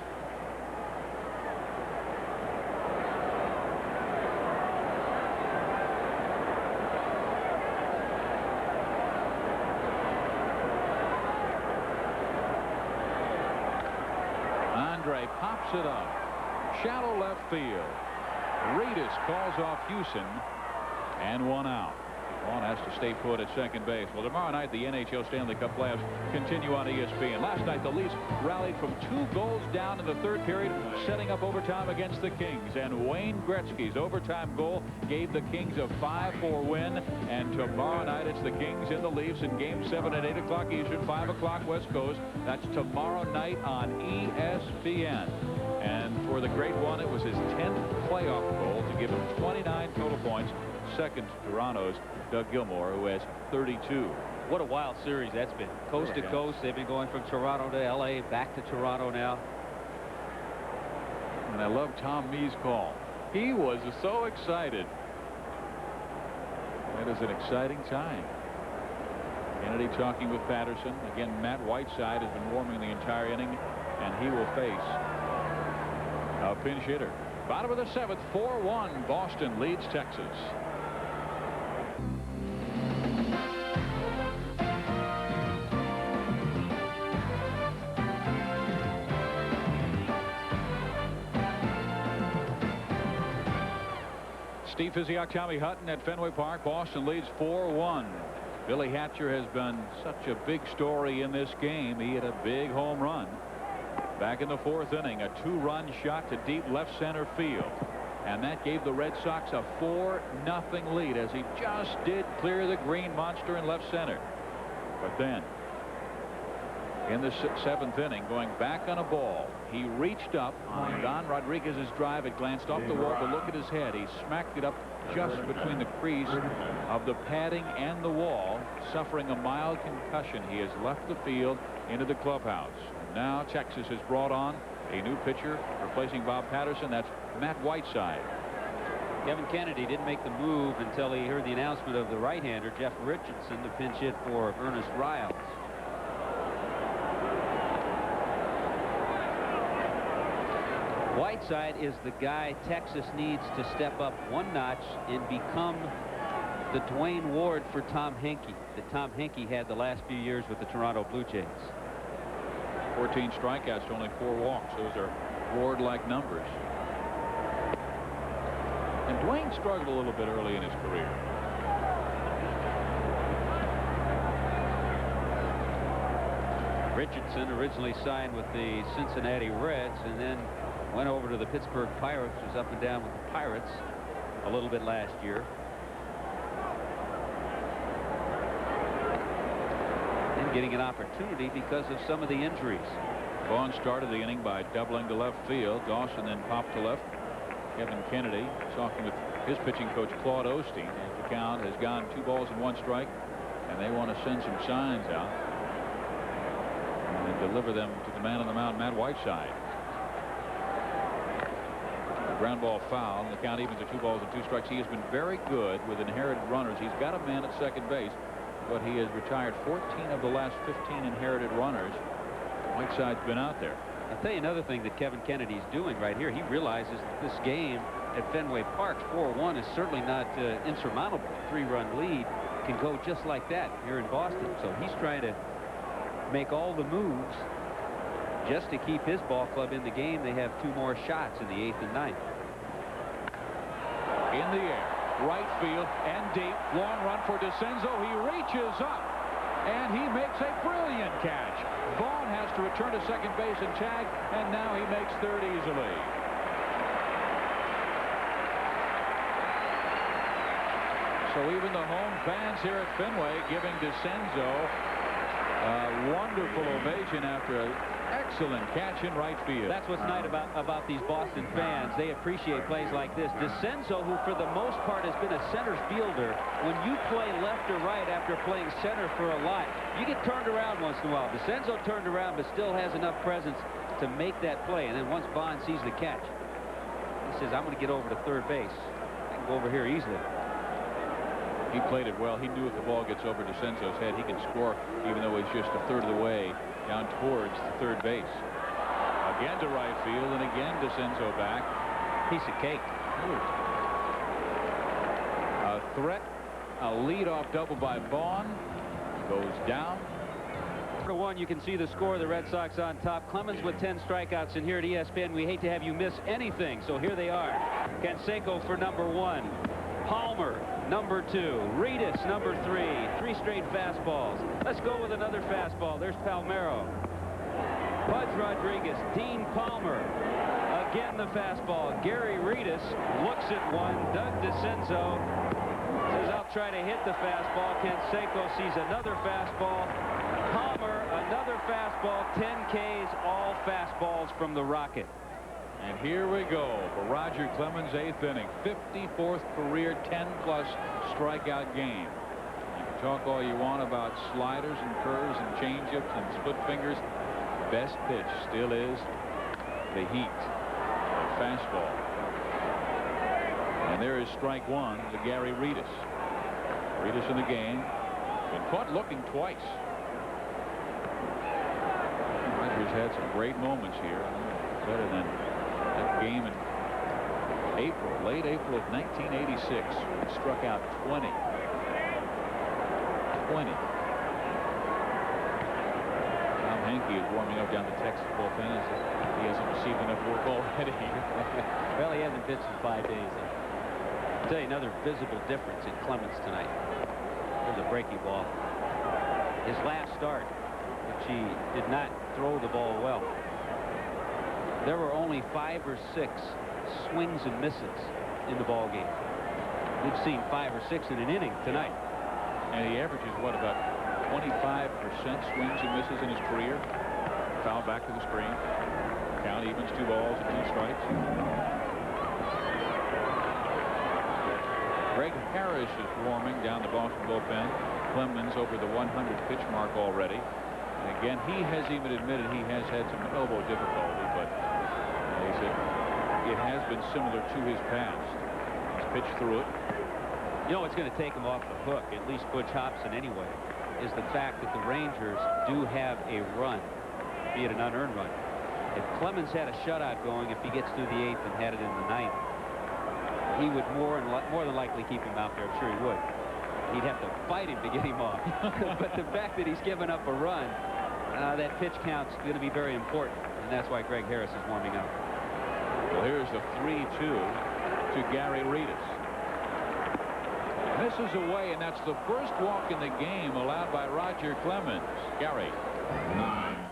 Andre pops it up. Shallow left field. Reedus calls off Houston, and 1 out. Vaughn has to stay put at second base. Well, tomorrow night, the NHL Stanley Cup playoffs continue on ESPN. Last night, the Leafs rallied from 2 goals down in the 3rd period, setting up overtime against the Kings. And Wayne Gretzky's overtime goal gave the Kings a 5-4 win. And tomorrow night, it's the Kings and the Leafs in Game 7 at 8 o'clock Eastern, 5 o'clock West Coast. That's tomorrow night on ESPN. And for the great one, it was his 10th playoff goal to give him 29 total points. Second to Toronto's Doug Gilmour, who has 32. What a wild series that's been. Coast to coast. They've been going from Toronto to L.A., back to Toronto now. And I love Tom Mee's call. He was so excited. That is an exciting time. Kennedy talking with Patterson. Again, Matt Whiteside has been warming the entire inning, and he will face a pinch hitter. Bottom of the 7th, 4-1. Boston leads Texas. Steve Physioc, Tommy Hutton at Fenway Park. Boston leads 4-1. Billy Hatcher has been such a big story in this game. He had a big home run back in the 4th inning, a 2-run shot to deep left center field, and that gave the Red Sox a 4-0 lead as he just did clear the green monster in left center. But then in the 7th inning, going back on a ball, he reached up on Don Rodriguez's drive. It glanced off the wall, but look at his head. He smacked it up just between the crease of the padding and the wall, suffering a mild concussion. He has left the field into the clubhouse. And now Texas has brought on a new pitcher replacing Bob Patterson. That's Matt Whiteside. Kevin Kennedy didn't make the move until he heard the announcement of the right-hander, Jeff Richardson, to pinch hit for Ernest Riles. Whiteside is the guy Texas needs to step up one notch and become the Dwayne Ward for Tom Henke that Tom Henke had the last few years with the Toronto Blue Jays. 14 strikeouts to only 4 walks. Those are Ward-like numbers. And Dwayne struggled a little bit early in his career. Richardson originally signed with the Cincinnati Reds and then went over to the Pittsburgh Pirates, was up and down with the Pirates a little bit last year. And getting an opportunity because of some of the injuries. Vaughn started the inning by doubling to left field. Dawson then popped to left. Kevin Kennedy talking with his pitching coach Claude Osteen as the count has gone 2 balls and 1 strike, and they want to send some signs out and deliver them to the man on the mound, Matt Whiteside. A ground ball foul, and the count evens to 2 balls and 2 strikes. He has been very good with inherited runners. He's got a man at second base, but he has retired 14 of the last 15 inherited runners. Whiteside's been out there. I'll tell you another thing that Kevin Kennedy's doing right here. He realizes that this game at Fenway Park, 4-1, is certainly not insurmountable. A 3-run lead can go just like that here in Boston. So he's trying to make all the moves just to keep his ball club in the game. They have 2 more shots in the 8th and 9th. In the air, right field and deep. Long run for DeCenzo. He reaches up and he makes a brilliant catch. Vaughn has to return to second base and tag, and now he makes third easily. So even the home fans here at Fenway giving DeCenzo a wonderful ovation after an excellent catch in right field. That's what's nice about these Boston fans. They appreciate plays like this. DeCenzo, who for the most part has been a center fielder, when you play left or right after playing center for a lot, you get turned around once in a while. DeCenzo turned around but still has enough presence to make that play. And then once Vaughn sees the catch, he says, I'm going to get over to third base. I can go over here easily. He played it well. He knew if the ball gets over DeCenzo's head, he can score, even though he's just a third of the way down towards the third base. Again to right field, and again DeCenzo back. Piece of cake. A threat, a leadoff double by Vaughn. Goes down. 4-1, you can see the score. The Red Sox on top. Clemens with 10 strikeouts, and here at ESPN, we hate to have you miss anything. So here they are. Canseco for number 1. Palmer, number 2. Reedus, number 3. 3 straight fastballs. Let's go with another fastball. There's Palmeiro. Pudge Rodriguez, Dean Palmer. Again the fastball. Gary Reedus looks at one. Doug DeCenzo says, I'll try to hit the fastball. Canseco sees another fastball. Palmer, another fastball. 10 Ks, all fastballs from the Rocket. And here we go for Roger Clemens' 8th inning. 54th career 10-plus strikeout game. You can talk all you want about sliders and curves and changeups and split fingers. Best pitch still is the heat, the fastball. And there is strike 1 to Gary Reedus. Reedus in the game. Been caught looking twice. Rogers had some great moments here. Better than that game in April, late April of 1986. He struck out 20. Tom Henke is warming up down the Texas bullpen as he hasn't received enough work already. Well, he hasn't pitched in 5 days. I'll tell you another visible difference in Clemens tonight. There's a breaking ball. His last start, which he did not throw the ball well. There were only 5 or 6 swings and misses in the ball game. We've seen 5 or 6 in an inning tonight. And he averages, what, about 25% swings and misses in his career? Foul back to the screen. Count evens, 2 balls and 2 strikes. Greg Harris is warming down the Boston bullpen. Clemens over the 100 pitch mark already. And again, he has even admitted he has had some elbow difficulty, but he said it has been similar to his past. He's pitch through it. You know what's going to take him off the hook, at least Butch Hobson anyway, is the fact that the Rangers do have a run, be it an unearned run. If Clemens had a shutout going, if he gets through the 8th and had it in the 9th, he would more than likely keep him out there. I'm sure he would. He'd have to fight him to get him off. But the fact that he's given up a run, that pitch count's going to be very important, and that's why Greg Harris is warming up. Well, here's the 3-2 to Gary Reedus. Misses away, and that's the first walk in the game allowed by Roger Clemens. Gary.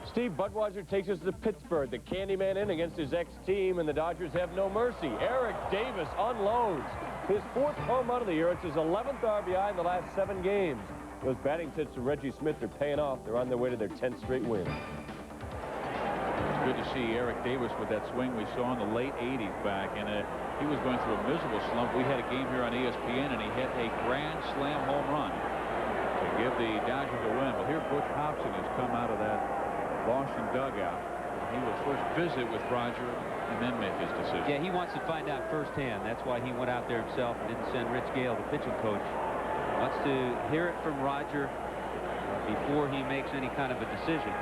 Steve Budweiser takes us to Pittsburgh. The Candyman in against his ex-team, and the Dodgers have no mercy. Eric Davis unloads his 4th home run of the year. It's his 11th RBI in the last 7 games. Those batting tips to Reggie Smith are paying off. They're on their way to their 10th straight win. It's good to see Eric Davis with that swing we saw in the late 80s back, and he was going through a miserable slump. We had a game here on ESPN, and he hit a grand slam home run to give the Dodgers a win. Well, here Butch Hobson has come out of that Boston dugout. He will first visit with Roger and then make his decision. Yeah, he wants to find out firsthand. That's why he went out there himself and didn't send Rich Gale, the pitching coach. Wants to hear it from Roger before he makes any kind of a decision.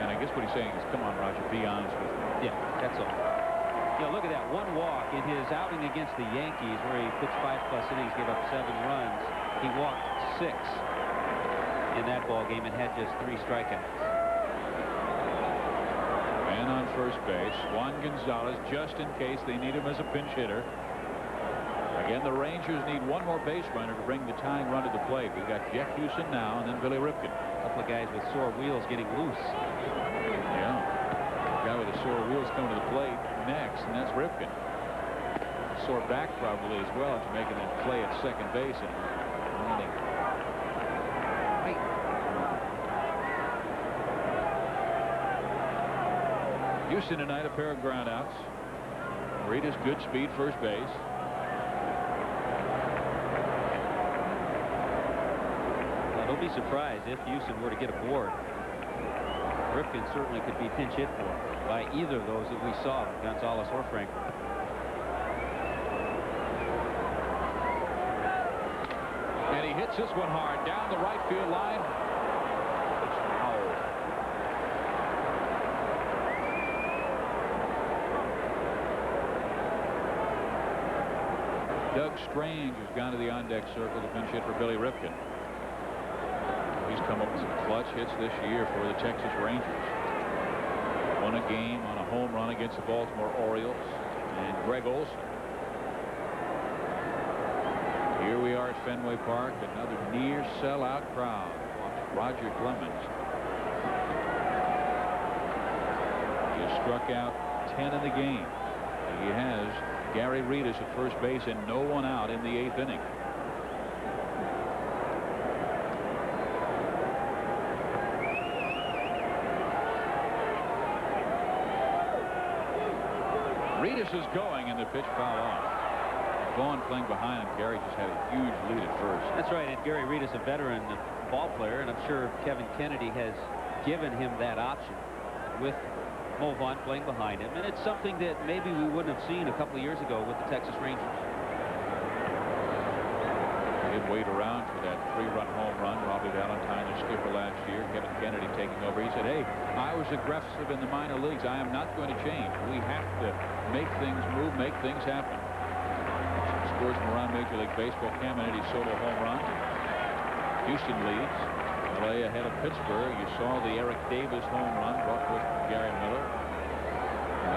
And I guess what he's saying is, come on, Roger, be honest with me. Yeah, that's all. You know, look at that. 1 walk in his outing against the Yankees, where he pitched 5+ innings, gave up 7 runs. He walked 6 in that ball game and had just 3 strikeouts. Man on first base, Juan Gonzalez, just in case they need him as a pinch hitter. Again, the Rangers need 1 more base runner to bring the tying run to the plate. We've got Jeff Houston now, and then Billy Ripken. A couple of guys with sore wheels getting loose. Yeah. The guy with the sore wheels coming to the plate next, and that's Ripken. Sore back probably as well after making that play at second base and landing. Houston tonight, a pair of groundouts. Reedus, good speed, first base. Well, don't be surprised if Houston were to get aboard. Ripken certainly could be pinch hit for by either of those that we saw, Gonzalez or Franklin. And he hits this one hard down the right field line. Doug Strange has gone to the on-deck circle to pinch hit for Billy Ripken. He's come up with some clutch hits this year for the Texas Rangers. Won a game on a home run against the Baltimore Orioles and Greg Olson. Here we are at Fenway Park, another near sellout crowd. Roger Clemens. He has struck out 10 in the game. He has Gary Reedus at first base and no one out in the 8th inning. Reedus is going and the pitch foul off. Vaughn playing behind him. Gary just had a huge lead at first. That's right, and Gary Reedus, a veteran ball player, and I'm sure Kevin Kennedy has given him that option with Mo Vaughn playing behind him, and it's something that maybe we wouldn't have seen a couple of years ago with the Texas Rangers. They did wait around for that 3-run home run. Robbie Valentine, their skipper last year. Kevin Kennedy taking over. He said, hey, I was aggressive in the minor leagues. I am not going to change. We have to make things move, make things happen. Scores from around Major League Baseball. Caminiti's solo home run. Houston leads. LA ahead of Pittsburgh. You saw the Eric Davis home run brought forth from Gary Miller.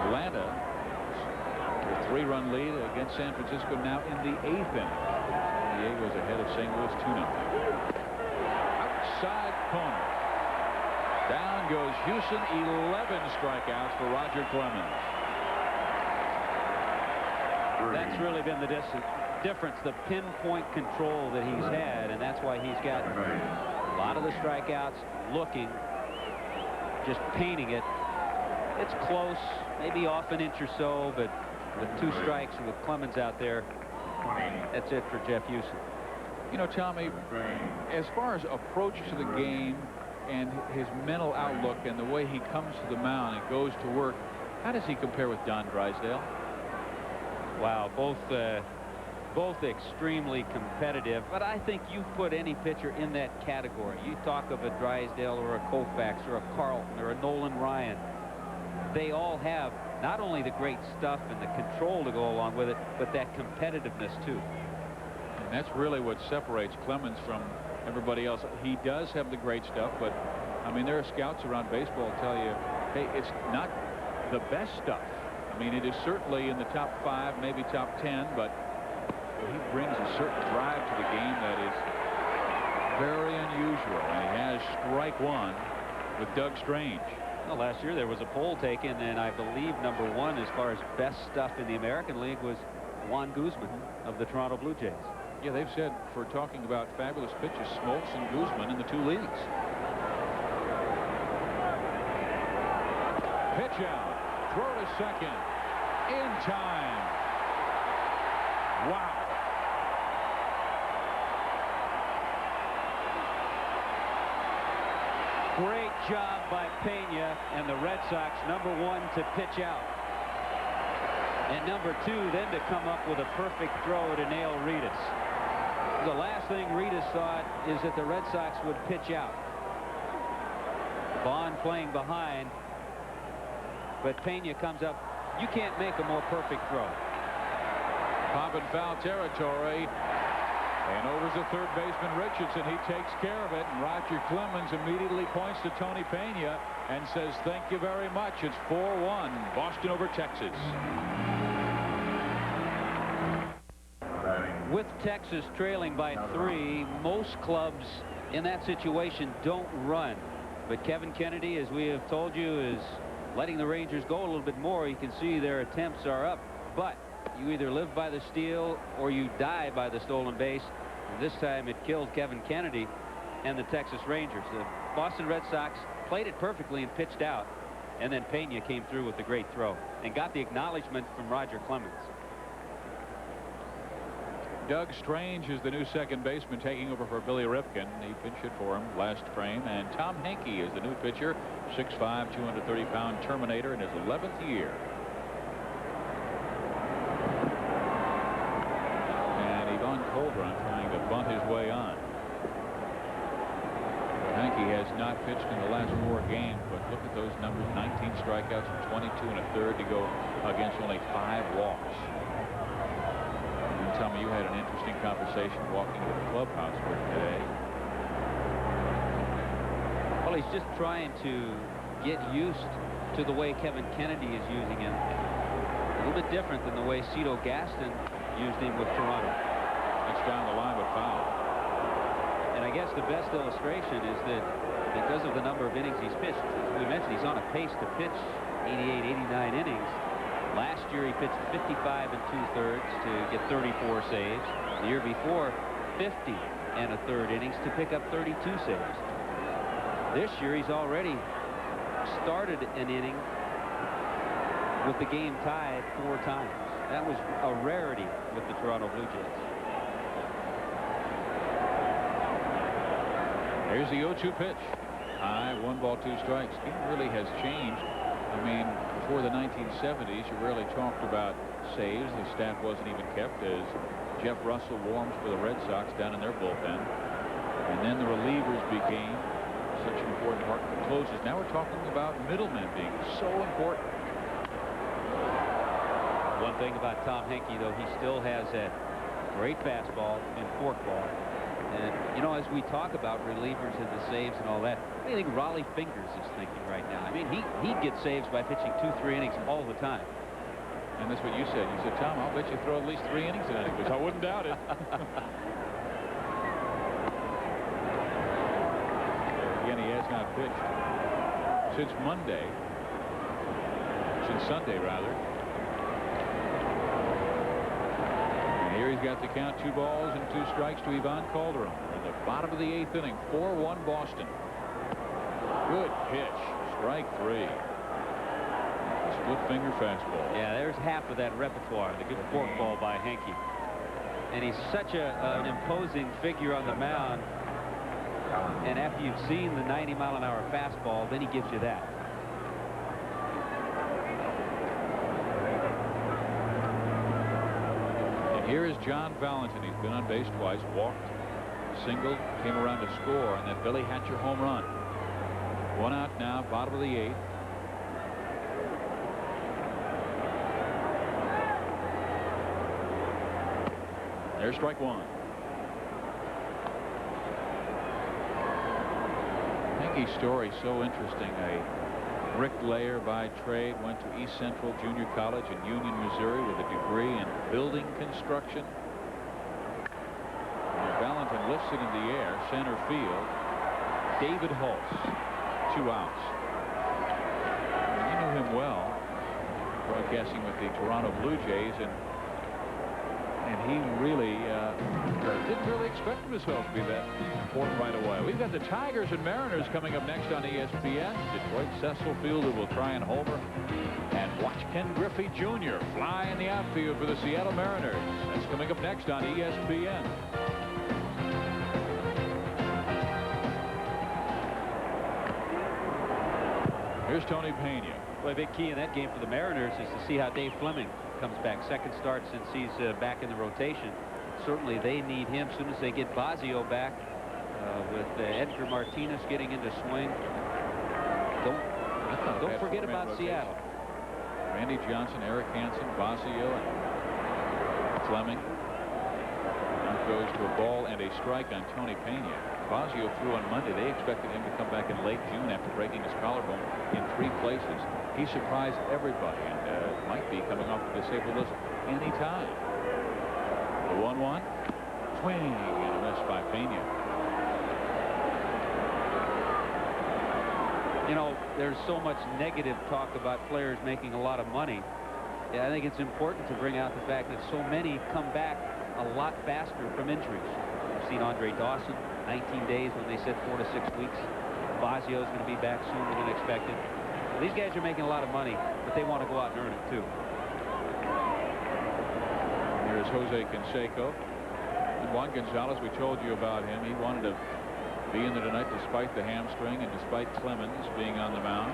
Atlanta, a 3-run lead against San Francisco now in the 8th inning. San Diego's ahead of St. Louis 2-0. Outside corner. Down goes Houston. 11 strikeouts for Roger Clemens. That's really been the difference, the pinpoint control that he's had, and that's why he's got a lot of the strikeouts looking, just painting it. It's close, maybe off an inch or so, but with 2 strikes and with Clemens out there, that's it for Jeff Houston. You know, Tommy, as far as approach to the game and his mental outlook and the way he comes to the mound and goes to work, how does he compare with Don Drysdale? Wow, both Both extremely competitive, but I think you put any pitcher in that category. You talk of a Drysdale or a Koufax or a Carlton or a Nolan Ryan. They all have not only the great stuff and the control to go along with it, but that competitiveness too. And that's really what separates Clemens from everybody else. He does have the great stuff, but I mean, there are scouts around baseball tell you, hey, it's not the best stuff. I mean, it is certainly in the top 5, maybe top 10, but he brings a certain drive to the game that is very unusual, and he has strike 1 with Doug Strange. Well, last year there was a poll taken, and I believe number 1 as far as best stuff in the American League was Juan Guzman of the Toronto Blue Jays. Yeah, they've said, for talking about fabulous pitches, Smoltz and Guzman in the 2 leagues. Pitch out, throw to second, in time. Wow. Great job by Pena and the Red Sox, number 1 to pitch out. And number 2 then to come up with a perfect throw to nail Reedus. The last thing Reedus thought is that the Red Sox would pitch out. Bond playing behind, but Pena comes up. You can't make a more perfect throw. Popping foul territory. And over's the third baseman Richardson. He takes care of it, and Roger Clemens immediately points to Tony Pena and says, thank you very much. It's 4-1, Boston over Texas. With Texas trailing by 3, most clubs in that situation don't run. But Kevin Kennedy, as we have told you, is letting the Rangers go a little bit more. You can see their attempts are up, but you either live by the steal or you die by the stolen base. And this time it killed Kevin Kennedy and the Texas Rangers. The Boston Red Sox played it perfectly and pitched out, and then Pena came through with a great throw and got the acknowledgement from Roger Clemens. Doug Strange is the new second baseman taking over for Billy Ripken. He pinch hit for him last frame. And Tom Henke is the new pitcher, 6'5", 230-pound Terminator in his 11th year. And Ivan Coldron trying to bunt his way on. Henke has not pitched in the last 4 games, but look at those numbers: 19 strikeouts and 22 1/3 to go against only 5 walks. Tommy, you had an interesting conversation walking to the clubhouse with today. Well, he's just trying to get used to the way Kevin Kennedy is using him. A little bit different than the way Cito Gaston used him with Toronto. It's down the line, but foul. And I guess the best illustration is that because of the number of innings he's pitched, we mentioned he's on a pace to pitch 88, 89 innings. Last year he pitched 55 2/3 to get 34 saves. The year before, 50 1/3 innings to pick up 32 saves. This year he's already started an inning with the game tied 4 times. That was a rarity with the Toronto Blue Jays. Here's the 0-2 pitch. High, 1 ball, 2 strikes. He really has changed. I mean, before the 1970s, you rarely talked about saves. The stat wasn't even kept as Jeff Russell warms for the Red Sox down in their bullpen. And then the relievers became such an important part of the closes. Now we're talking about middlemen being so important. One thing about Tom Henke, though, he still has a great fastball and forkball. And, you know, as we talk about relievers and the saves and all that, what do you think Raleigh Fingers is thinking right now? I mean, he'd get saves by pitching 2-3 innings all the time. And that's what you said. You said, Tom, I'll bet you throw at least 3 innings in it, because I wouldn't doubt it. Again, he has not pitched since Sunday, rather. Here he's got the count, 2 balls and 2 strikes to Ivan Calderon in the bottom of the 8th inning. 4-1 Boston. Good pitch. Strike 3. Split finger fastball. Yeah, there's half of that repertoire. The good forkball by Henke. And he's such an imposing figure on the mound. And after you've seen the 90-mile-an-hour fastball, then he gives you that. And here is John Valentin. He's been on base twice, walked, singled, came around to score on that Billy Hatcher home run. 1 out now, bottom of the 8th. There's strike 1. Hankey's story so interesting. A bricklayer by trade, went to East Central Junior College in Union, Missouri with a degree in building construction. And Valentin lifts it in the air, center field. David Holtz, 2 outs. And you know him well, broadcasting with the Toronto Blue Jays, and he really didn't really expect himself to be that important right away. We've got the Tigers and Mariners coming up next on ESPN. Detroit Cecil Fielder will try and homer. And watch Ken Griffey Jr. fly in the outfield for the Seattle Mariners. That's coming up next on ESPN. Here's Tony Pena. Well, a big key in that game for the Mariners is to see how Dave Fleming comes back. Second start since he's back in the rotation. Certainly they need him as soon as they get Bosio back with Edgar Martinez getting into swing. Don't forget about Seattle. Randy Johnson, Eric Hansen, Bosio, and Fleming. Now goes to a ball and a strike on Tony Pena. Bosio threw on Monday. They expected him to come back in late June after breaking his collarbone in 3 places. He surprised everybody and might be coming off the disabled list any time. The 1-1 swing and a miss by Pena. You know, there's so much negative talk about players making a lot of money. Yeah, I think it's important to bring out the fact that so many come back a lot faster from injuries. We've seen Andre Dawson, 19 days when they said 4 to 6 weeks. Bosio is going to be back sooner than expected. Well, these guys are making a lot of money, but they want to go out and earn it too. Here's Jose Canseco. And Juan Gonzalez, we told you about him. He wanted to be in there tonight despite the hamstring and despite Clemens being on the mound.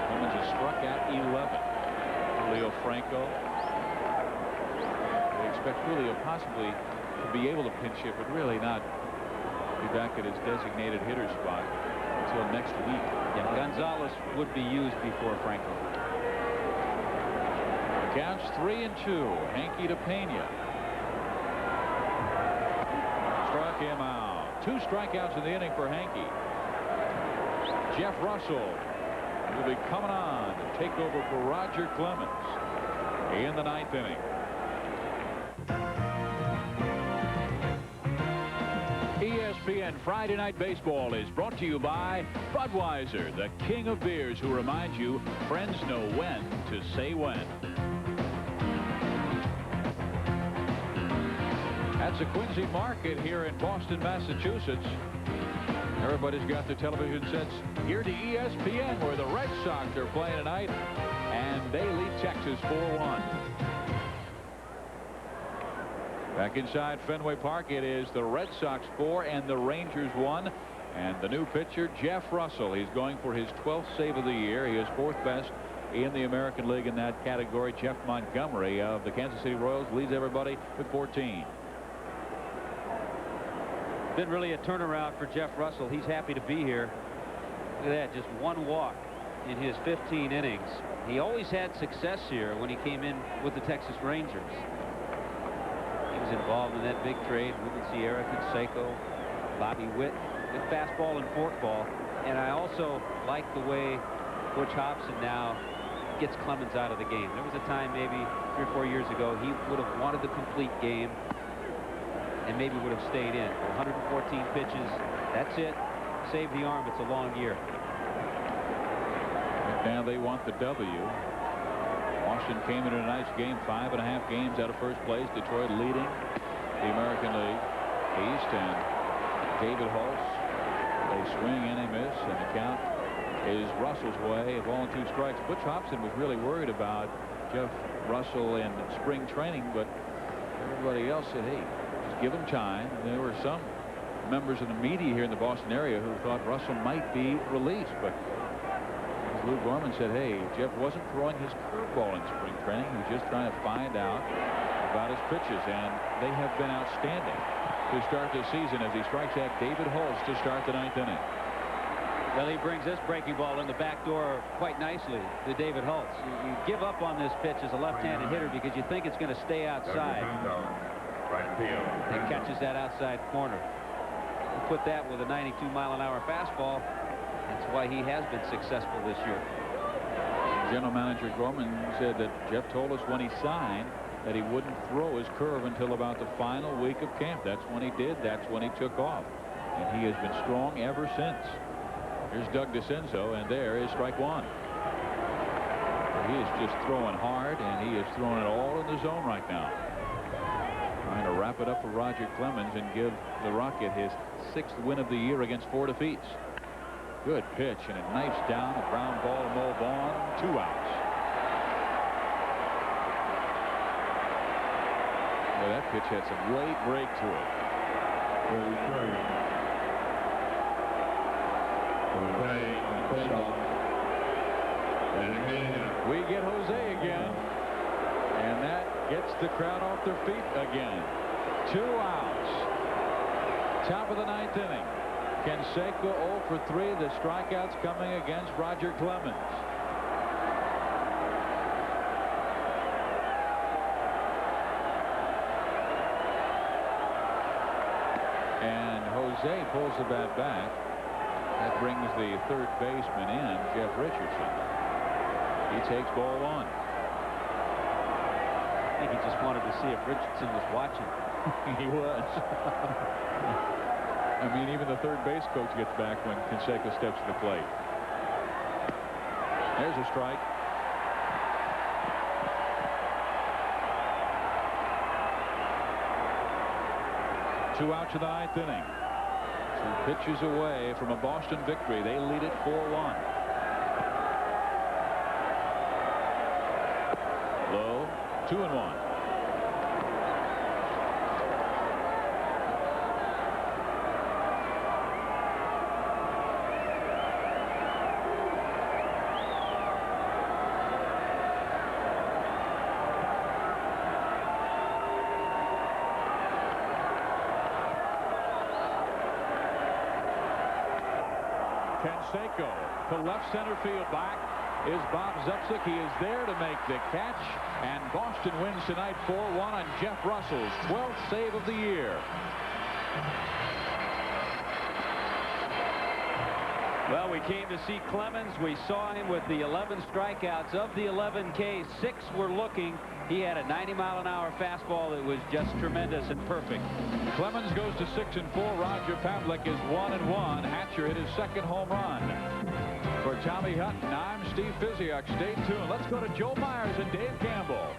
Clemens has struck out 11. Julio Franco. They expect Julio possibly to be able to pinch hit, but really not be back at his designated hitter spot until next week. Yeah, Gonzalez would be used before Franco. The count's 3-2. Hankey to Pena. Struck him out. 2 strikeouts in the inning for Hankey. Jeff Russell will be coming on to take over for Roger Clemens in the 9th inning. ESPN Friday Night Baseball is brought to you by Budweiser, the king of beers, who reminds you friends know when to say when. That's the Quincy Market here in Boston, Massachusetts. Everybody's got their television sets here to ESPN, where the Red Sox are playing tonight, and they lead Texas 4-1. Back inside Fenway Park, it is the Red Sox 4 and the Rangers 1. And the new pitcher, Jeff Russell, he's going for his 12th save of the year. He is 4th best in the American League in that category. Jeff Montgomery of the Kansas City Royals leads everybody with 14. Been really a turnaround for Jeff Russell. He's happy to be here. Look at that, just 1 walk in his 15 innings. He always had success here when he came in with the Texas Rangers. He was involved in that big trade, Ruben Sierra, Canseco, Bobby Witt, with fastball and forkball. And I also like the way Butch Hobson now gets Clemens out of the game. There was a time maybe 3 or 4 years ago he would have wanted the complete game and maybe would have stayed in. 114 pitches, that's it. Save the arm, it's a long year. And now they want the W. Washington came into tonight's game 5.5 games out of first place. Detroit leading the American League East, and David Holtz, they swing and they miss, and the count is Russell's way. A ball and 2 strikes. Butch Hobson was really worried about Jeff Russell in spring training, but everybody else said, hey, just give him time. And there were some members of the media here in the Boston area who thought Russell might be released, but his Lou Gorman said, hey, Jeff wasn't throwing his curveball in spring training. He was just trying to find out about his pitches, and they have been outstanding to start the season as he strikes out David Holtz to start the 9th inning. Well, he brings this breaking ball in the back door quite nicely to David Holtz. You give up on this pitch as a left-handed hitter because you think it's going to stay outside. He catches that outside corner. You put that with a 92-mile-an-hour fastball. That's why he has been successful this year. General Manager Gorman said that Jeff told us when he signed that he wouldn't throw his curve until about the final week of camp. That's when he did. That's when he took off. And he has been strong ever since. Here's Doug DeCenzo, and there is strike one. He is just throwing hard, and he is throwing it all in the zone right now. Trying to wrap it up for Roger Clemens and give the Rocket his 6th win of the year against 4 defeats. Good pitch, and it knifes down a ground ball to Mo Vaughn. 2 outs. Well, that pitch had some great break to it. We get Jose again, and that gets the crowd off their feet again. 2 outs. Top of the 9th inning. Canseco 0 for 3. The strikeouts coming against Roger Clemens. And Jose pulls the bat back. That brings the 3rd baseman in, Jeff Richardson. He takes ball 1. I think he just wanted to see if Richardson was watching. He was. I mean, even the 3rd base coach gets back when Canseco steps to the plate. There's a strike. Two outs in the 9th inning. 2 pitches away from a Boston victory. They lead it 4-1. Low, 2-1. Canseco to left center field. Back is Bob Zupsik. He is there to make the catch, and Boston wins tonight 4-1 on Jeff Russell's 12th save of the year. Well, we came to see Clemens. We saw him with the 11 strikeouts. Of the 11 Ks, 6 were looking. He had a 90-mile-an-hour fastball that was just tremendous and perfect. Clemens goes to 6-4. Roger Pavlik is 1-1. Hatcher hit his 2nd home run. For Tommy Hutton, I'm Steve Physioc. Stay tuned. Let's go to Joe Myers and Dave Campbell.